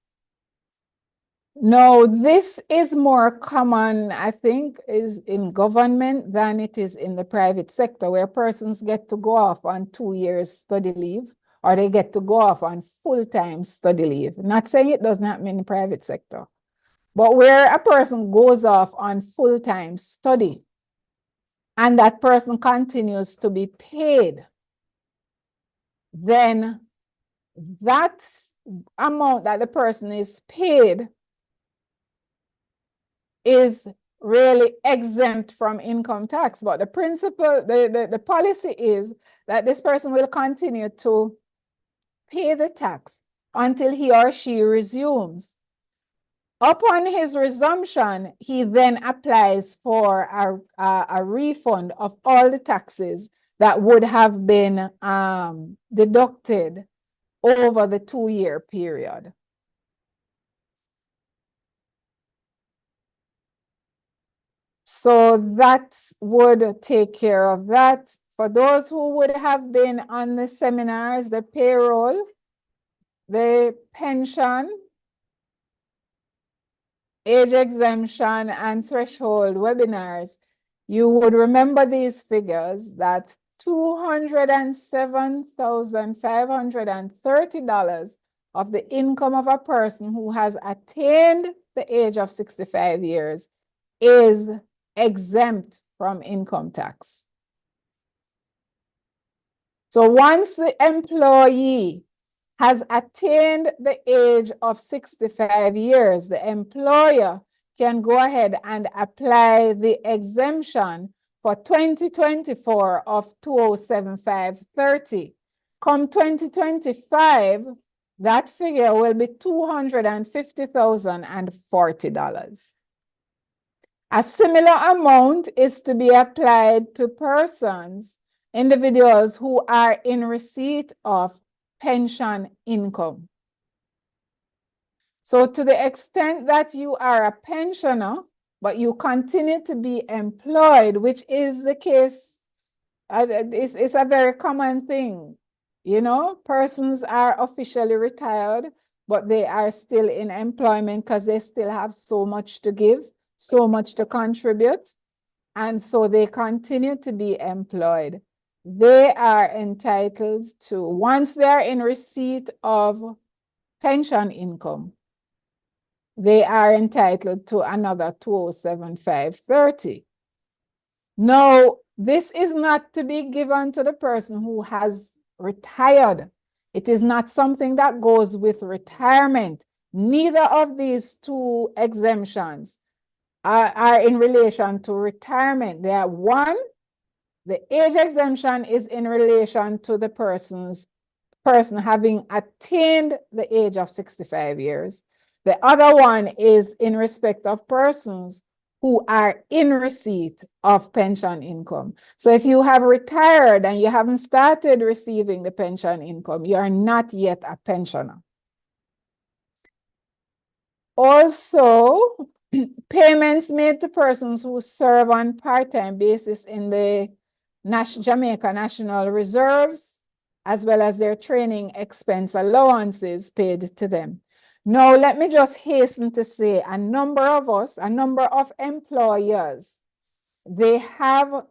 Now, this is more common, I think, is in government than it is in the private sector, where persons get to go off on 2 years study leave, or they get to go off on full-time study leave. Not saying it doesn't happen in the private sector, but where a person goes off on full-time study, and that person continues to be paid, then that amount that the person is paid is really exempt from income tax. But the principle, the policy is that this person will continue to pay the tax until he or she resumes. Upon his resumption, he then applies for a refund of all the taxes that would have been deducted over the 2-year period. So that would take care of that. For those who would have been on the seminars, the payroll, the pension, age exemption, and threshold webinars, you would remember these figures, that $207,530 of the income of a person who has attained the age of 65 years is exempt from income tax. So once the employee has attained the age of 65 years, the employer can go ahead and apply the exemption for 2024 of $207,530. Come 2025, that figure will be $250,040. A similar amount is to be applied to individuals who are in receipt of pension income. So to the extent that you are a pensioner, but you continue to be employed, which is the case, it's a very common thing. Persons are officially retired, but they are still in employment because they still have so much to give, so much to contribute. and so they continue to be employed, they are entitled to, once they're in receipt of pension income, they are entitled to another 207,530. Now, this is not to be given to the person who has retired. It is not something that goes with retirement. Neither of these two exemptions are in relation to retirement. They are one, the age exemption is in relation to the person having attained the age of 65 years. The other one is in respect of persons who are in receipt of pension income. So if you have retired and you haven't started receiving the pension income, you are not yet a pensioner. Also, payments made to persons who serve on part-time basis in the Jamaica National Reserves, as well as their training expense allowances paid to them. Now, let me just hasten to say a number of employers, they have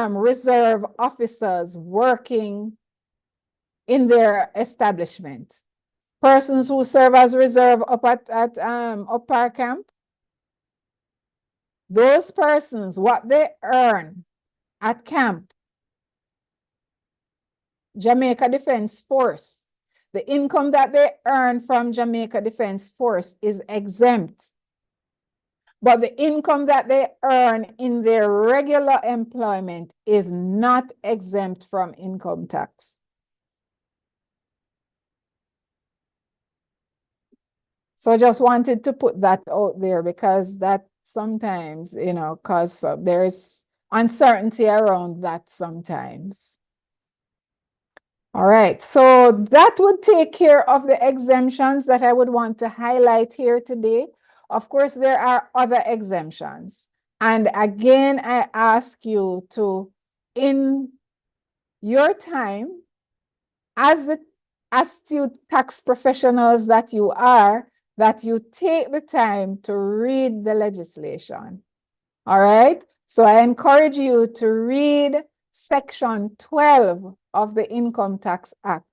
reserve officers working in their establishment. Persons who serve as reserve up at Park Camp, those persons, what they earn at camp, Jamaica Defense Force, the income that they earn from Jamaica Defense Force is exempt. But the income that they earn in their regular employment is not exempt from income tax. So I just wanted to put that out there because that sometimes, you know, because there is uncertainty around that sometimes. All right, so that would take care of the exemptions that I would want to highlight here today. Of course, there are other exemptions. And again, I ask you to, in your time, as the astute tax professionals that you are, that you take the time to read the legislation. All right, so I encourage you to read Section 12 of the Income Tax Act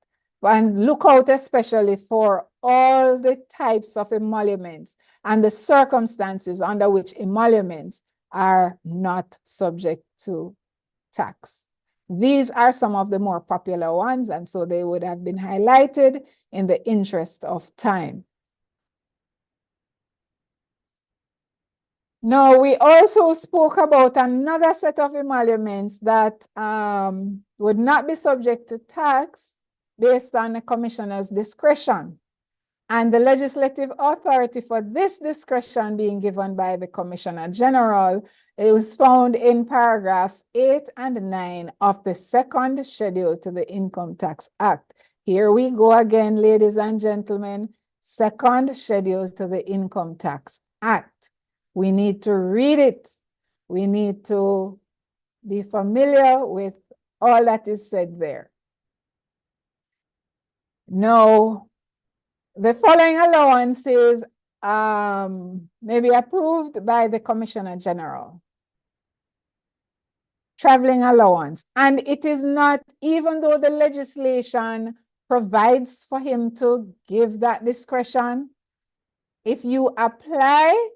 and look out especially for all the types of emoluments and the circumstances under which emoluments are not subject to tax. These are some of the more popular ones, and so they would have been highlighted in the interest of time. Now, we also spoke about another set of emoluments that would not be subject to tax based on the commissioner's discretion. And the legislative authority for this discretion being given by the Commissioner General, it was found in paragraphs 8 and 9 of the second schedule to the Income Tax Act. Here we go again, ladies and gentlemen, second schedule to the Income Tax Act. We need to read it. We need to be familiar with all that is said there. Now, the following allowances may be approved by the Commissioner General. Traveling allowance. And it is not, even though the legislation provides for him to give that discretion, if you apply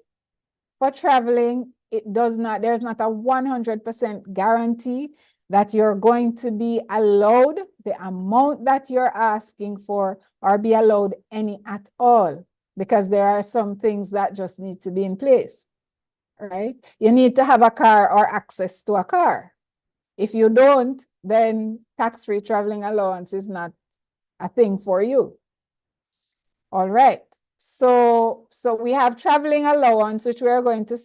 for traveling, there's not a 100% guarantee that you're going to be allowed the amount that you're asking for or be allowed any at all, because there are some things that just need to be in place, right? You need to have a car or access to a car. If you don't, then tax-free traveling allowance is not a thing for you. All right. So we have traveling allowance, which we are going to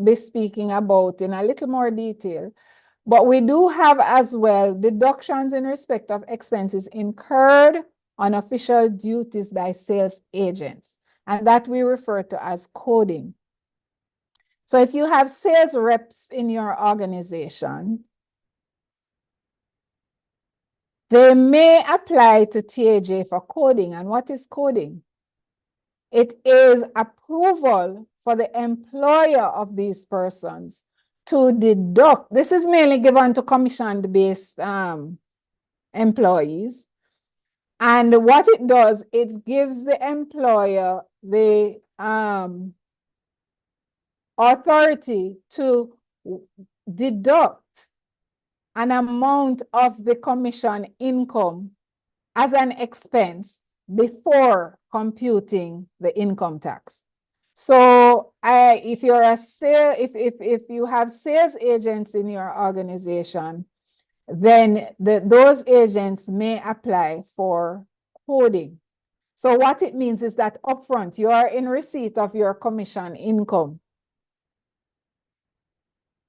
be speaking about in a little more detail. But we do have as well deductions in respect of expenses incurred on official duties by sales agents, and that we refer to as coding. So if you have sales reps in your organization, they may apply to TAJ for coding. And what is coding? It is approval for the employer of these persons to deduct. This is mainly given to commission-based employees. And what it does, it gives the employer the authority to deduct an amount of the commission income as an expense before computing the income tax. So if you're a if you have sales agents in your organization, then those agents may apply for coding. So what it means is that upfront, you are in receipt of your commission income,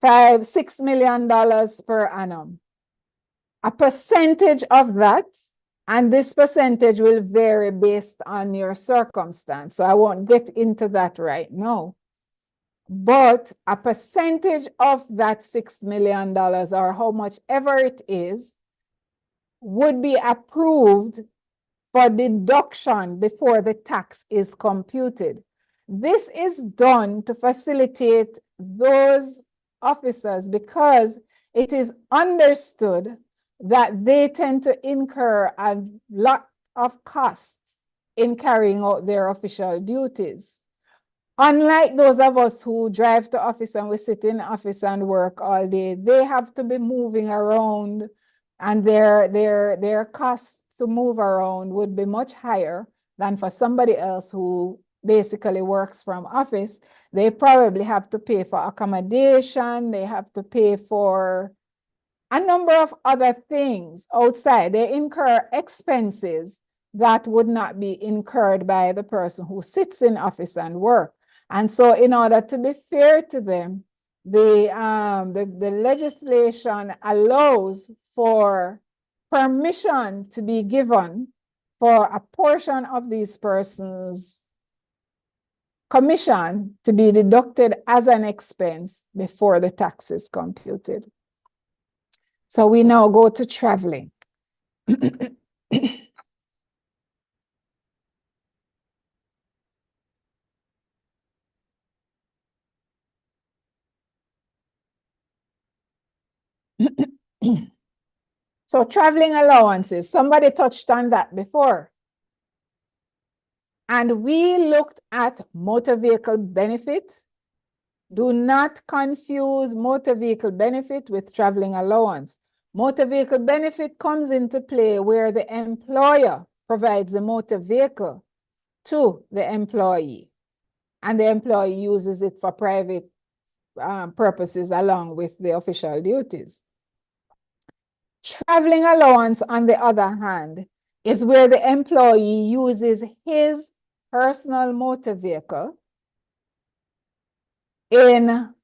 $6 million per annum. A percentage of that, and this percentage will vary based on your circumstance. So I won't get into that right now. But a percentage of that $6 million or how much ever it is would be approved for deduction before the tax is computed. This is done to facilitate those officers because it is understood that they tend to incur a lot of costs in carrying out their official duties. Unlike those of us who drive to office and we sit in office and work all day, they have to be moving around, and their costs to move around would be much higher than for somebody else who basically works from office. They probably have to pay for accommodation, they have to pay for a number of other things outside. They incur expenses that would not be incurred by the person who sits in office and work. And so in order to be fair to them, the legislation allows for permission to be given for a portion of these persons' commission to be deducted as an expense before the tax is computed. So we now go to traveling. So traveling allowances, somebody touched on that before. And we looked at motor vehicle benefit. Do not confuse motor vehicle benefit with traveling allowance. Motor vehicle benefit comes into play where the employer provides the motor vehicle to the employee, and the employee uses it for private purposes along with the official duties. Traveling allowance, on the other hand, is where the employee uses his personal motor vehicle in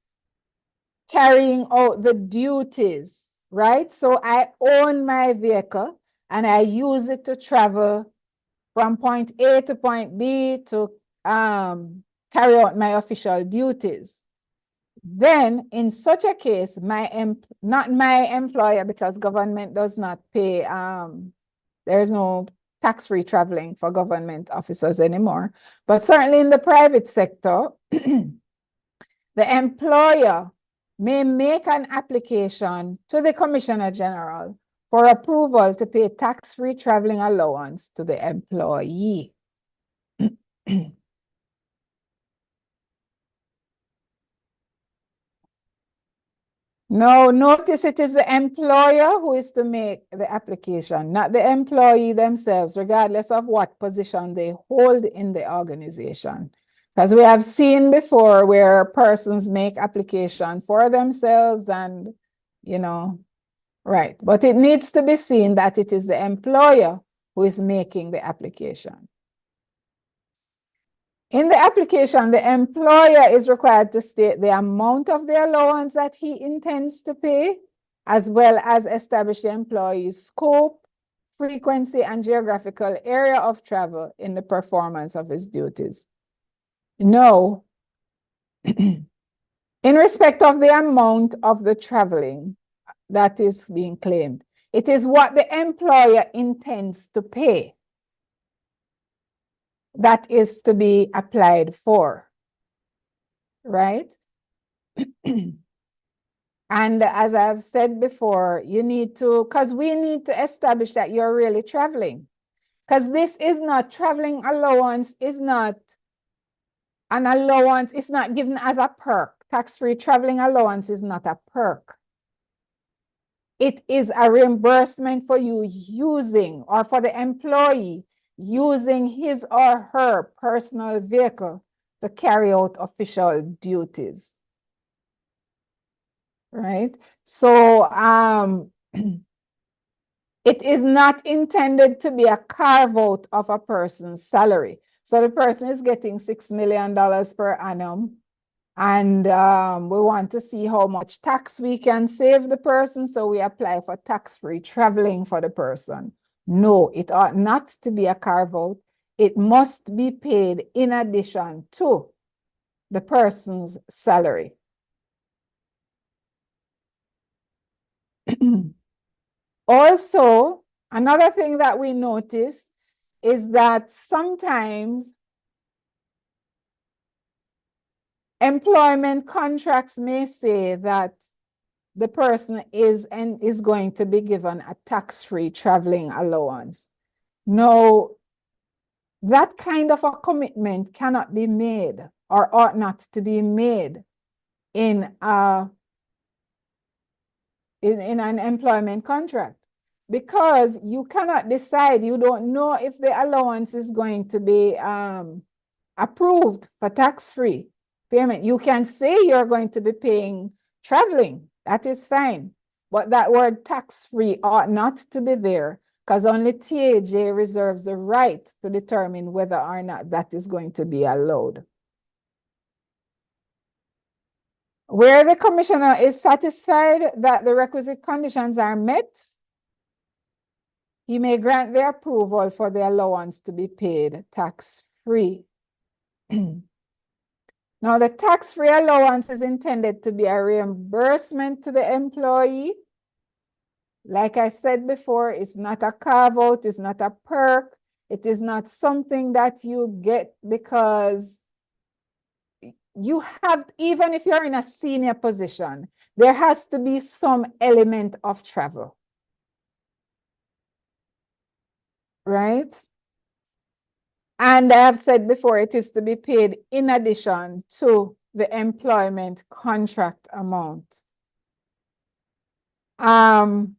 carrying out the duties, right? So I own my vehicle and I use it to travel from point A to point B to carry out my official duties. Then in such a case, not my employer, because government does not pay, there's no tax-free traveling for government officers anymore. But certainly in the private sector, the employer may make an application to the Commissioner General for approval to pay tax-free traveling allowance to the employee. No, notice it is the employer who is to make the application, not the employee themselves, regardless of what position they hold in the organization. Because we have seen before where persons make application for themselves and, you know, right. But it needs to be seen that it is the employer who is making the application. In the application, the employer is required to state the amount of the allowance that he intends to pay, as well as establish the employee's scope, frequency, and geographical area of travel in the performance of his duties. No, in respect of the amount of the traveling that is being claimed, it is what the employer intends to pay that is to be applied for, right? And as I've said before, you need to, because we need to establish that you're really traveling. Because this is not traveling allowance, is not an allowance, it's not given as a perk. Tax-free traveling allowance is not a perk. It is a reimbursement for you using, or for the employee using his or her personal vehicle to carry out official duties. Right? So it is not intended to be a carve out of a person's salary. So the person is getting $6 million per annum. And we want to see how much tax we can save the person. So we apply for tax-free traveling for the person. No, it ought not to be a carve out. It must be paid in addition to the person's salary. Also, another thing that we notice is that sometimes employment contracts may say that the person is going to be given a tax-free traveling allowance. No, that kind of a commitment cannot be made or ought not to be made in an employment contract, because you cannot decide, you don't know if the allowance is going to be approved for tax-free payment. You can say you're going to be paying traveling, that is fine, but that word tax-free ought not to be there, because only TAJ reserves the right to determine whether or not that is going to be allowed. Where the commissioner is satisfied that the requisite conditions are met, he may grant the approval for the allowance to be paid tax-free. Now, the tax-free allowance is intended to be a reimbursement to the employee. Like I said before, it's not a carve-out, it's not a perk, it is not something that you get because you have, even if you're in a senior position, there has to be some element of travel. Right? And I have said before, it is to be paid in addition to the employment contract amount. On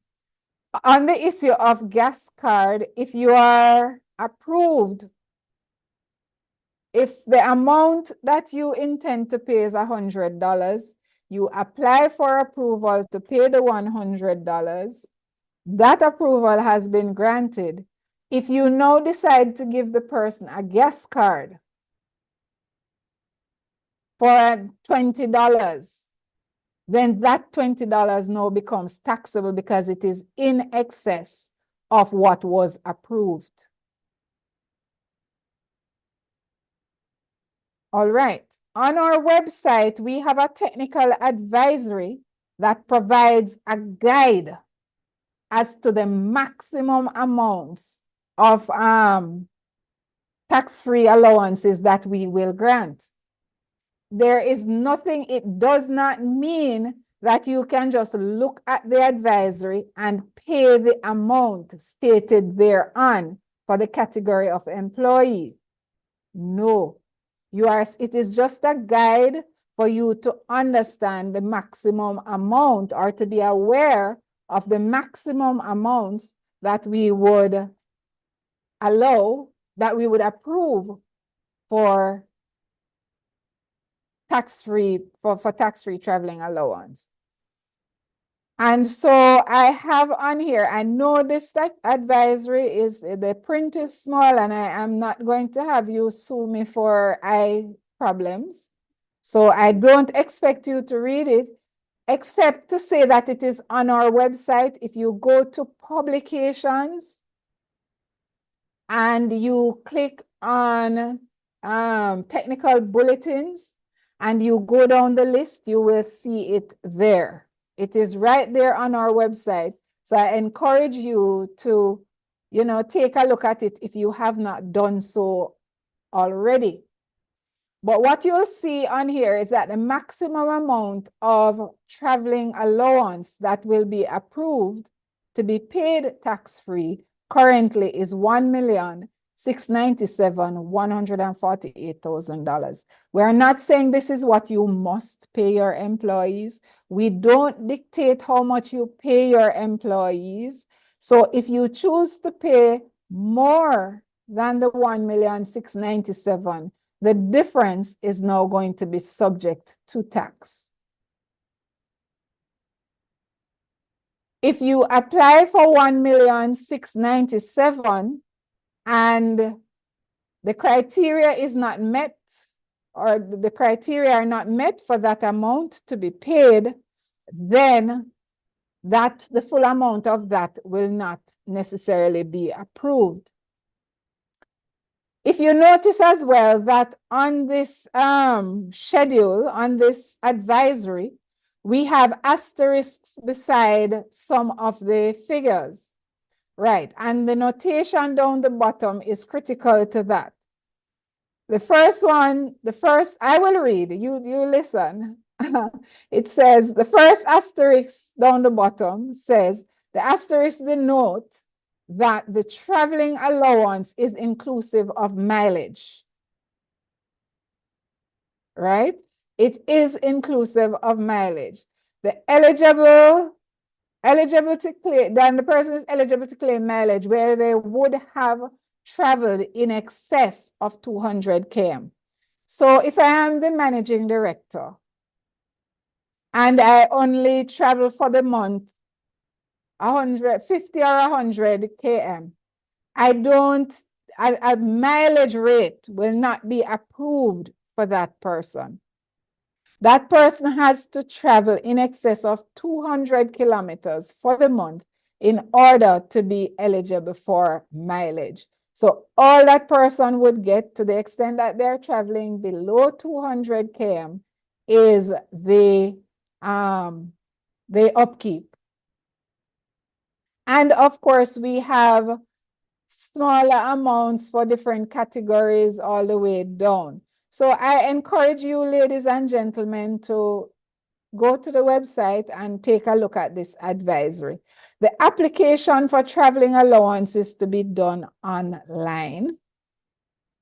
the issue of gas card, if you are approved, if the amount that you intend to pay is $100, you apply for approval to pay the $100. That approval has been granted. If you now decide to give the person a gas card for $20, then that $20 now becomes taxable because it is in excess of what was approved. All right. On our website, we have a technical advisory that provides a guide as to the maximum amounts of tax-free allowances that we will grant. There is nothing, it does not mean that you can just look at the advisory and pay the amount stated thereon for the category of employee. No, it is just a guide for you to understand the maximum amount or to be aware of the maximum amounts that we would allow, that we would approve for tax-free, for tax-free traveling allowance. And so I have on here, I know this advisory is, the print is small and I am not going to have you sue me for eye problems. So I don't expect you to read it, except to say that it is on our website. If you go to publications and you click on technical bulletins and you go down the list, you will see it there. It is right there on our website. So I encourage you to, take a look at it if you have not done so already. But what you'll see on here is that the maximum amount of traveling allowance that will be approved to be paid tax-free currently is $1,697,148,000. We're not saying this is what you must pay your employees. We don't dictate how much you pay your employees. So if you choose to pay more than the $1,697,000, the difference is now going to be subject to tax. If you apply for $1,697,000 and the criteria is not met, or the criteria are not met for that amount to be paid, then the full amount of that will not necessarily be approved. If you notice as well that on this schedule, on this advisory, we have asterisks beside some of the figures, right? And the notation down the bottom is critical to that. The first one, I will read, you listen. It says, the first asterisk down the bottom says, the asterisk denotes that the traveling allowance is inclusive of mileage, right? It is inclusive of mileage. The eligible to claim, then the person is eligible to claim mileage where they would have traveled in excess of 200 km. So if I am the managing director and I only travel for the month 150 or 100 km, a mileage rate will not be approved for that person. That person has to travel in excess of 200 kilometers for the month in order to be eligible for mileage. So all that person would get, to the extent that they're traveling below 200 km, is the upkeep. And of course, we have smaller amounts for different categories all the way down. So I encourage you, ladies and gentlemen, to go to the website and take a look at this advisory. The application for traveling allowance is to be done online.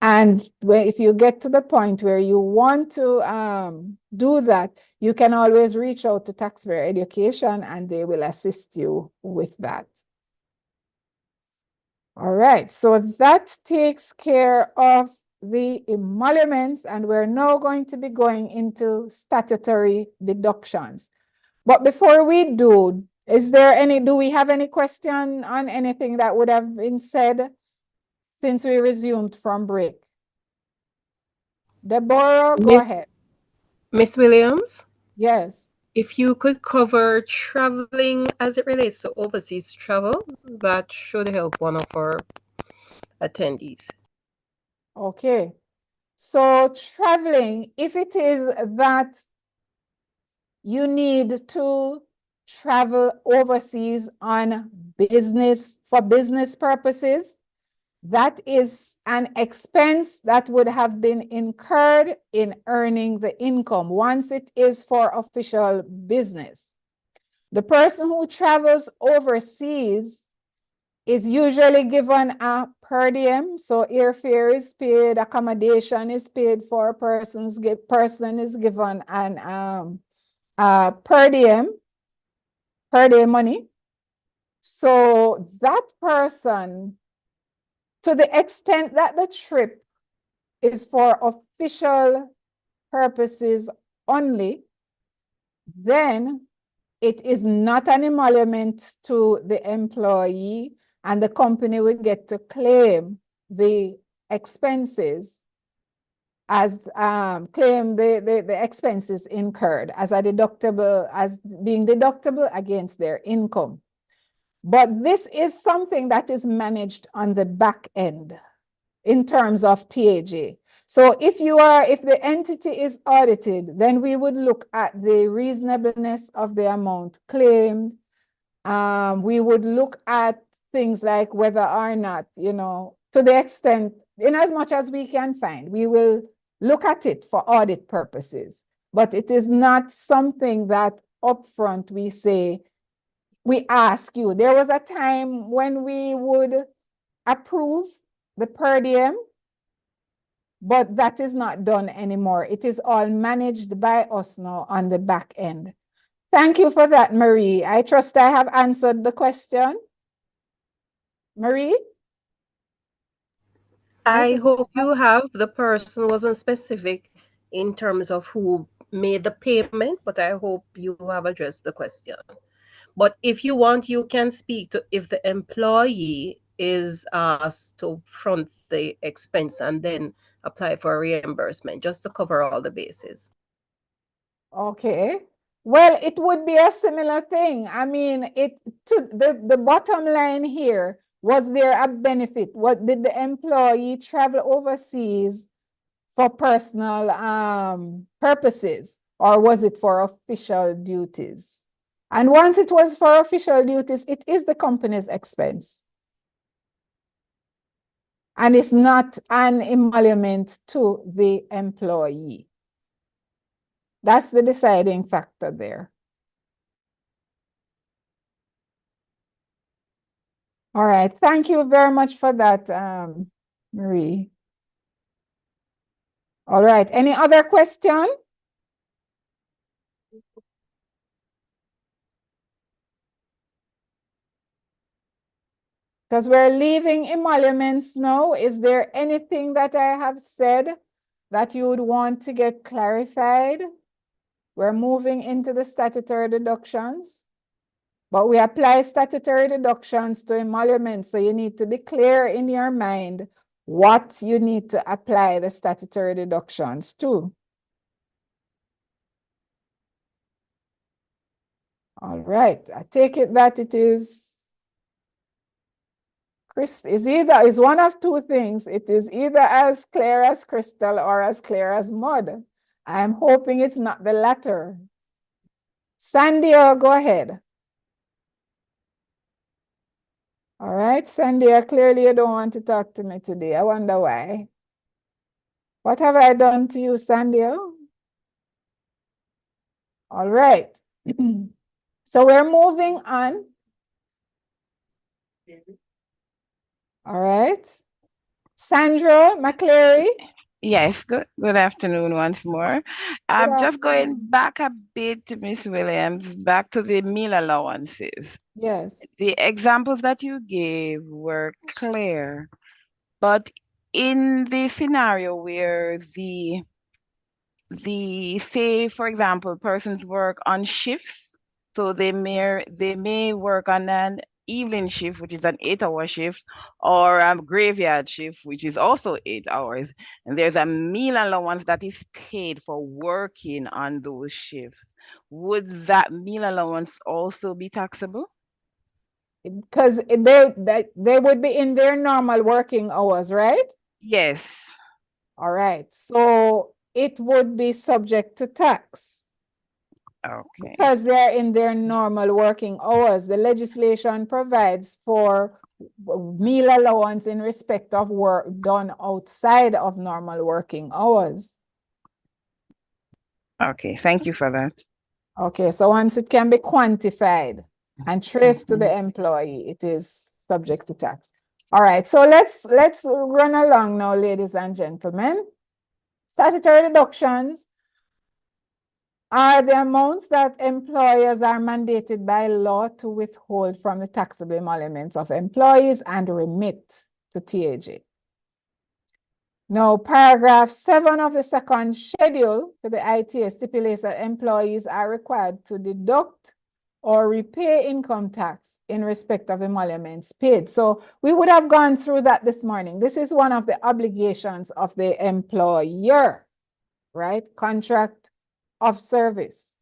And if you get to the point where you want to do that, you can always reach out to Taxpayer Education and they will assist you with that. All right, so that takes care of the emoluments, and we're now going to be going into statutory deductions. But before we do, do we have any question on anything that would have been said since we resumed from break? Deborah, go ahead. Miss Williams? Yes. If you could cover traveling as it relates to overseas travel, that should help one of our attendees. Okay. So traveling, if it is that you need to travel overseas on business, for business purposes, that is an expense that would have been incurred in earning the income once it is for official business. The person who travels overseas is usually given a per diem, so airfare is paid, accommodation is paid for, person is given an per diem money. So that person, to the extent that the trip is for official purposes only, then it is not an emolument to the employee, and the company will get to claim the expenses as claim the expenses incurred as a deductible, as being deductible against their income. But this is something that is managed on the back end in terms of TAJ. So if the entity is audited, then we would look at the reasonableness of the amount claimed. We would look at things like whether or not, to the extent, in as much as we can find, we will look at it for audit purposes, but it is not something that upfront we say, we ask you. There was a time when we would approve the per diem, but that is not done anymore. It is all managed by us now on the back end. Thank you for that, Marie. I trust I have answered the question. Marie? I Mrs. hope you have. The person wasn't specific in terms of who made the payment, but I hope you have addressed the question. But if you want, you can speak to if the employee is asked to front the expense and then apply for reimbursement, just to cover all the bases. Okay. Well, it would be a similar thing. I mean, the bottom line here, was there a benefit? What did the employee travel overseas for personal purposes, or was it for official duties? And once it was for official duties, it is the company's expense. And it's not an emolument to the employee. That's the deciding factor there. All right, thank you very much for that, Marie. All right, any other question? Because we're leaving emoluments now. Is there anything that I have said that you would want to get clarified? We're moving into the statutory deductions, but we apply statutory deductions to emoluments. So you need to be clear in your mind what you need to apply the statutory deductions to. All right, I take it that it is is one of two things. It is either as clear as crystal or as clear as mud. I'm hoping it's not the latter. Sandia, go ahead. All right, Sandia, clearly you don't want to talk to me today. I wonder why. What have I done to you, Sandia? All right. So we're moving on. All right. Sandra McCleary. Yes, good afternoon once more. I'm just going back a bit to Miss Williams, back to the meal allowances. Yes. The examples that you gave were clear, but in the scenario where say, for example, persons work on shifts, so they may work on an evening shift, which is an 8-hour shift, or a graveyard shift, which is also 8 hours. And there's a meal allowance that is paid for working on those shifts. Would that meal allowance also be taxable? Because they would be in their normal working hours, right? Yes. All right. So it would be subject to tax. Okay. Because they're in their normal working hours. The legislation provides for meal allowance in respect of work done outside of normal working hours. Okay, thank you for that. Okay, so once it can be quantified and traced to the employee, it is subject to tax. All right, so let's run along now, ladies and gentlemen. Statutory deductions are the amounts that employers are mandated by law to withhold from the taxable emoluments of employees and remit to TAJ. Now, paragraph 7 of the second schedule to the ITA stipulates that employees are required to deduct or repay income tax in respect of emoluments paid. So we would have gone through that this morning. This is one of the obligations of the employer, right? Contract of service.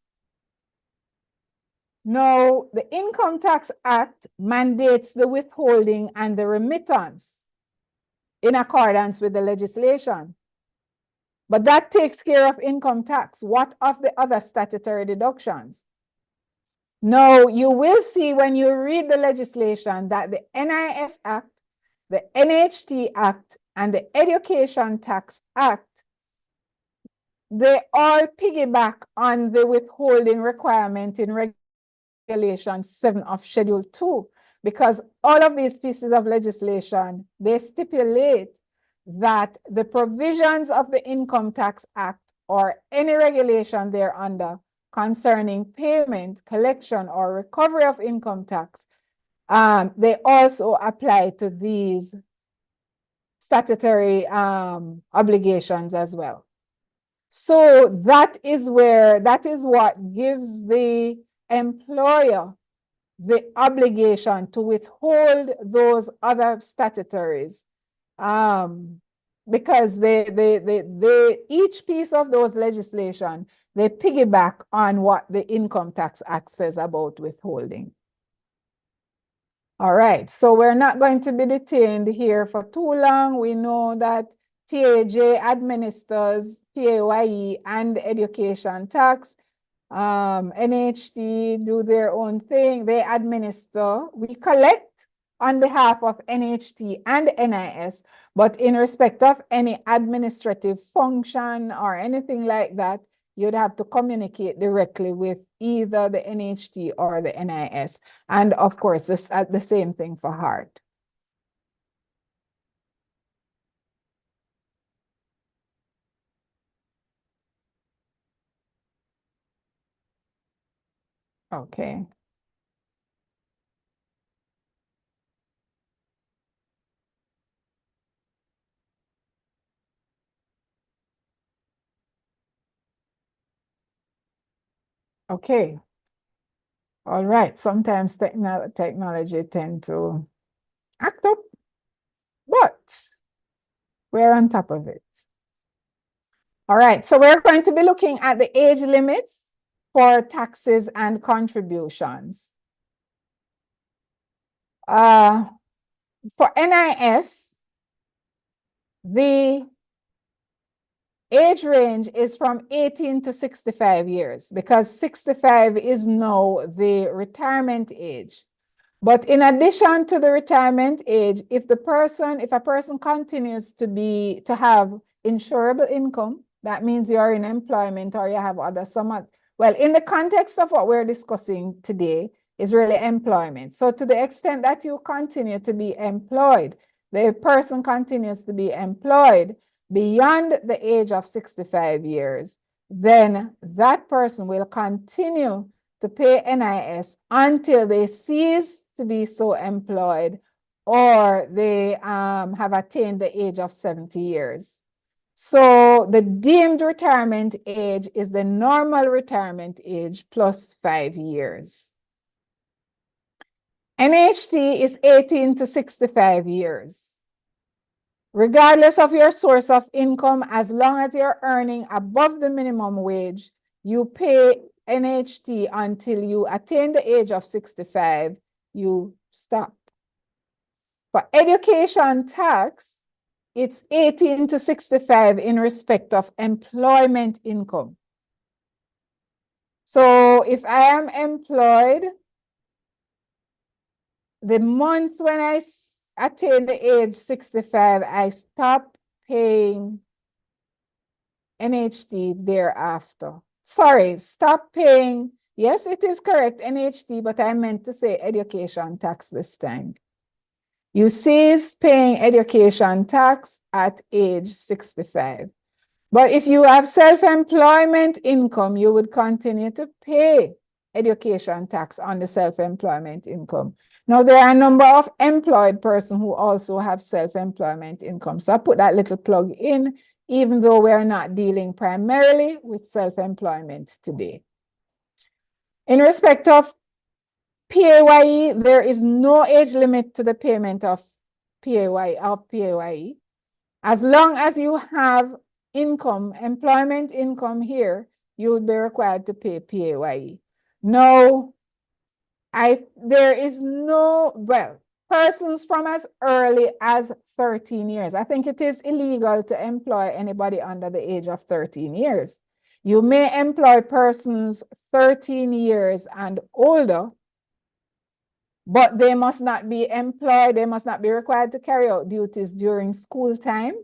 Now, the Income Tax Act mandates the withholding and the remittance in accordance with the legislation. But that takes care of income tax. What of the other statutory deductions? Now, you will see when you read the legislation that the NIS Act, the NHT Act, and the Education Tax Act they all piggyback on the withholding requirement in Regulation 7 of Schedule 2, because all of these pieces of legislation, they stipulate that the provisions of the Income Tax Act or any regulation thereunder concerning payment, collection, or recovery of income tax, they also apply to these statutory obligations as well. So that is what gives the employer the obligation to withhold those other statutories, because each piece of those legislation, they piggyback on what the Income Tax Act says about withholding. All right, so we're not going to be detained here for too long. We know that TAJ administers PAYE and education tax. NHT do their own thing. They administer. We collect on behalf of NHT and NIS, but in respect of any administrative function or anything like that, you'd have to communicate directly with either the NHT or the NIS. And of course, the same thing for HART. Okay. Okay. All right. Sometimes technology tend to act up, but we're on top of it. All right. So we're going to be looking at the age limits for taxes and contributions. For NIS, the age range is from 18 to 65 years, because 65 is now the retirement age. But in addition to the retirement age, if a person continues to have insurable income, that means you're in employment or you have well, in the context of what we're discussing today is really employment. So to the extent that you continue to be employed, the person continues to be employed beyond the age of 65 years, then that person will continue to pay NIS until they cease to be so employed or they have attained the age of 70 years. So the deemed retirement age is the normal retirement age plus 5 years. NHT is 18 to 65 years. Regardless of your source of income, as long as you're earning above the minimum wage, you pay NHT until you attain the age of 65, you stop. For education tax, it's 18 to 65 in respect of employment income. So if I am employed, the month when I attain the age 65, I stop paying NHT thereafter. Sorry, stop paying. Yes, it is correct, NHT, but I meant to say education tax this time. You cease paying education tax at age 65. But if you have self-employment income, you would continue to pay education tax on the self-employment income. Now, there are a number of employed persons who also have self-employment income. So I put that little plug in, even though we're not dealing primarily with self-employment today. In respect of PAYE, there is no age limit to the payment of PAYE. As long as you have income, employment income here, you would be required to pay PAYE. No, there is no, well, persons from as early as 13 years. I think it is illegal to employ anybody under the age of 13 years. You may employ persons 13 years and older, but they must not be employed, they must not be required to carry out duties during school time,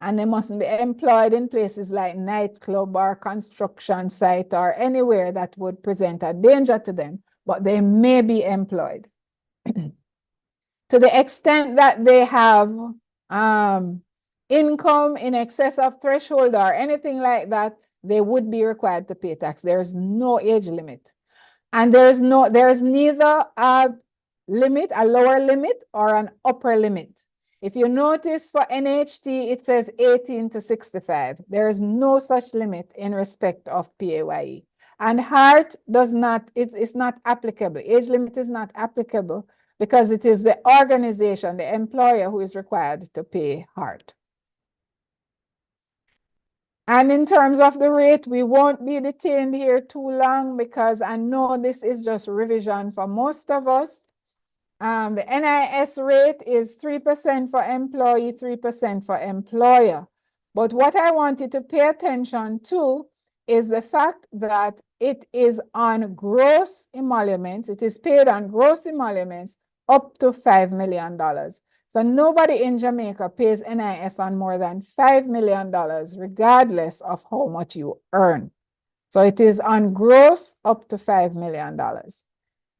and they mustn't be employed in places like nightclub or construction site or anywhere that would present a danger to them, but they may be employed. To the extent that they have income in excess of threshold or anything like that, they would be required to pay tax. There's no age limit. And there's neither a limit, a lower limit or an upper limit. If you notice for NHT, it says 18 to 65. There is no such limit in respect of PAYE. And HART does not, it's not applicable. Age limit is not applicable because it is the organization, the employer, who is required to pay HART. And in terms of the rate, we won't be detained here too long because I know this is just revision for most of us. The NIS rate is 3% for employee, 3% for employer. But what I wanted to pay attention to is the fact that it is on gross emoluments. It is paid on gross emoluments up to $5 million. So nobody in Jamaica pays NIS on more than $5 million, regardless of how much you earn. So it is on gross up to $5 million.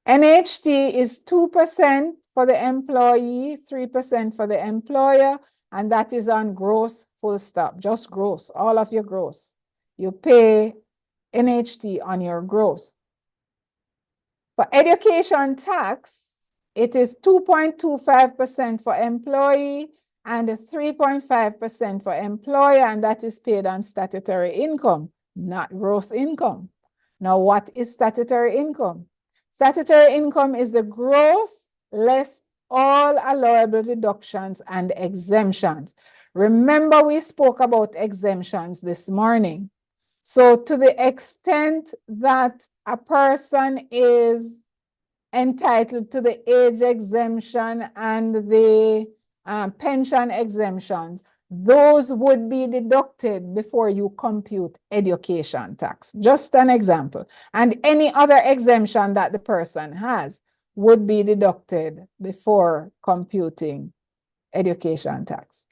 NHT is 2% for the employee, 3% for the employer, and that is on gross, full stop, just gross, all of your gross. You pay NHT on your gross. For education tax, it is 2.25% for employee and 3.5% for employer, and that is paid on statutory income, not gross income. Now, what is statutory income? Statutory income is the gross less all allowable deductions and exemptions. Remember, we spoke about exemptions this morning. So to the extent that a person is entitled to the age exemption and the pension exemptions, those would be deducted before you compute education tax. Just an example. And any other exemption that the person has would be deducted before computing education tax.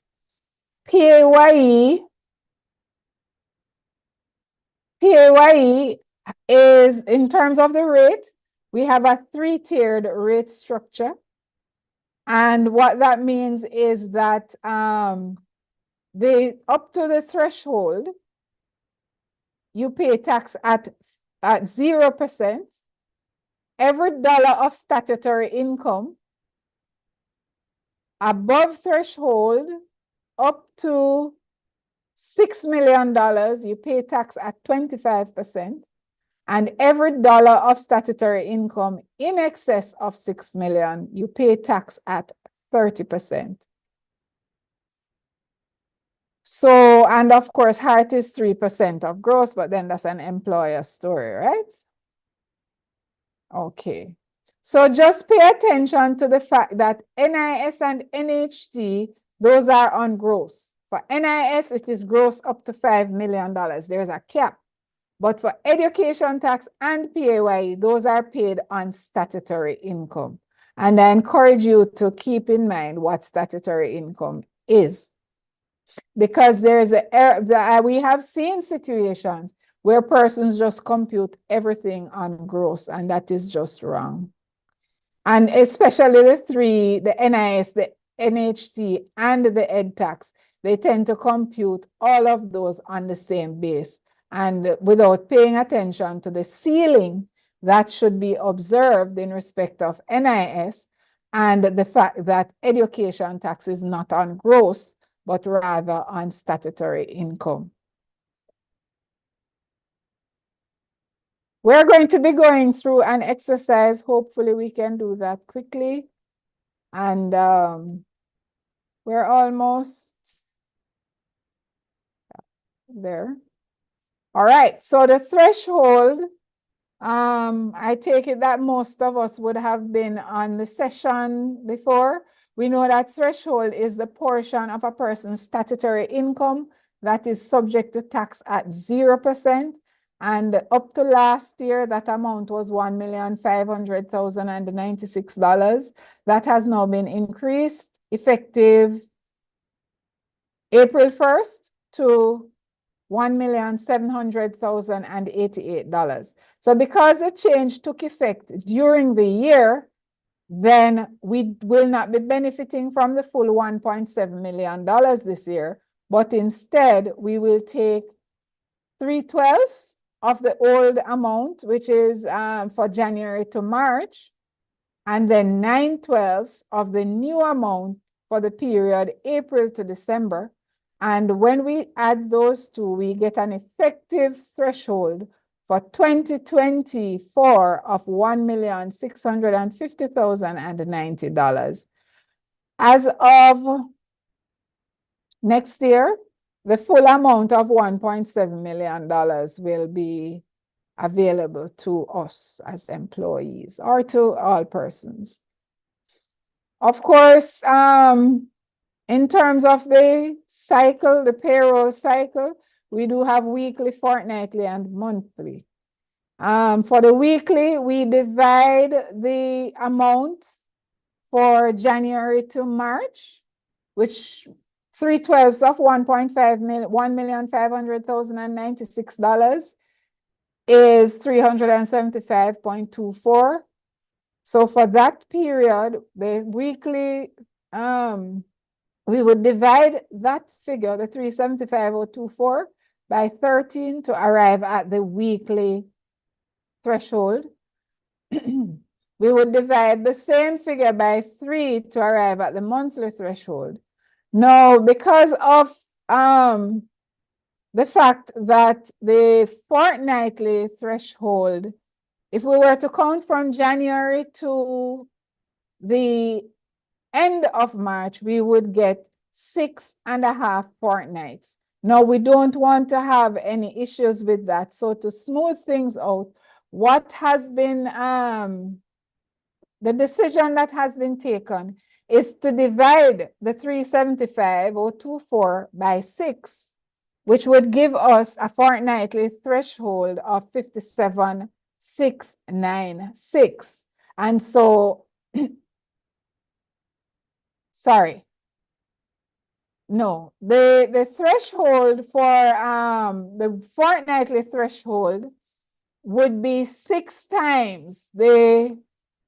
PAYE is, in terms of the rate, we have a three-tiered rate structure. And what that means is that up to the threshold, you pay tax at 0%. Every dollar of statutory income above threshold up to $6 million, you pay tax at 25%. And every dollar of statutory income in excess of $6 million, you pay tax at 30%. So, and of course, HART is 3% of gross, but then that's an employer story, right? Okay. So just pay attention to the fact that NIS and NHT, those are on gross. For NIS, it is gross up to $5 million. There's a cap. But for education tax and PAYE, those are paid on statutory income. And I encourage you to keep in mind what statutory income is. Because there's we have seen situations where persons just compute everything on gross, and that is just wrong. And especially the NIS, the NHT, and the ed tax, they tend to compute all of those on the same base. And without paying attention to the ceiling that should be observed in respect of NIS and the fact that education tax is not on gross, but rather on statutory income. We're going to be going through an exercise. Hopefully we can do that quickly. And we're almost there. All right, so the threshold, I take it that most of us would have been on the session before. We know that threshold is the portion of a person's statutory income that is subject to tax at 0%. And up to last year, that amount was $1,500,096. That has now been increased effective April 1st to $1,700,088. So because the change took effect during the year, then we will not be benefiting from the full $1.7 million this year, but instead we will take 3/12 of the old amount, which is for January to March, and then 9/12 of the new amount for the period April to December. And when we add those two, we get an effective threshold for 2024 of $1,650,090. As of next year, the full amount of $1.7 million will be available to us as employees or to all persons. Of course, in terms of the cycle, the payroll cycle, we do have weekly, fortnightly, and monthly. For the weekly, we divide the amount for January to March, which 3/12 of $1,500,096 is $375.24. So for that period, the weekly, we would divide that figure, the 375,024, by 13 to arrive at the weekly threshold. We would divide the same figure by 3 to arrive at the monthly threshold. Now, because of the fact that the fortnightly threshold, if we were to count from January to the end of March, we would get 6.5 fortnights. Now, we don't want to have any issues with that. So to smooth things out, what has been, the decision that has been taken is to divide the 375,024 by 6, which would give us a fortnightly threshold of 57,696. And so, sorry. No, the threshold for the fortnightly threshold would be 6 times the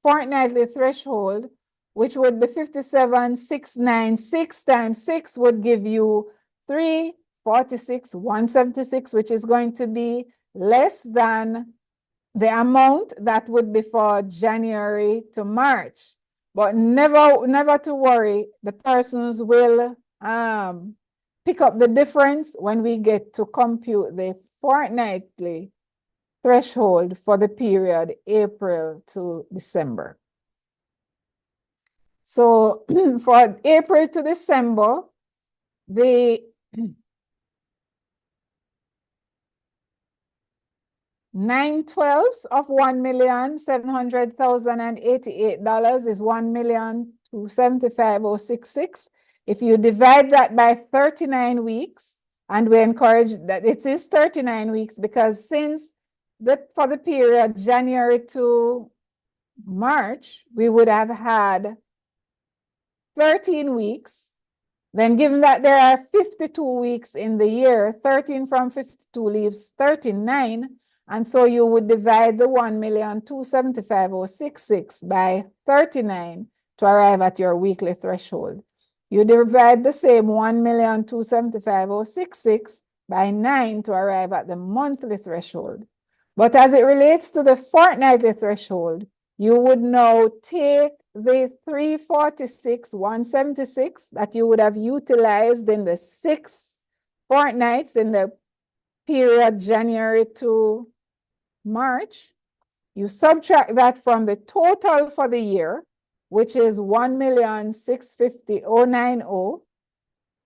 fortnightly threshold, which would be 57,696 times 6 would give you 346,176, which is going to be less than the amount that would be for January to March. But never to worry, the persons will pick up the difference when we get to compute the fortnightly threshold for the period April to December. So for April to December, the 9/12 of $1,700,088 is $1,275,066. If you divide that by 39 weeks, and we encourage that it is 39 weeks because since for the period January to March, we would have had 13 weeks. Then given that there are 52 weeks in the year, 13 from 52 leaves 39. And so you would divide the 1,275,066 by 39 to arrive at your weekly threshold. You divide the same 1,275,066 by 9 to arrive at the monthly threshold. But as it relates to the fortnightly threshold, you would now take the 346,176 that you would have utilized in the 6 fortnights in the period January to March. You subtract that from the total for the year, which is 1,650,090.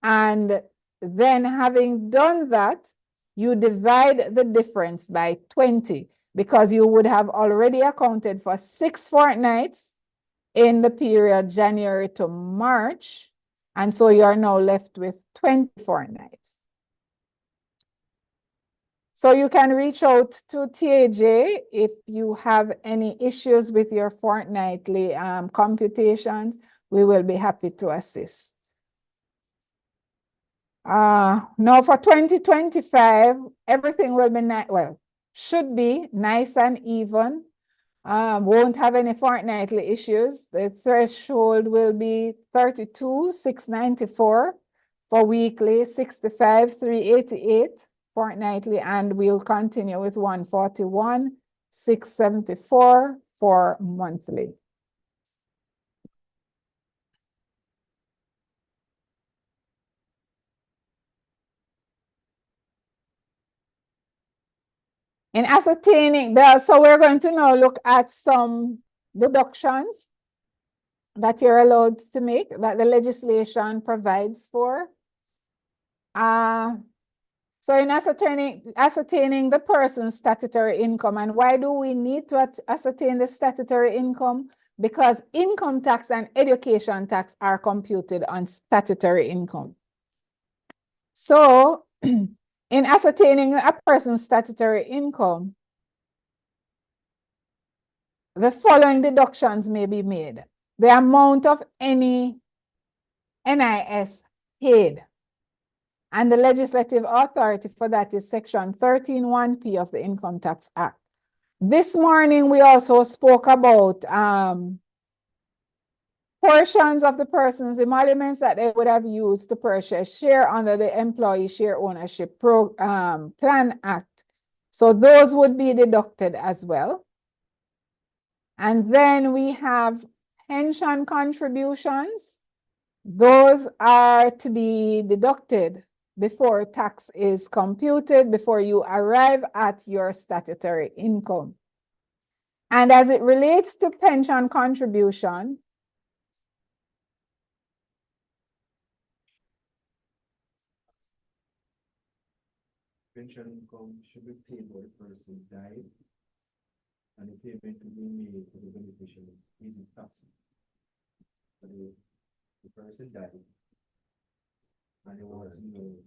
And then having done that, you divide the difference by 20 because you would have already accounted for 6 fortnights in the period January to March. And so you are now left with 20 fortnights. So you can reach out to TAJ if you have any issues with your fortnightly computations. We will be happy to assist. Now for 2025, everything will be should be nice and even. Won't have any fortnightly issues. The threshold will be 32,694 for weekly, 65,388 fortnightly, and we'll continue with 141,674 for monthly. In ascertaining so we're going to now look at some deductions that you're allowed to make, that the legislation provides for. So in ascertaining the person's statutory income, and why do we need to ascertain the statutory income? Because income tax and education tax are computed on statutory income. So in ascertaining a person's statutory income, the following deductions may be made. The amount of any NIS paid. And the legislative authority for that is Section 13(1)(p) of the Income Tax Act. This morning, we also spoke about portions of the person's emoluments that they would have used to purchase share under the Employee Share Ownership Plan Act. So those would be deducted as well. And then we have pension contributions. Those are to be deducted before tax is computed, before you arrive at your statutory income. And as it relates to pension contribution, pension income should be paid by the person who died, and the payment to be made to the beneficiary isn't taxable. The person died, and they want to know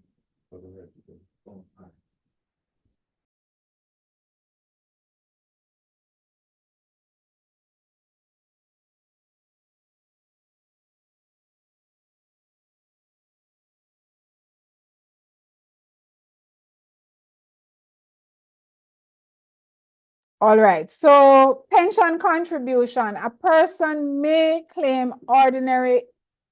for the rest of the time. all right, so pension contribution, a person may claim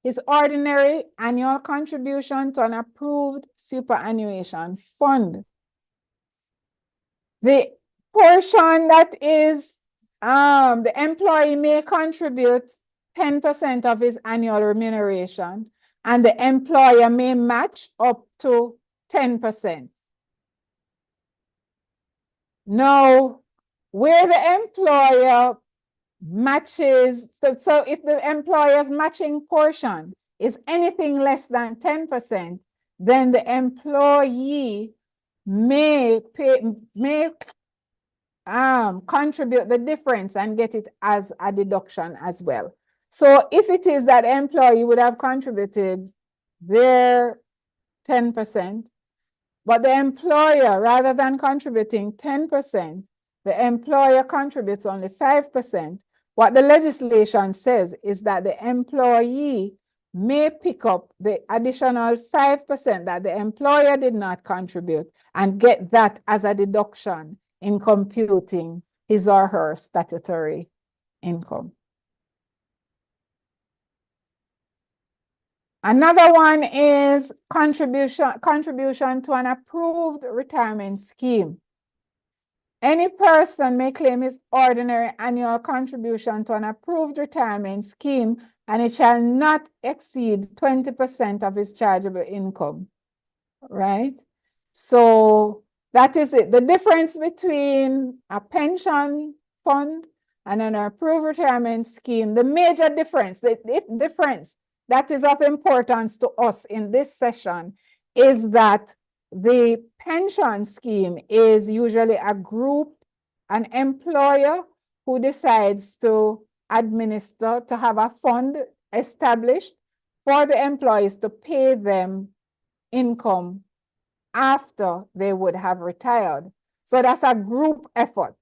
his ordinary annual contribution to an approved superannuation fund. The portion that is, the employee may contribute 10% of his annual remuneration, and the employer may match up to 10%. Now, where the employer matches, so if the employer's matching portion is anything less than 10%, then the employee may contribute the difference and get it as a deduction as well. So if it is that employee would have contributed their 10%, but the employer, rather than contributing 10%, the employer contributes only 5%. What the legislation says is that the employee may pick up the additional 5% that the employer did not contribute and get that as a deduction in computing his or her statutory income. Another one is contribution to an approved retirement scheme. Any person may claim his ordinary annual contribution to an approved retirement scheme, and it shall not exceed 20% of his chargeable income, right? So that is it. The difference between a pension fund and an approved retirement scheme, the major difference, the difference that is of importance to us in this session is that the pension scheme is usually a group, an employer who decides to administer, to have a fund established for the employees to pay them income after they would have retired. So that's a group effort.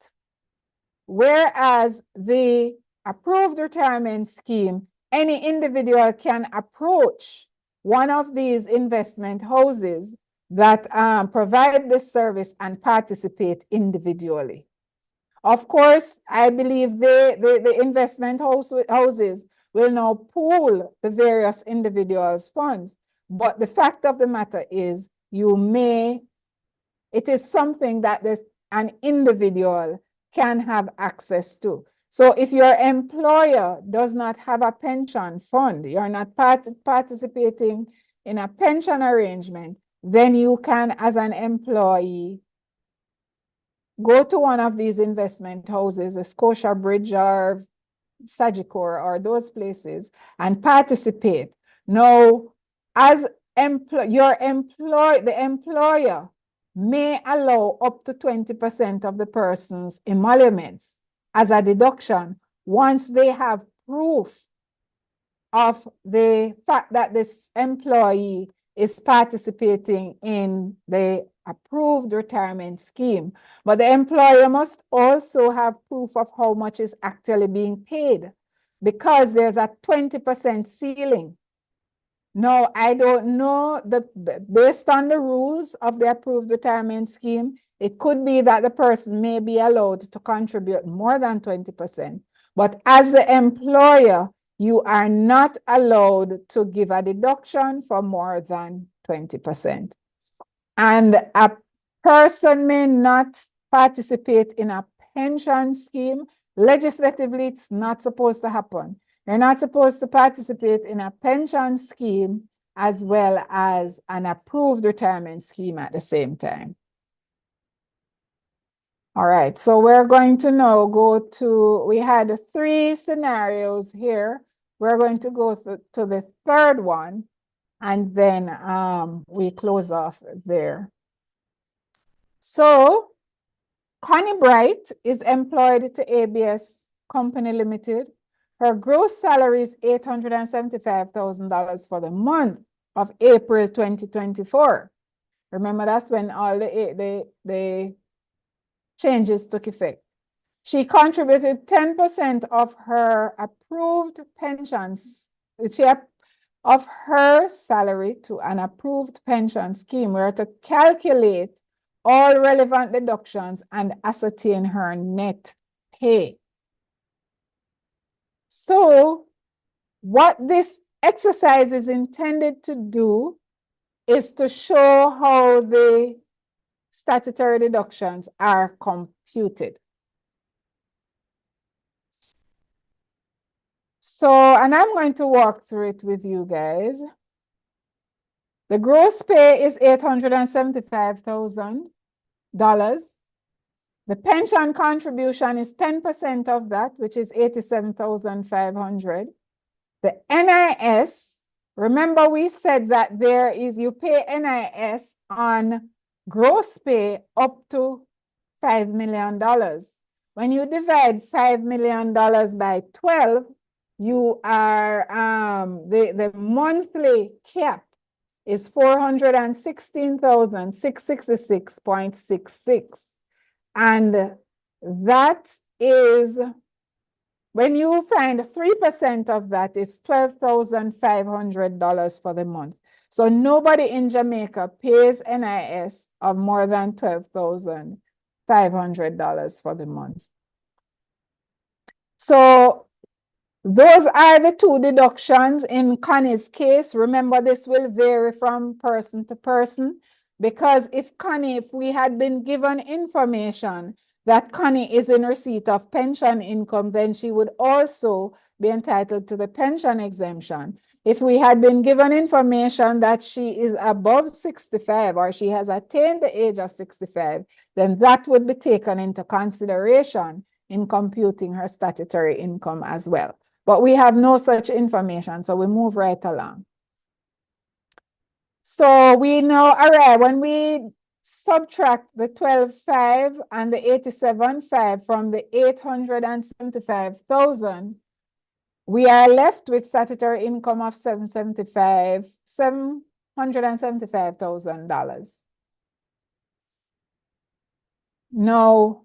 Whereas the approved retirement scheme, any individual can approach one of these investment houses that provide this service and participate individually. Of course, I believe the investment houses will now pool the various individuals' funds. But the fact of the matter is, it is something that an individual can have access to. So if your employer does not have a pension fund, you're not participating in a pension arrangement, then you can, as an employee, go to one of these investment houses, a Scotia Bridge or Sagicor or those places, and participate. Now, as the employer may allow up to 20% of the person's emoluments as a deduction once they have proof of the fact that this employee is participating in the approved retirement scheme. But the employer must also have proof of how much is actually being paid, because there's a 20% ceiling. Now, I don't know, based on the rules of the approved retirement scheme, it could be that the person may be allowed to contribute more than 20%. But as the employer, you are not allowed to give a deduction for more than 20%. And a person may not participate in a pension scheme. Legislatively, it's not supposed to happen. You're not supposed to participate in a pension scheme as well as an approved retirement scheme at the same time. All right, so we're going to now go to, we had 3 scenarios here. We're going to go to the third one, and then we close off there. So Connie Bright is employed to ABS Company Limited. Her gross salary is $875,000 for the month of April 2024. Remember, that's when all the changes took effect. She contributed 10% of her approved pensions, of her salary to an approved pension scheme. We are to calculate all relevant deductions and ascertain her net pay. So what this exercise is intended to do is to show how the statutory deductions are computed. So, and I'm going to walk through it with you guys. The gross pay is $875,000. The pension contribution is 10% of that, which is $87,500. The NIS, remember we said that you pay NIS on gross pay up to $5 million. When you divide $5 million by 12, you are, the monthly cap is $416,666.66. And that is, when you find 3% of that is $12,500 for the month. So nobody in Jamaica pays NIS of more than $12,500 for the month. So those are the 2 deductions in Connie's case. Remember, this will vary from person to person, because if we had been given information that Connie is in receipt of pension income, then she would also be entitled to the pension exemption. If we had been given information that she is above 65 or she has attained the age of 65, then that would be taken into consideration in computing her statutory income as well. But we have no such information, so we move right along. So we now arrive, when we subtract the 12,500 and the 87,500 from the 875,000, we are left with statutory income of $775,000. Now,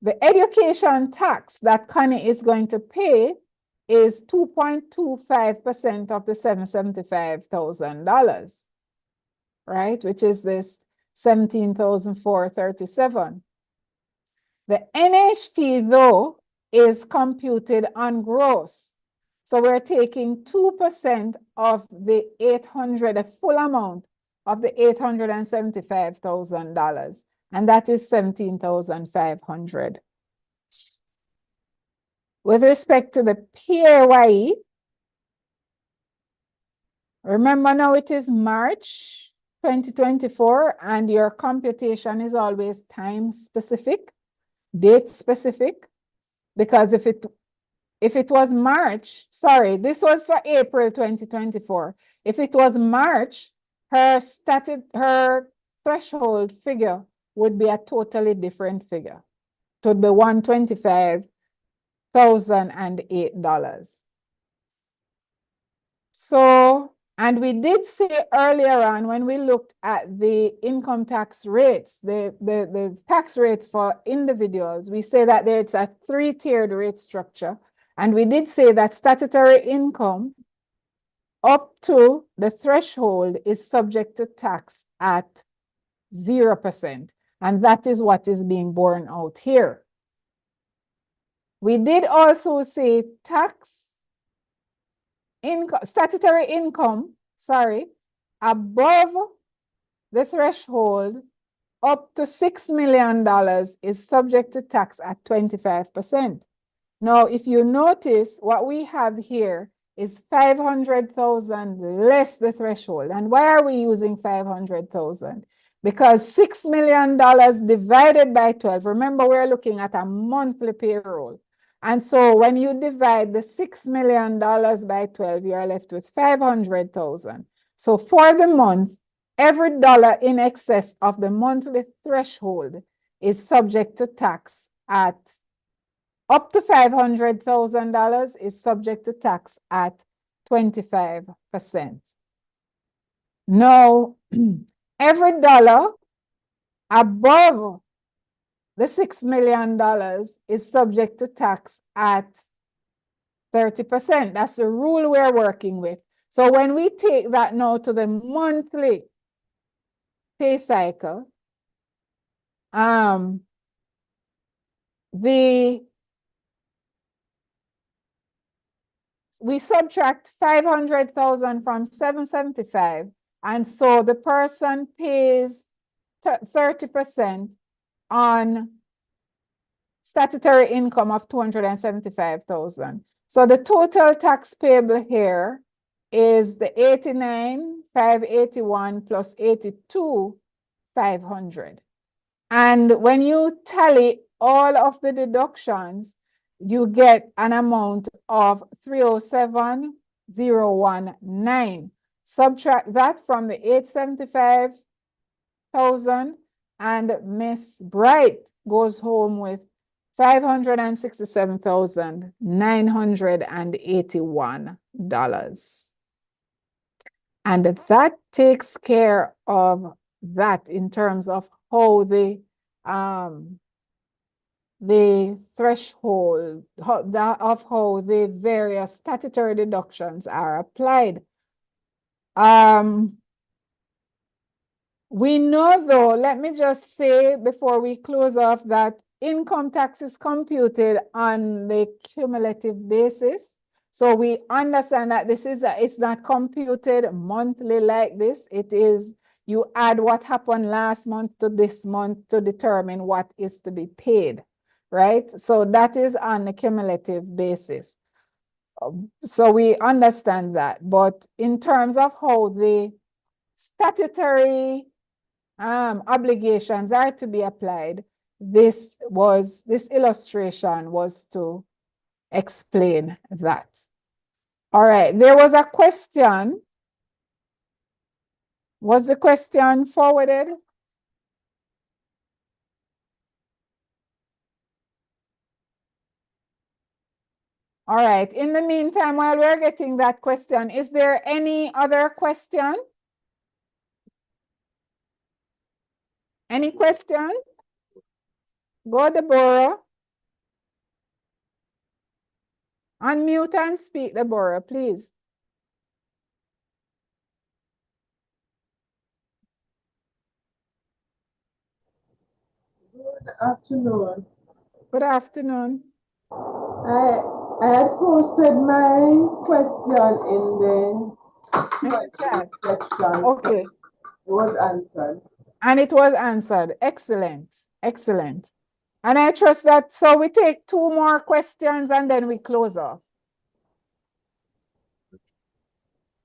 the education tax that Connie is going to pay is 2.25% of the $775,000, right? Which is this 17,437. The NHT, though, is computed on gross. So we're taking 2% of the 800, the full amount of the $875,000, and that is 17,500. With respect to the PAYE, remember now it is March 2024, and your computation is always time specific, date specific, because if it was March, sorry, this was for April 2024. If it was March, her threshold figure would be a totally different figure. It would be $125,008. So, and we did say earlier on when we looked at the income tax rates, the tax rates for individuals, we say that it's a three-tiered rate structure. And we did say that statutory income up to the threshold is subject to tax at 0%. And that is what is being borne out here. We did also say statutory income, above the threshold up to $6 million is subject to tax at 25%. Now, if you notice, what we have here is 500,000 less the threshold. And why are we using 500,000? Because $6 million divided by 12, remember we're looking at a monthly payroll. And so when you divide the $6 million by 12, you are left with 500,000. So for the month, every dollar in excess of the monthly threshold is subject to tax at up to $500,000 is subject to tax at 25%. Now, every dollar above the $6 million is subject to tax at 30%. That's the rule we're working with. So when we take that now to the monthly pay cycle, we subtract 500,000 from 775, and so the person pays 30% on statutory income of 275,000. So the total tax payable here is the 89,581 plus 82,500. And when you tally all of the deductions, you get an amount of 307,019. Subtract that from the 875,000, and Miss Bright goes home with $567,981. And that takes care of that in terms of how the threshold of how the various statutory deductions are applied. We know, though, let me just say before we close off, that income tax is computed on the cumulative basis. So we understand that it's not computed monthly like this. It is, you add what happened last month to this month to determine what is to be paid, right? So that is on a cumulative basis. So we understand that. But in terms of how the statutory obligations are to be applied, this illustration was to explain that. All right, there was a question. Was the question forwarded? All right, in the meantime, while we're getting that question, is there any other question? Any question? Go, Deborah. Unmute and speak, Deborah, please. Good afternoon. Good afternoon. I had posted my question in the chat section. Okay. It was answered. And it was answered. Excellent. Excellent. And I trust that. So we take 2 more questions and then we close off.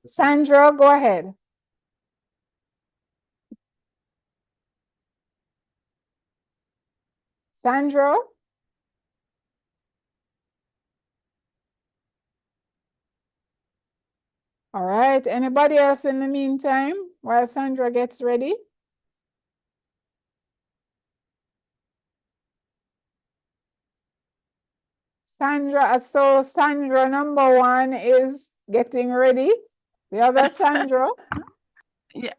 Sandra, go ahead. Sandra? All right. Anybody else in the meantime while Sandra gets ready? Sandra, so Sandra number 1 is getting ready. The other Sandra? Yeah,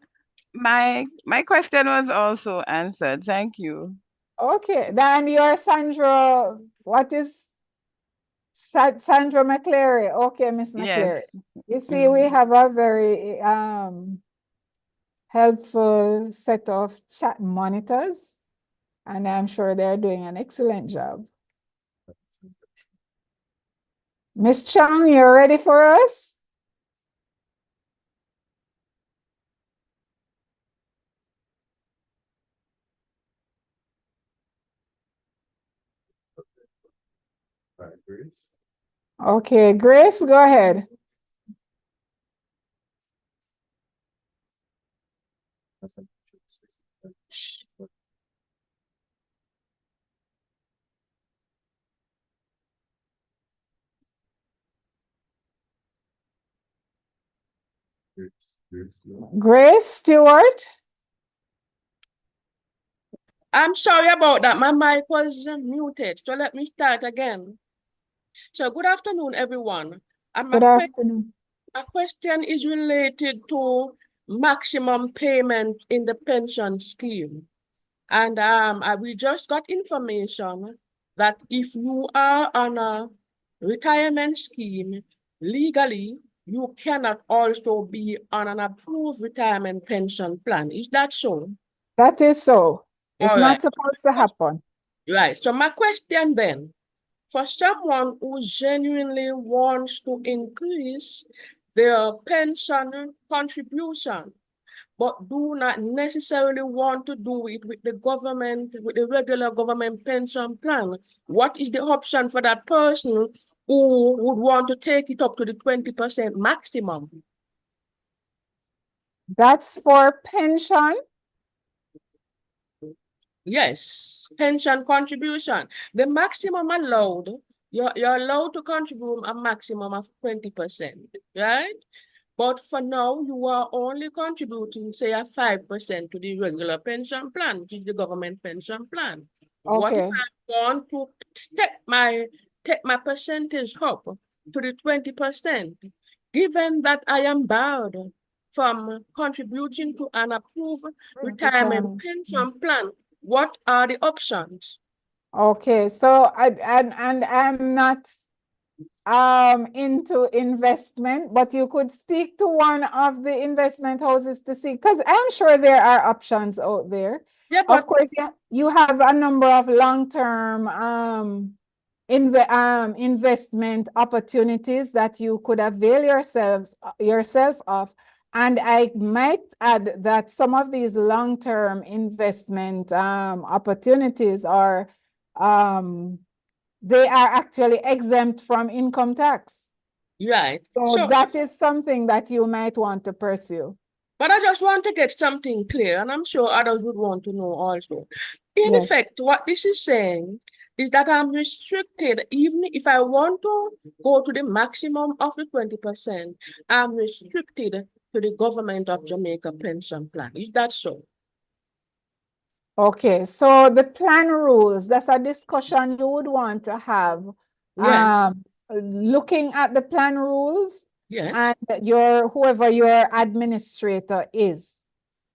my question was also answered. Thank you. Okay, then your Sandra, what is Sandra McCleary? Okay, Miss McCleary. Yes. You see, we have a very helpful set of chat monitors, and I'm sure they're doing an excellent job. Miss Chang, you're ready for us? All right, Grace. Okay, Grace, go ahead. Grace Stewart? I'm sorry about that. My mic was muted. So let me start again. So good afternoon, everyone. And Good afternoon. my question is related to maximum payment in the pension scheme. And we just got information that if you are on a retirement scheme, legally, you cannot also be on an approved retirement pension plan. Is that so? That is so. It's All not right. supposed to happen. Right. So my question then, for someone who genuinely wants to increase their pension contribution, but do not necessarily want to do it with the government, with the regular government pension plan, what is the option for that person who would want to take it up to the 20% maximum? That's for pension? Yes, pension contribution. The maximum allowed, you're allowed to contribute a maximum of 20%, right? But for now, you are only contributing, say, a 5% to the regular pension plan, which is the government pension plan. What if Okay. I want to take my percentage up to the 20%, given that I am barred from contributing to an approved retirement pension plan? What are the options? Okay, so and I'm not into investment, but you could speak to one of the investment houses to see, because I'm sure there are options out there. Yeah, but of course, you have a number of long-term investment opportunities that you could avail yourself of. And I might add that some of these long-term investment opportunities are they are actually exempt from income tax. Right. So that is something that you might want to pursue. But I just want to get something clear, and I'm sure others would want to know also. In Yes. effect, what this is saying is that I'm restricted, even if I want to go to the maximum of the 20%, I'm restricted to the government of Jamaica pension plan. Is that so? Okay, so the plan rules, that's a discussion you would want to have. Yes. Looking at the plan rules Yes. and whoever your administrator is.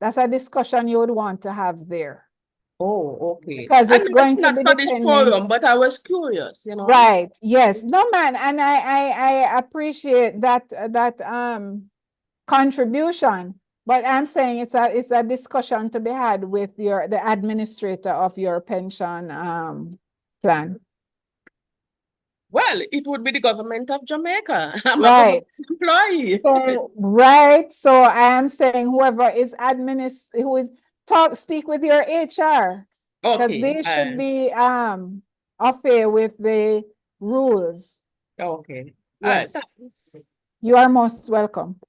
That's a discussion you would want to have there. Oh, okay. Because I it's know it's going to not be for this depending. forum, but I was curious, you know. Right. Yes. No, man. And I appreciate that contribution. But I'm saying it's a discussion to be had with the administrator of your pension plan. Well, it would be the government of Jamaica. I'm a Right. government employee. So, right. So I am saying whoever is speak with your HR. Because Okay. they should be affair with the rules. Okay. Yes. Thanks. You are most welcome.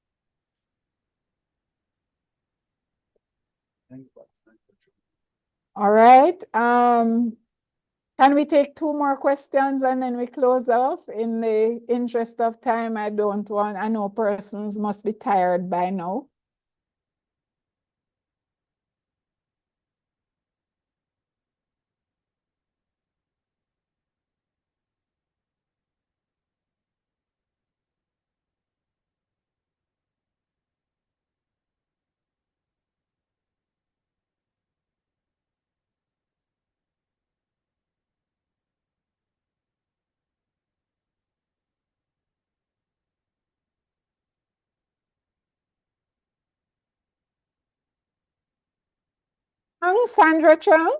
All right. Can we take 2 more questions and then we close off? In the interest of time, I know persons must be tired by now. Sandra Chung.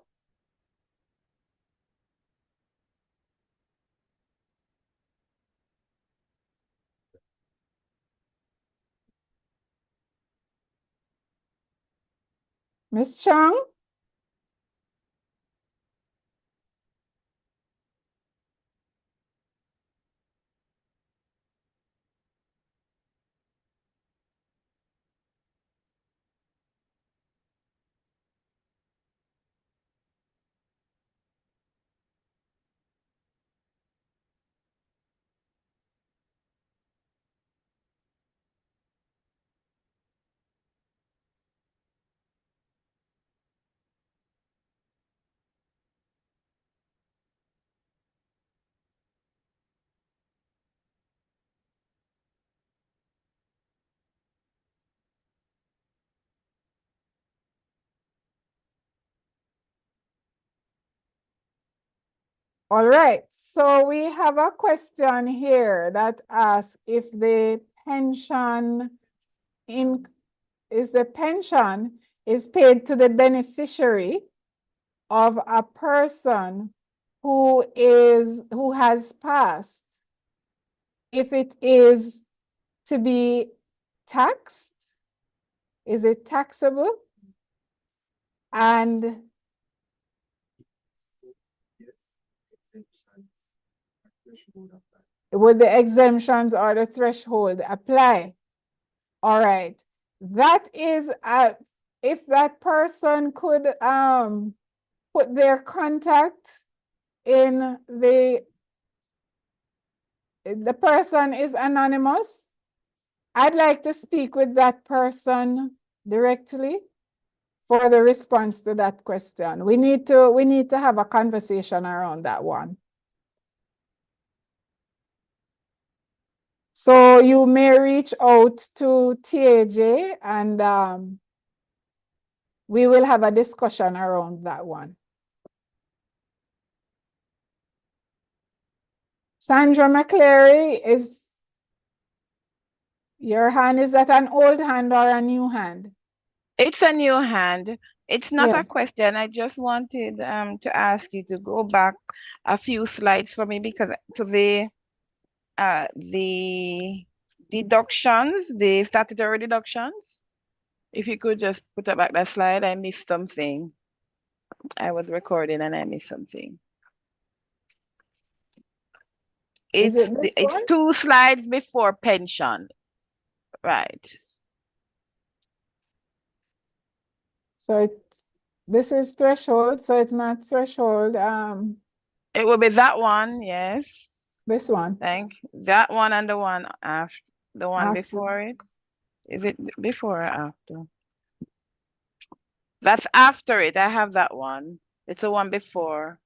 Miss Chung. All right, so we have a question here that asks if the pension is paid to the beneficiary of a person who has passed, if it is to be taxed, is it taxable? And would the exemptions or the threshold apply? All right, that is if that person could put their contact in the person is anonymous. I'd like to speak with that person directly for the response to that question. We need to have a conversation around that one. So you may reach out to TAJ and we will have a discussion around that one. Sandra McCleary, your hand, is that an old hand or a new hand? It's a new hand. It's not a Yes. question. I just wanted to ask you to go back a few slides for me because to the deductions, the statutory deductions. If you could just put back that slide, I missed something. I was recording and I missed something. Is it this It's one? 2 slides before pension. Right. So this is threshold, so it's not threshold. It will be that one, yes. This one. Thank you. That one and the one after, the one After. before it. Is it before or after? That's after it. I have that one. It's the one before.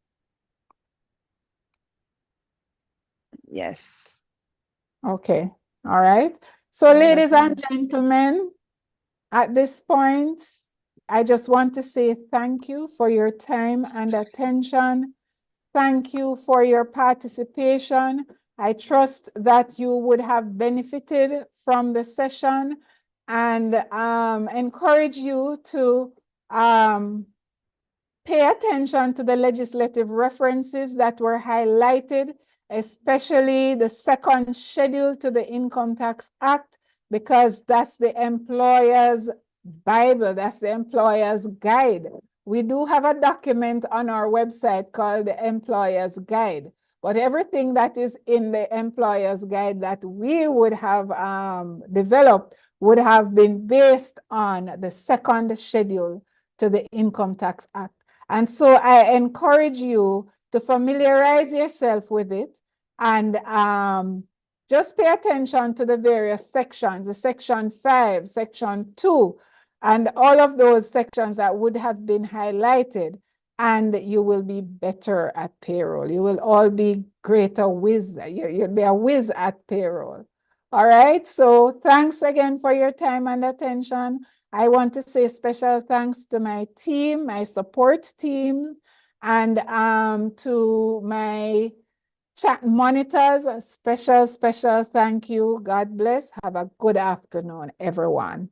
Yes. Okay. All right. So ladies and gentlemen, at this point, I just want to say thank you for your time and attention. Thank you for your participation. I trust that you would have benefited from the session and encourage you to pay attention to the legislative references that were highlighted, especially the second schedule to the Income Tax Act, because that's the employer's Bible, that's the employer's guide. We do have a document on our website called the Employer's Guide, but everything that is in the Employer's Guide that we would have developed would have been based on the second schedule to the Income Tax Act. And so I encourage you to familiarize yourself with it and just pay attention to the various sections, the section 5, section 2, and all of those sections that would have been highlighted, and you will be better at payroll. You will all be greater whiz. You'll be a whiz at payroll. All right, so thanks again for your time and attention. I want to say special thanks to my team, my support team, and to my chat monitors. A special thank you. God bless. Have a good afternoon, everyone.